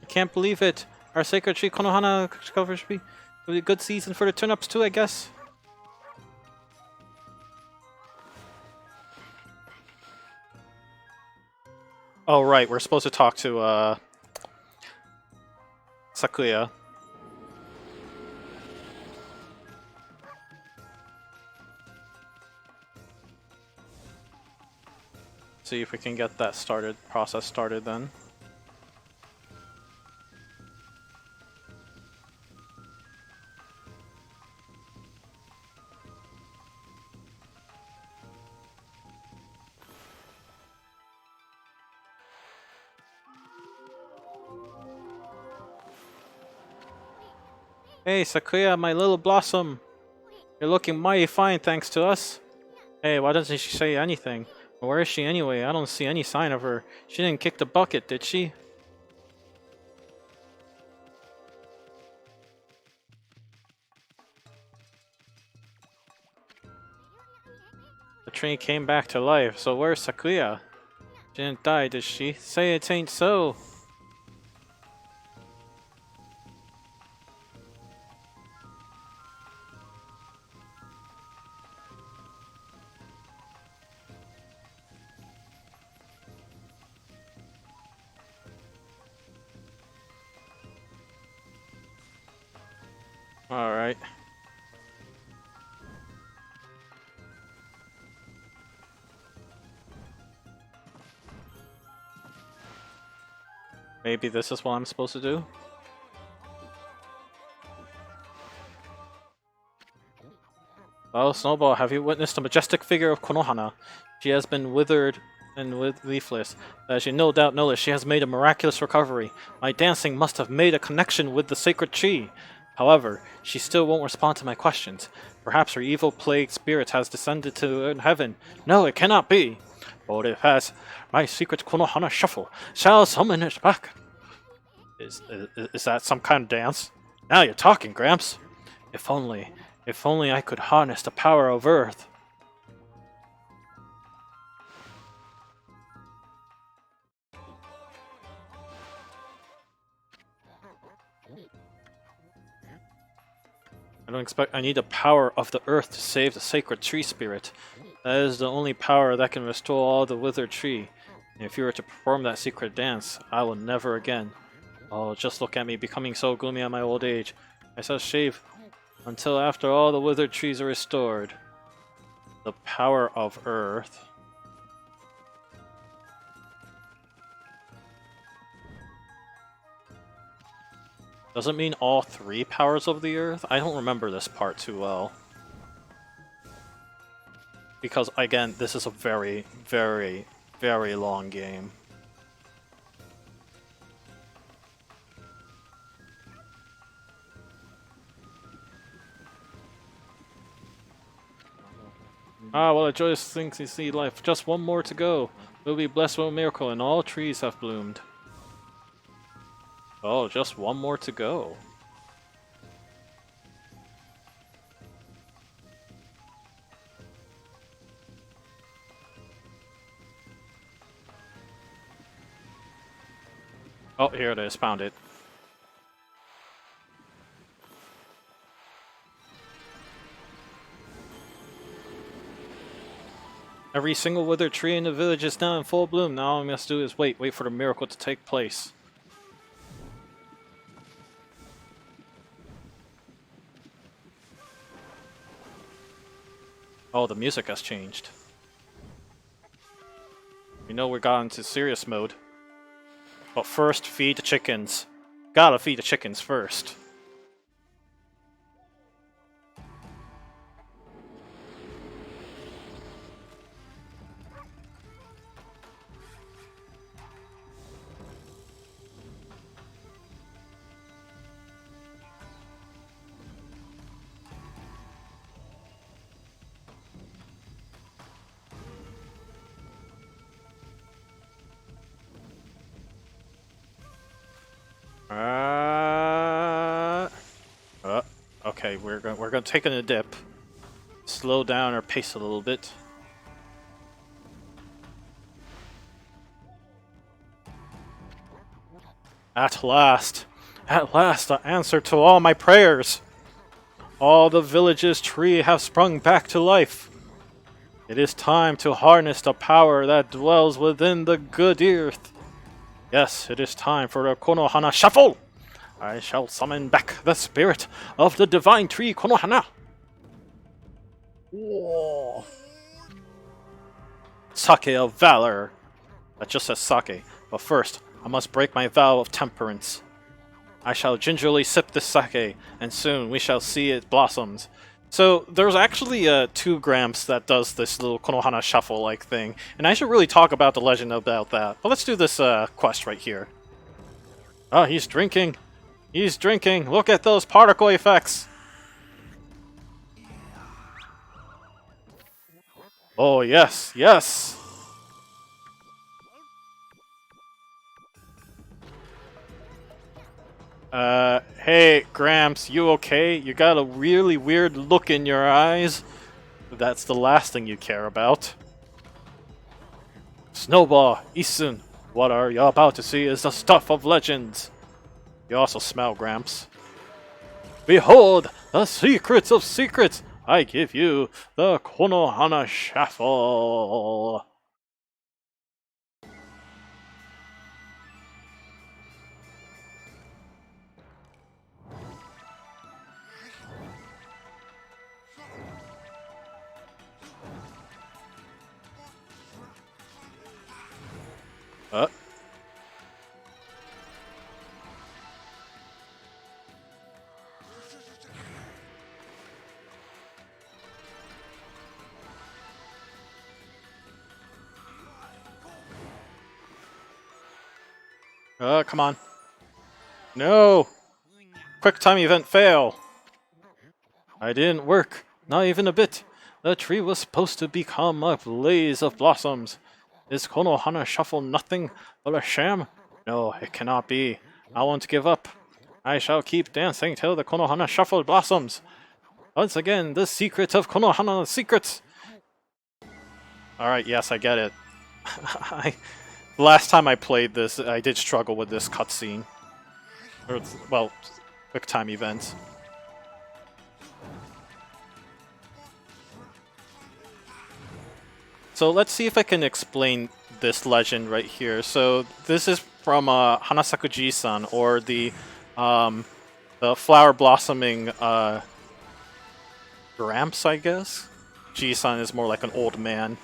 I can't believe it! Our sacred tree Konohana covers me. It'll be a good season for the turnips too, I guess. Oh right, we're supposed to talk to Sakuya. See if we can get that process started then. Hey Sakuya, my little blossom! You're looking mighty fine thanks to us. Hey, why doesn't she say anything? Where is she anyway? I don't see any sign of her. She didn't kick the bucket, did she? The tree came back to life, so where's Sakuya? She didn't die, did she? Say it ain't so! Alright. Maybe this is what I'm supposed to do? Well, Snowball, have you witnessed the majestic figure of Konohana? She has been withered and leafless. As you no doubt noticed, she has made a miraculous recovery. My dancing must have made a connection with the sacred chi. However, she still won't respond to my questions. Perhaps her evil plagued spirit has descended to heaven. No, it cannot be. But it has. My secret Konohana shuffle shall summon it back. Is that some kind of dance? Now you're talking, Gramps. If only I could harness the power of Earth. don't expect. I need the power of the earth to save the sacred tree spirit. That is the only power that can restore all the withered tree. And if you were to perform that secret dance, I will never again. Oh, just look at me, becoming so gloomy at my old age. I shall shave until after all the withered trees are restored. The power of earth. Does it mean all 3 powers of the earth? I don't remember this part too well. Because, again, this is a very, very, very long game. Ah, what a joyous thing to see life. Just one more to go. We'll be blessed with a miracle and all trees have bloomed. Oh, just one more to go. Oh, here it is. Found it. Every single withered tree in the village is now in full bloom. Now all we must do is wait for the miracle to take place. Oh, the music has changed. We know we got into serious mode. But first, feed the chickens. Gotta feed the chickens first. Okay, we're gonna take a dip. Slow down our pace a little bit. At last, the answer to all my prayers. All the village's tree have sprung back to life. It is time to harness the power that dwells within the good earth. Yes, it is time for the Konohana Shuffle! I shall summon back the spirit of the divine tree Konohana. Whoa. Sake of valor. That just says sake. But first, I must break my vow of temperance. I shall gingerly sip this sake, and soon we shall see it blossoms. So, there's actually 2 Gramps that does this little Konohana Shuffle-like thing, and I should really talk about the legend about that. But let's do this quest right here. Oh, he's drinking. He's drinking. Look at those particle effects. Oh, yes, yes. Hey, Gramps, you okay? You got a really weird look in your eyes. That's the last thing you care about. Snowball, Isun, what are you about to see is the stuff of legends. You also smell, Gramps. Behold, the secrets of secrets! I give you the Konohana Shuffle. Come on. No! Quick time event fail! I didn't work. Not even a bit. The tree was supposed to become a blaze of blossoms. Is Konohana Shuffle nothing but a sham? No, it cannot be. I won't give up. I shall keep dancing till the Konohana Shuffle blossoms. Once again, the secret of Konohana secrets. Alright, yes, I get it. Last time I played this, I did struggle with this cutscene. Or, well, quick time events. So let's see if I can explain this legend right here. So this is from Hanasaku Ji-san, or the flower blossoming Gramps, I guess. Ji-san is more like an old man.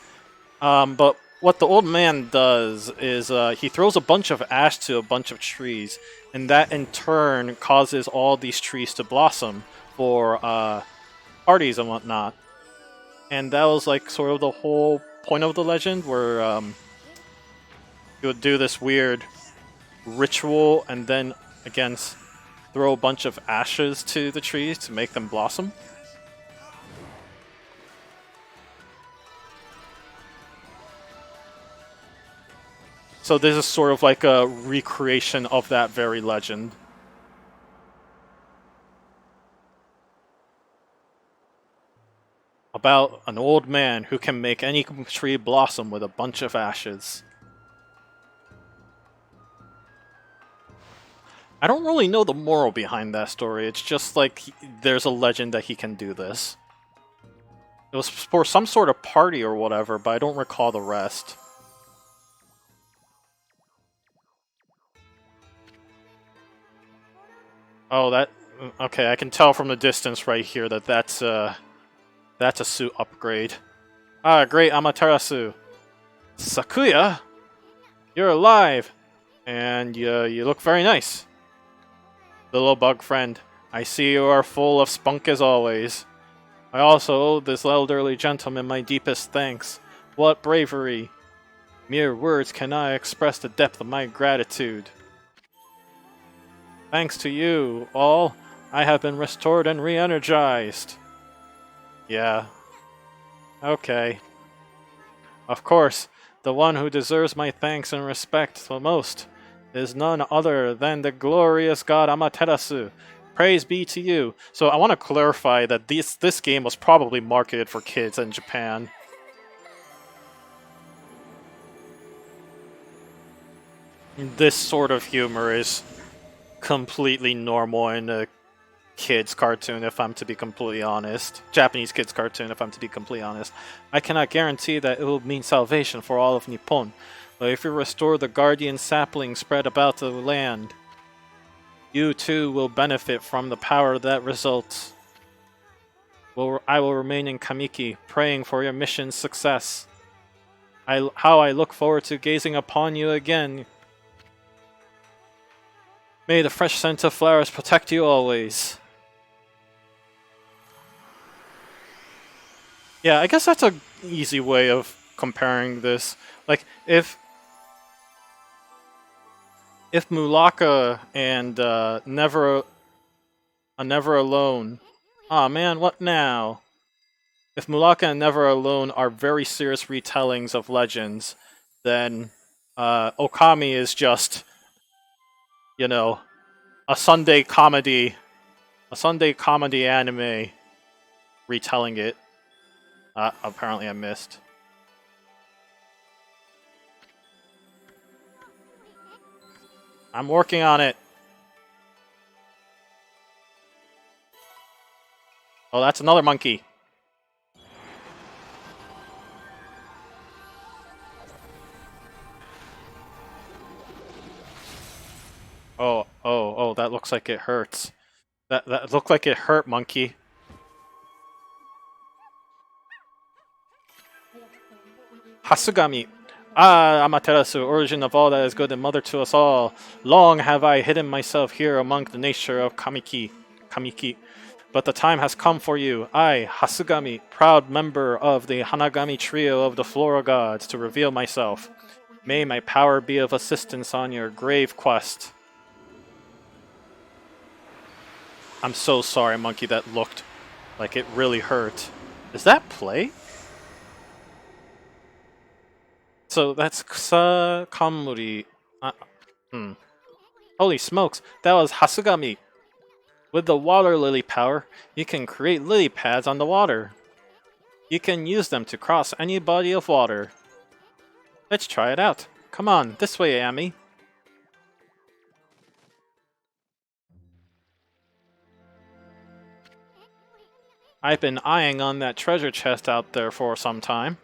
But what the old man does is he throws a bunch of ash to a bunch of trees, and that in turn causes all these trees to blossom for parties and whatnot. And that was like sort of the whole point of the legend, where he would do this weird ritual and then again throw a bunch of ashes to the trees to make them blossom. So this is sort of like a recreation of that very legend. About an old man who can make any tree blossom with a bunch of ashes. I don't really know the moral behind that story. It's just like there's a legend that he can do this. It was for some sort of party or whatever, but I don't recall the rest. Oh, that... Okay, I can tell from the distance right here that that's a suit upgrade. Ah, great, Amaterasu. Sakuya? You're alive! And you look very nice. Little bug friend, I see you are full of spunk as always. I also owe this elderly gentleman my deepest thanks. What bravery! Mere words cannot express the depth of my gratitude. Thanks to you, all, I have been restored and re-energized. Yeah. Okay. Of course, the one who deserves my thanks and respect the most is none other than the glorious god Amaterasu. Praise be to you. So I want to clarify that this game was probably marketed for kids in Japan. This sort of humor is completely normal in a kids cartoon, if I'm to be completely honest. Japanese kids cartoon, if I'm to be completely honest. I cannot guarantee that it will mean salvation for all of Nippon, but if you restore the guardian sapling spread about the land, you too will benefit from the power that results. I will remain in Kamiki, praying for your mission's success. How I look forward to gazing upon you again. May the fresh scent of flowers protect you always. Yeah, I guess that's an easy way of comparing this. Like, if Mulaka and Never Alone... Aw man, what now? If Mulaka and Never Alone are very serious retellings of legends, then Okami is just, you know, a Sunday comedy anime retelling it. Apparently I missed. I'm working on it. Oh, that's another monkey. Oh, that looks like it hurts. That looked like it hurt, monkey. Hasugami. Ah, Amaterasu, origin of all that is good and mother to us all. Long have I hidden myself here among the nature of Kamiki. But the time has come for you, I, Hasugami, proud member of the Hanagami trio of the Flora Gods, to reveal myself. May my power be of assistance on your grave quest. I'm so sorry, monkey, that looked like it really hurt. Is that play? So that's Kusa Kamuri. Holy smokes, that was Hasugami. With the water lily power, you can create lily pads on the water. You can use them to cross any body of water. Let's try it out. Come on, this way, Ami. I've been eyeing on that treasure chest out there for some time.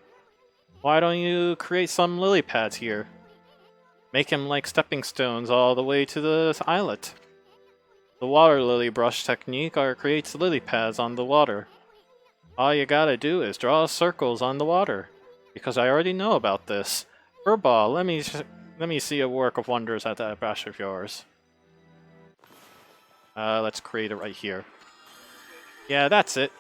Why don't you create some lily pads here? Make him like stepping stones all the way to the islet. The water lily brush technique creates lily pads on the water. All you gotta do is draw circles on the water. Because I already know about this. Furball, let me see a work of wonders at that brush of yours. Let's create it right here. Yeah, that's it.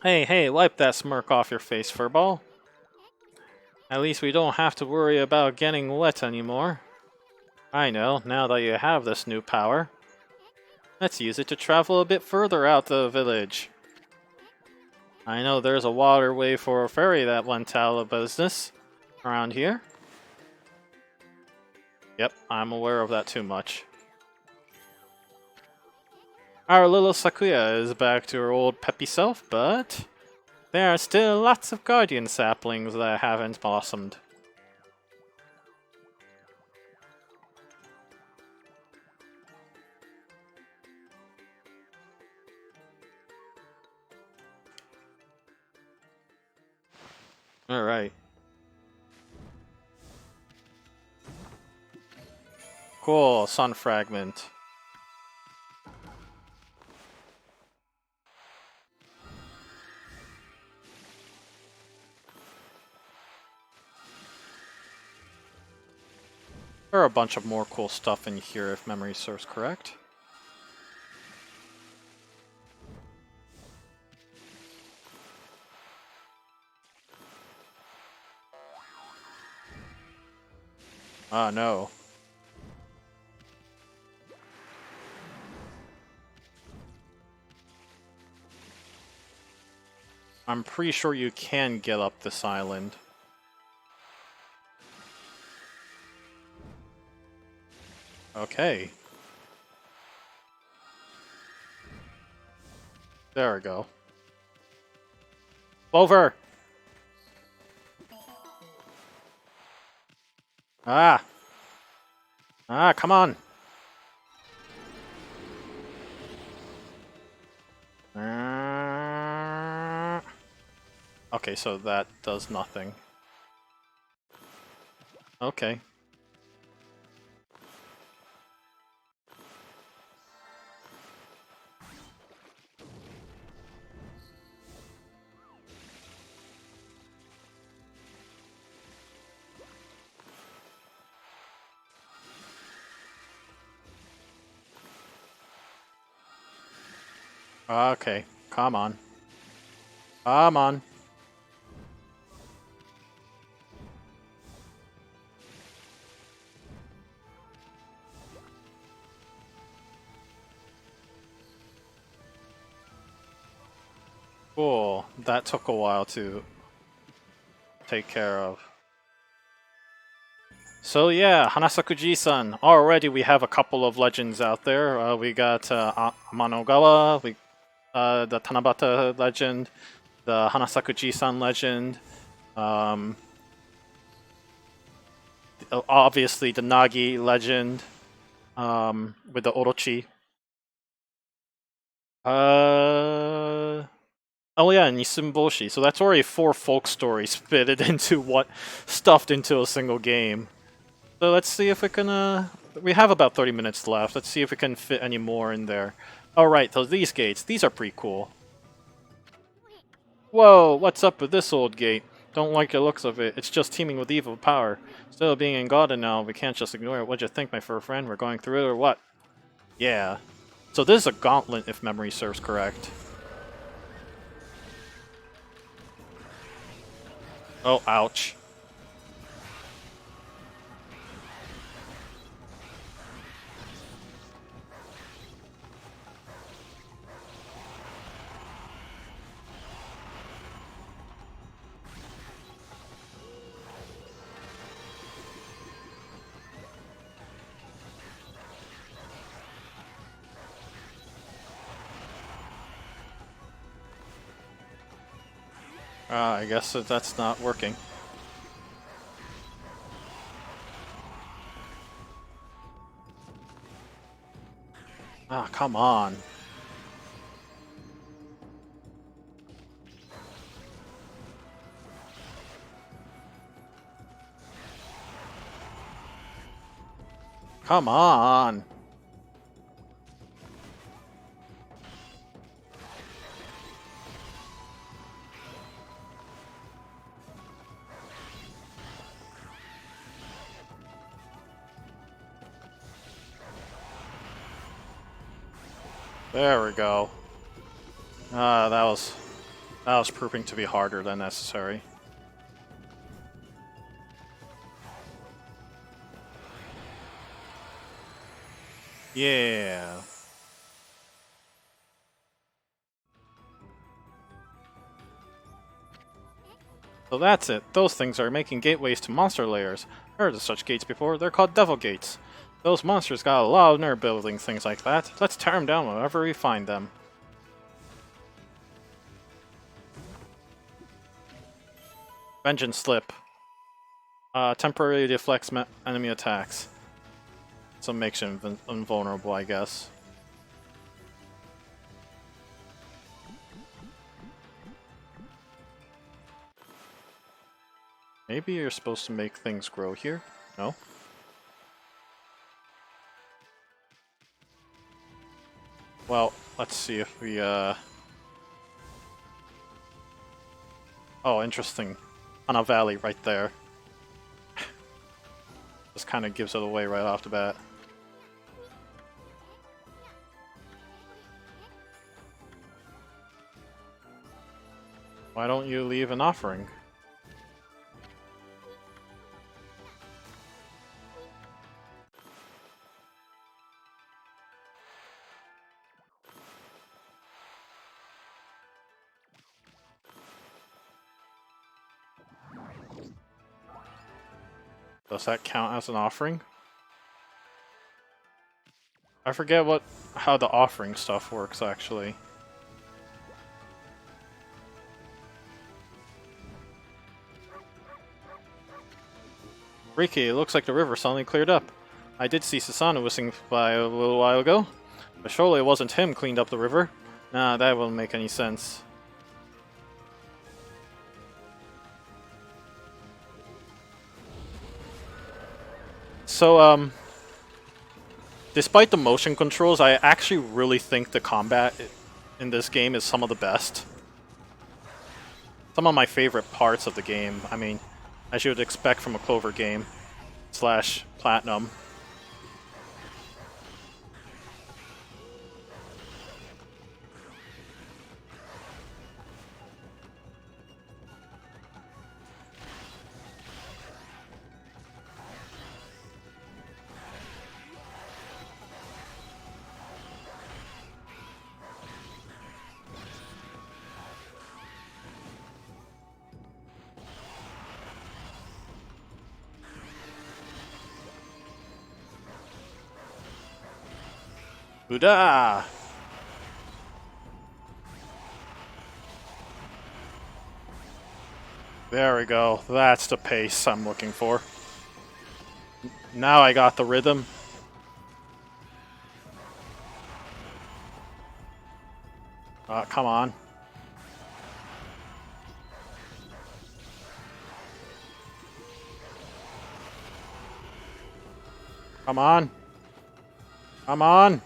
Hey, wipe that smirk off your face, Furball. At least we don't have to worry about getting wet anymore. I know, now that you have this new power. Let's use it to travel a bit further out the village. I know there's a waterway for a ferry that went out of business around here. Yep, I'm aware of that too much. Our little Sakuya is back to her old peppy self, but there are still lots of guardian saplings that haven't blossomed. Alright. Cool, sun fragment. There are a bunch of more cool stuff in here if memory serves correct. Ah, no. I'm pretty sure you can get up this island. Okay. There we go. Over! Ah! Ah, come on! Okay, so that does nothing. Okay. Okay, come on. Come on. Cool. That took a while to take care of. So yeah, Hanasakuji-san. Already we have a couple of legends out there. We got Amanogawa, the Tanabata legend, the Hanasakuji-san legend. Obviously the Nagi legend with the Orochi. Oh yeah, and Nisumboshi. So that's already 4 folk stories fitted into stuffed into a single game. So let's see if we can. We have about 30 minutes left. Let's see if we can fit any more in there. All right, so these gates. These are pretty cool. Whoa, what's up with this old gate? Don't like the looks of it. It's just teeming with evil power. Still being in Garden now, we can't just ignore it. What'd you think, my fur friend? We're going through it or what? Yeah. So this is a gauntlet, if memory serves correct. Oh, ouch. I guess that's not working. Ah, come on. Come on! There we go. That was proving to be harder than necessary. Yeah. So that's it. Those things are making gateways to monster lairs. Heard of such gates before. They're called devil gates. Those monsters got a lot of nerve building things like that. Let's tear them down whenever we find them. Vengeance Slip. Temporarily deflects enemy attacks. So makes you invulnerable, I guess. Maybe you're supposed to make things grow here? No? Well, let's see if we, Oh, interesting. On a valley right there. This kind of gives it away right off the bat. Why don't you leave an offering? Does that count as an offering? I forget how the offering stuff works actually. Riki, it looks like the river suddenly cleared up. I did see Susanoo whistling by a little while ago, but surely it wasn't him cleaned up the river. Nah, that wouldn't make any sense. So, despite the motion controls, I actually really think the combat in this game is some of the best. Some of my favorite parts of the game. I mean, as you would expect from a Clover game / Platinum. Buddha! There we go. That's the pace I'm looking for. Now I got the rhythm. Come on. Come on. Come on.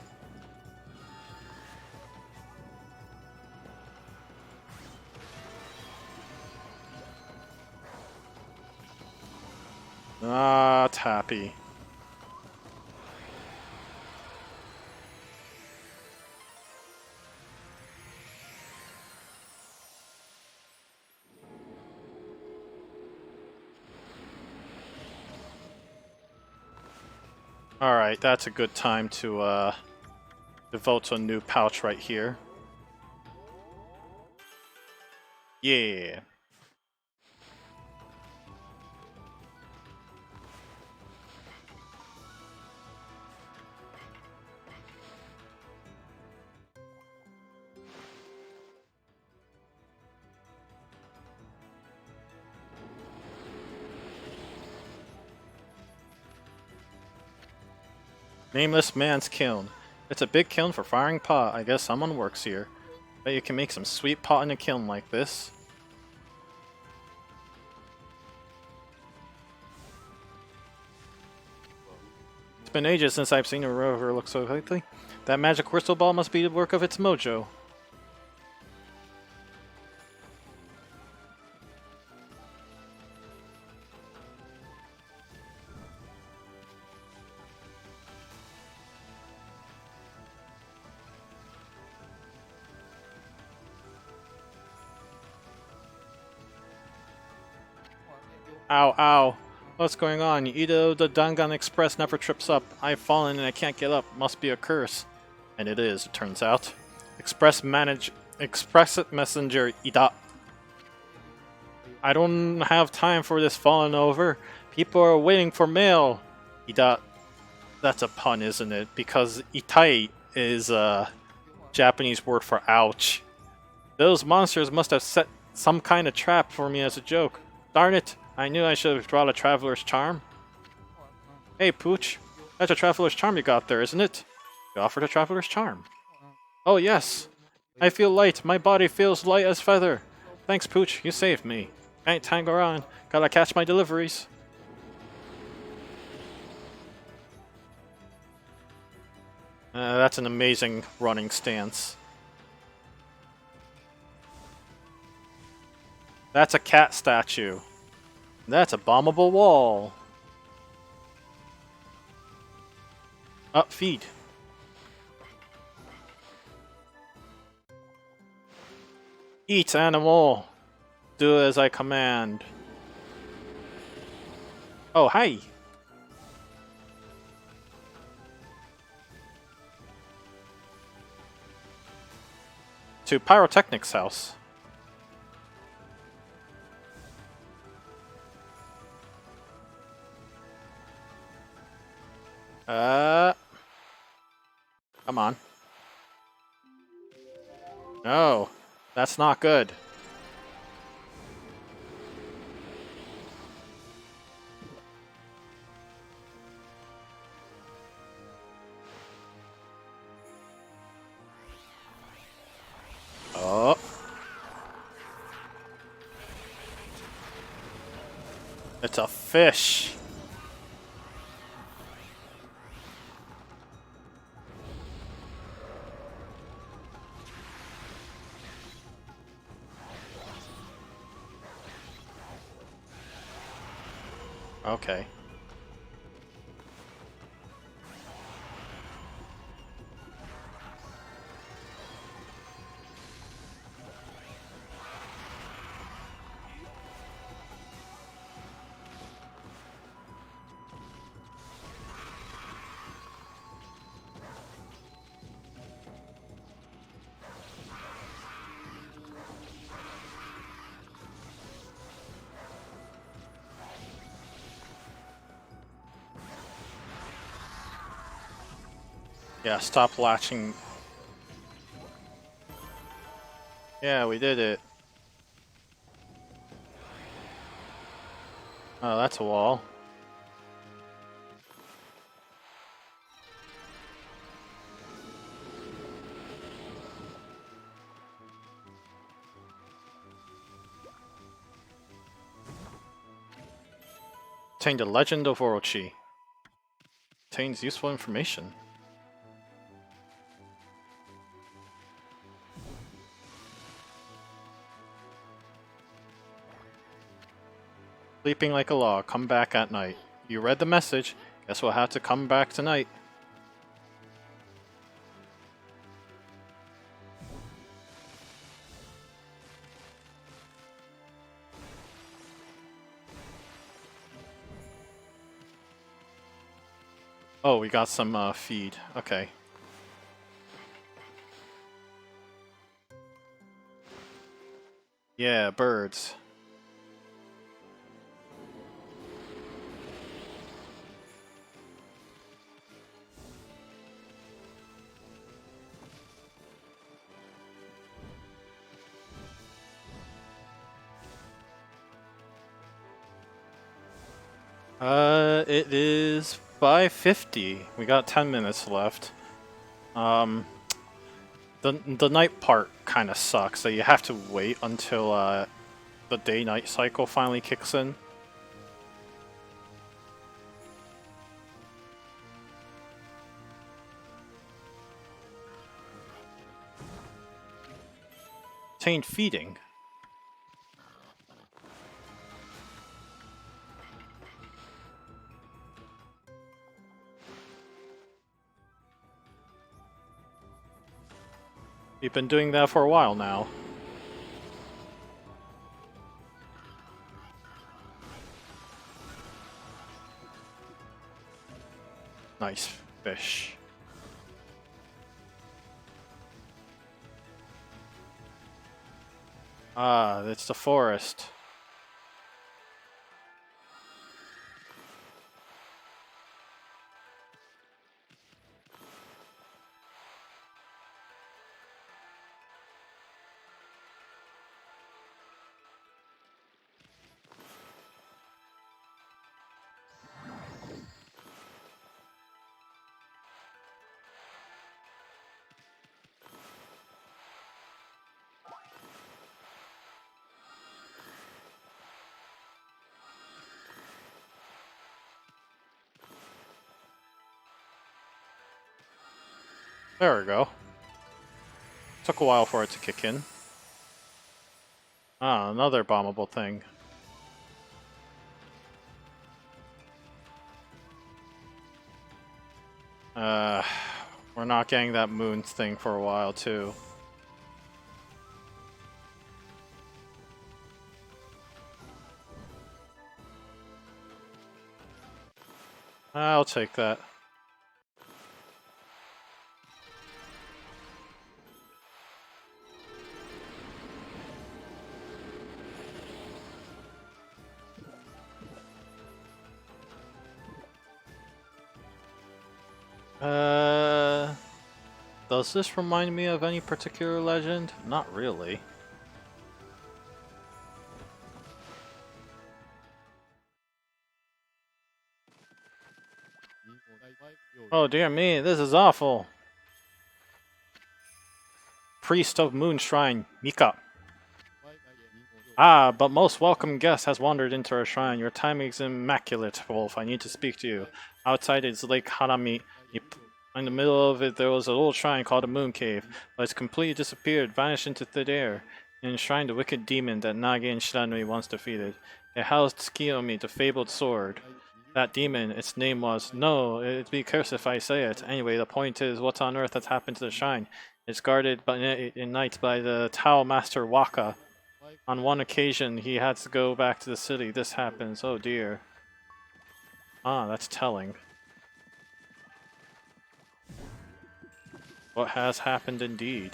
Ah, Tappy. Alright, that's a good time to devote to a new pouch right here. Yeah. Nameless Man's Kiln. It's a big kiln for firing pot. I guess someone works here. Bet you can make some sweet pot in a kiln like this. been ages since I've seen a rover look so lately. That magic crystal ball must be the work of its mojo. Ow, ow. What's going on? Either the Dangan Express never trips up. I've fallen and I can't get up. Must be a curse. And it is, it turns out. Express Messenger Ida. I don't have time for this falling over. People are waiting for mail. Ida. That's a pun, isn't it? Because itai is a Japanese word for ouch. Those monsters must have set some kind of trap for me as a joke. Darn it! I knew I should have brought a traveler's charm. Hey, Pooch. That's a traveler's charm you got there, isn't it? You offered a traveler's charm. Oh, yes. I feel light. My body feels light as feather. Thanks, Pooch. You saved me. Can't hang around. Gotta catch my deliveries. That's an amazing running stance. That's a cat statue. That's a bombable wall. Up, feed. Eat, animal. Do as I command. Oh, hi. To Pyrotechnic's house. Come on. No, that's not good. Oh. It's a fish. Okay. Yeah, stop latching. Yeah, we did it. Oh, that's a wall. Obtained the Legend of Orochi. Contains useful information. Sleeping like a log, come back at night. You read the message, guess we'll have to come back tonight. Oh, we got some feed. Okay. Yeah, birds. It is 5:50. We got 10 minutes left. The night part kind of sucks, that you have to wait until the day-night cycle finally kicks in. Obtained feeding. You've been doing that for a while now. Nice fish. Ah, it's the forest. There we go. Took a while for it to kick in. Ah, another bombable thing. We're not getting that moon thing for a while too. I'll take that. Does this remind me of any particular legend? Not really. Oh dear me, this is awful. Priest of Moon Shrine, Mika. Ah, but most welcome guest has wandered into our shrine. Your timing is immaculate, Wolf. I need to speak to you. Outside is Lake Harami. In the middle of it, there was a little shrine called a moon cave, but it's completely disappeared, vanished into thin air. It enshrined the wicked demon that Nagi and Shiranui once defeated. It housed Tsukiyomi, the fabled sword. That demon, its name was... No, it'd be cursed if I say it. Anyway, the point is, what on earth has happened to the shrine? It's guarded in night by the Tao Master Waka. On one occasion, he had to go back to the city. This happens. Oh dear. Ah, that's telling. What has happened indeed.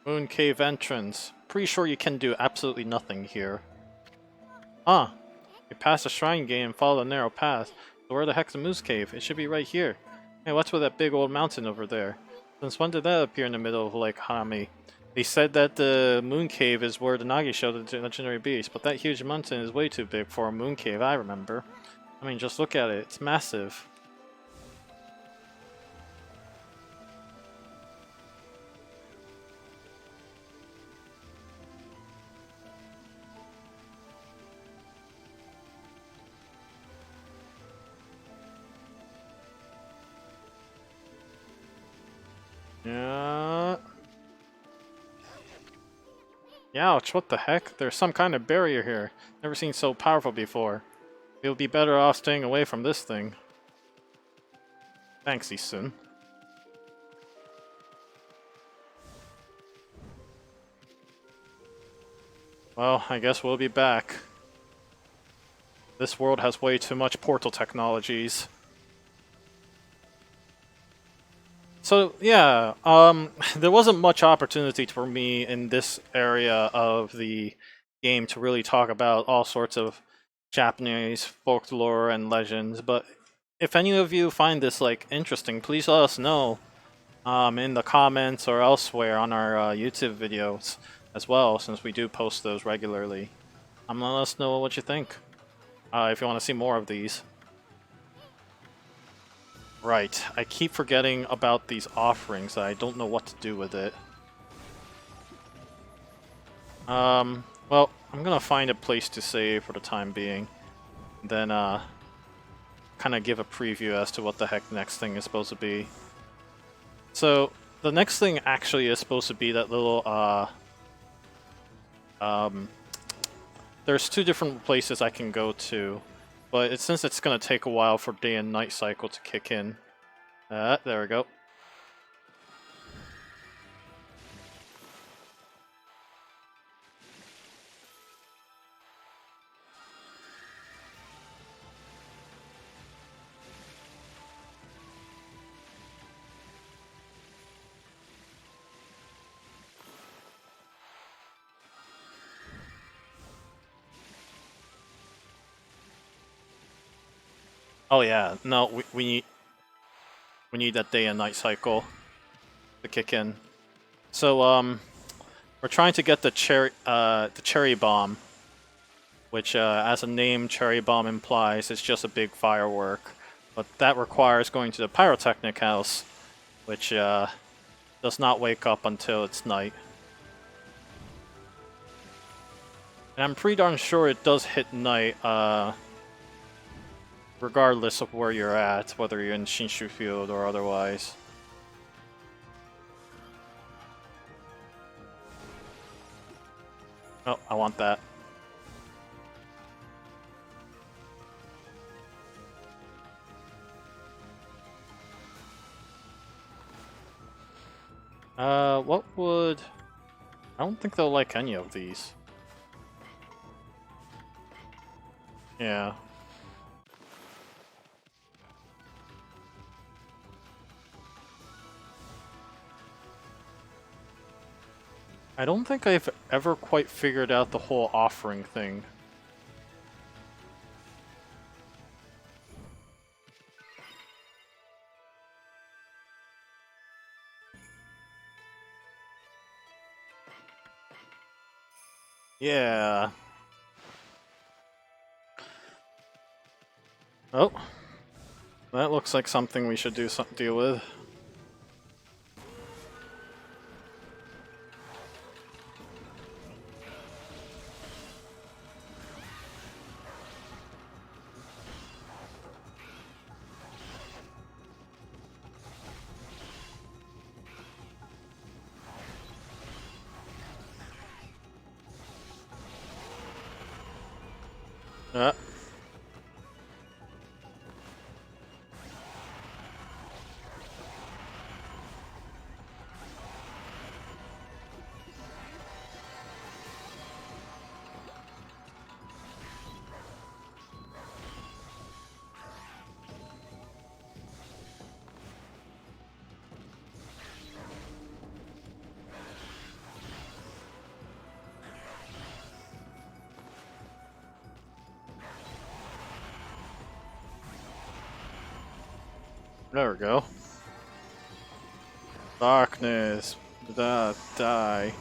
Moon Cave entrance. Pretty sure you can do absolutely nothing here. Ah, you passed the shrine gate and followed a narrow path. So where the heck's the Moose Cave? It should be right here. Hey, what's with that big old mountain over there? Since when did that appear in the middle of Lake Harami? They said that the Moon Cave is where the Nagi showed the legendary beast, but that huge mountain is way too big for a Moon Cave, I remember. I mean, just look at it. It's massive. Yeah. Ouch, what the heck? There's some kind of barrier here. Never seen so powerful before. You'll be better off staying away from this thing. Thanks, Isun. Well, I guess we'll be back. This world has way too much portal technologies. So yeah, there wasn't much opportunity for me in this area of the game to really talk about all sorts of Japanese folklore and legends, but if any of you find this like interesting, please let us know in the comments or elsewhere on our YouTube videos as well, since we do post those regularly. Let us know what you think if you want to see more of these. Right, I keep forgetting about these offerings. I don't know what to do with it. Well, I'm gonna find a place to save for the time being. Then, kind of give a preview as to what the heck the next thing is supposed to be. So, the next thing actually is supposed to be that little, there's two different places I can go to, but since it's gonna take a while for day and night cycle to kick in. There we go. Oh yeah, no, we need that day and night cycle to kick in. So we're trying to get the cherry bomb, which as the name cherry bomb implies, is just a big firework. But that requires going to the pyrotechnic house, which does not wake up until it's night. And I'm pretty darn sure it does hit night, regardless of where you're at, whether you're in Shinshu Field or otherwise. Oh, I want that. What would... I don't think they'll like any of these. Yeah. I don't think I've ever quite figured out the whole offering thing. Yeah. Oh. That looks like something we should deal with. Uh. There we go. Darkness. Die.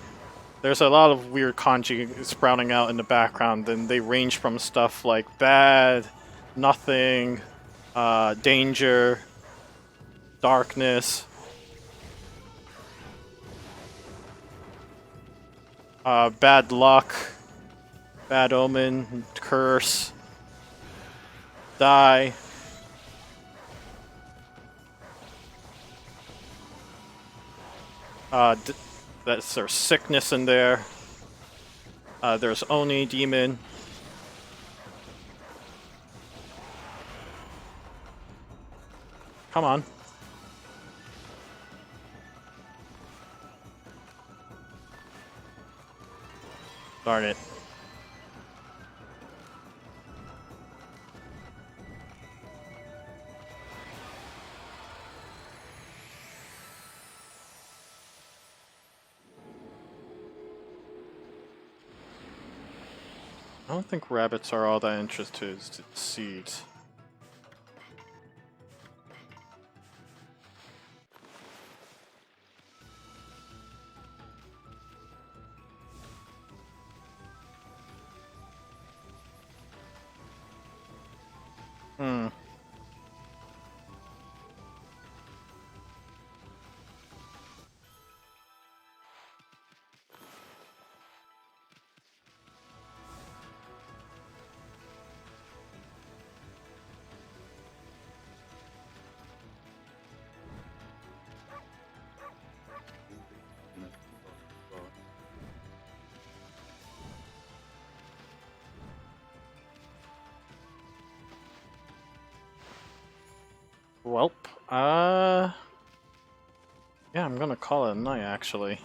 There's a lot of weird kanji sprouting out in the background, and they range from stuff like bad, nothing, danger, darkness, bad luck, bad omen, curse, die. There's sickness in there. There's Oni demon. Come on. Darn it. I don't think rabbits are all that interested in seeds. Hmm. Welp. Yeah, I'm gonna call it a night actually.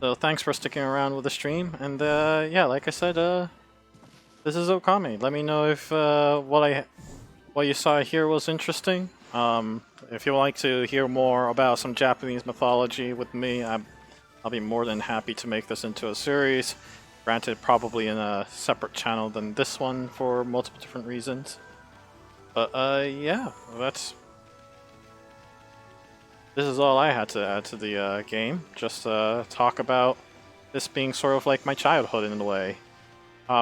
So thanks for sticking around with the stream, and yeah, like I said, this is Okami. Let me know if what you saw here was interesting. If you would like to hear more about some Japanese mythology with me, I'll be more than happy to make this into a series. Granted, probably in a separate channel than this one for multiple different reasons. But yeah, this is all I had to add to the game. Just talk about this being sort of like my childhood in a way.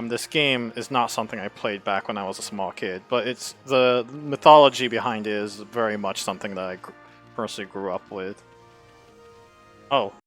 This game is not something I played back when I was a small kid, but it's the mythology behind it is very much something that I personally grew up with. Oh,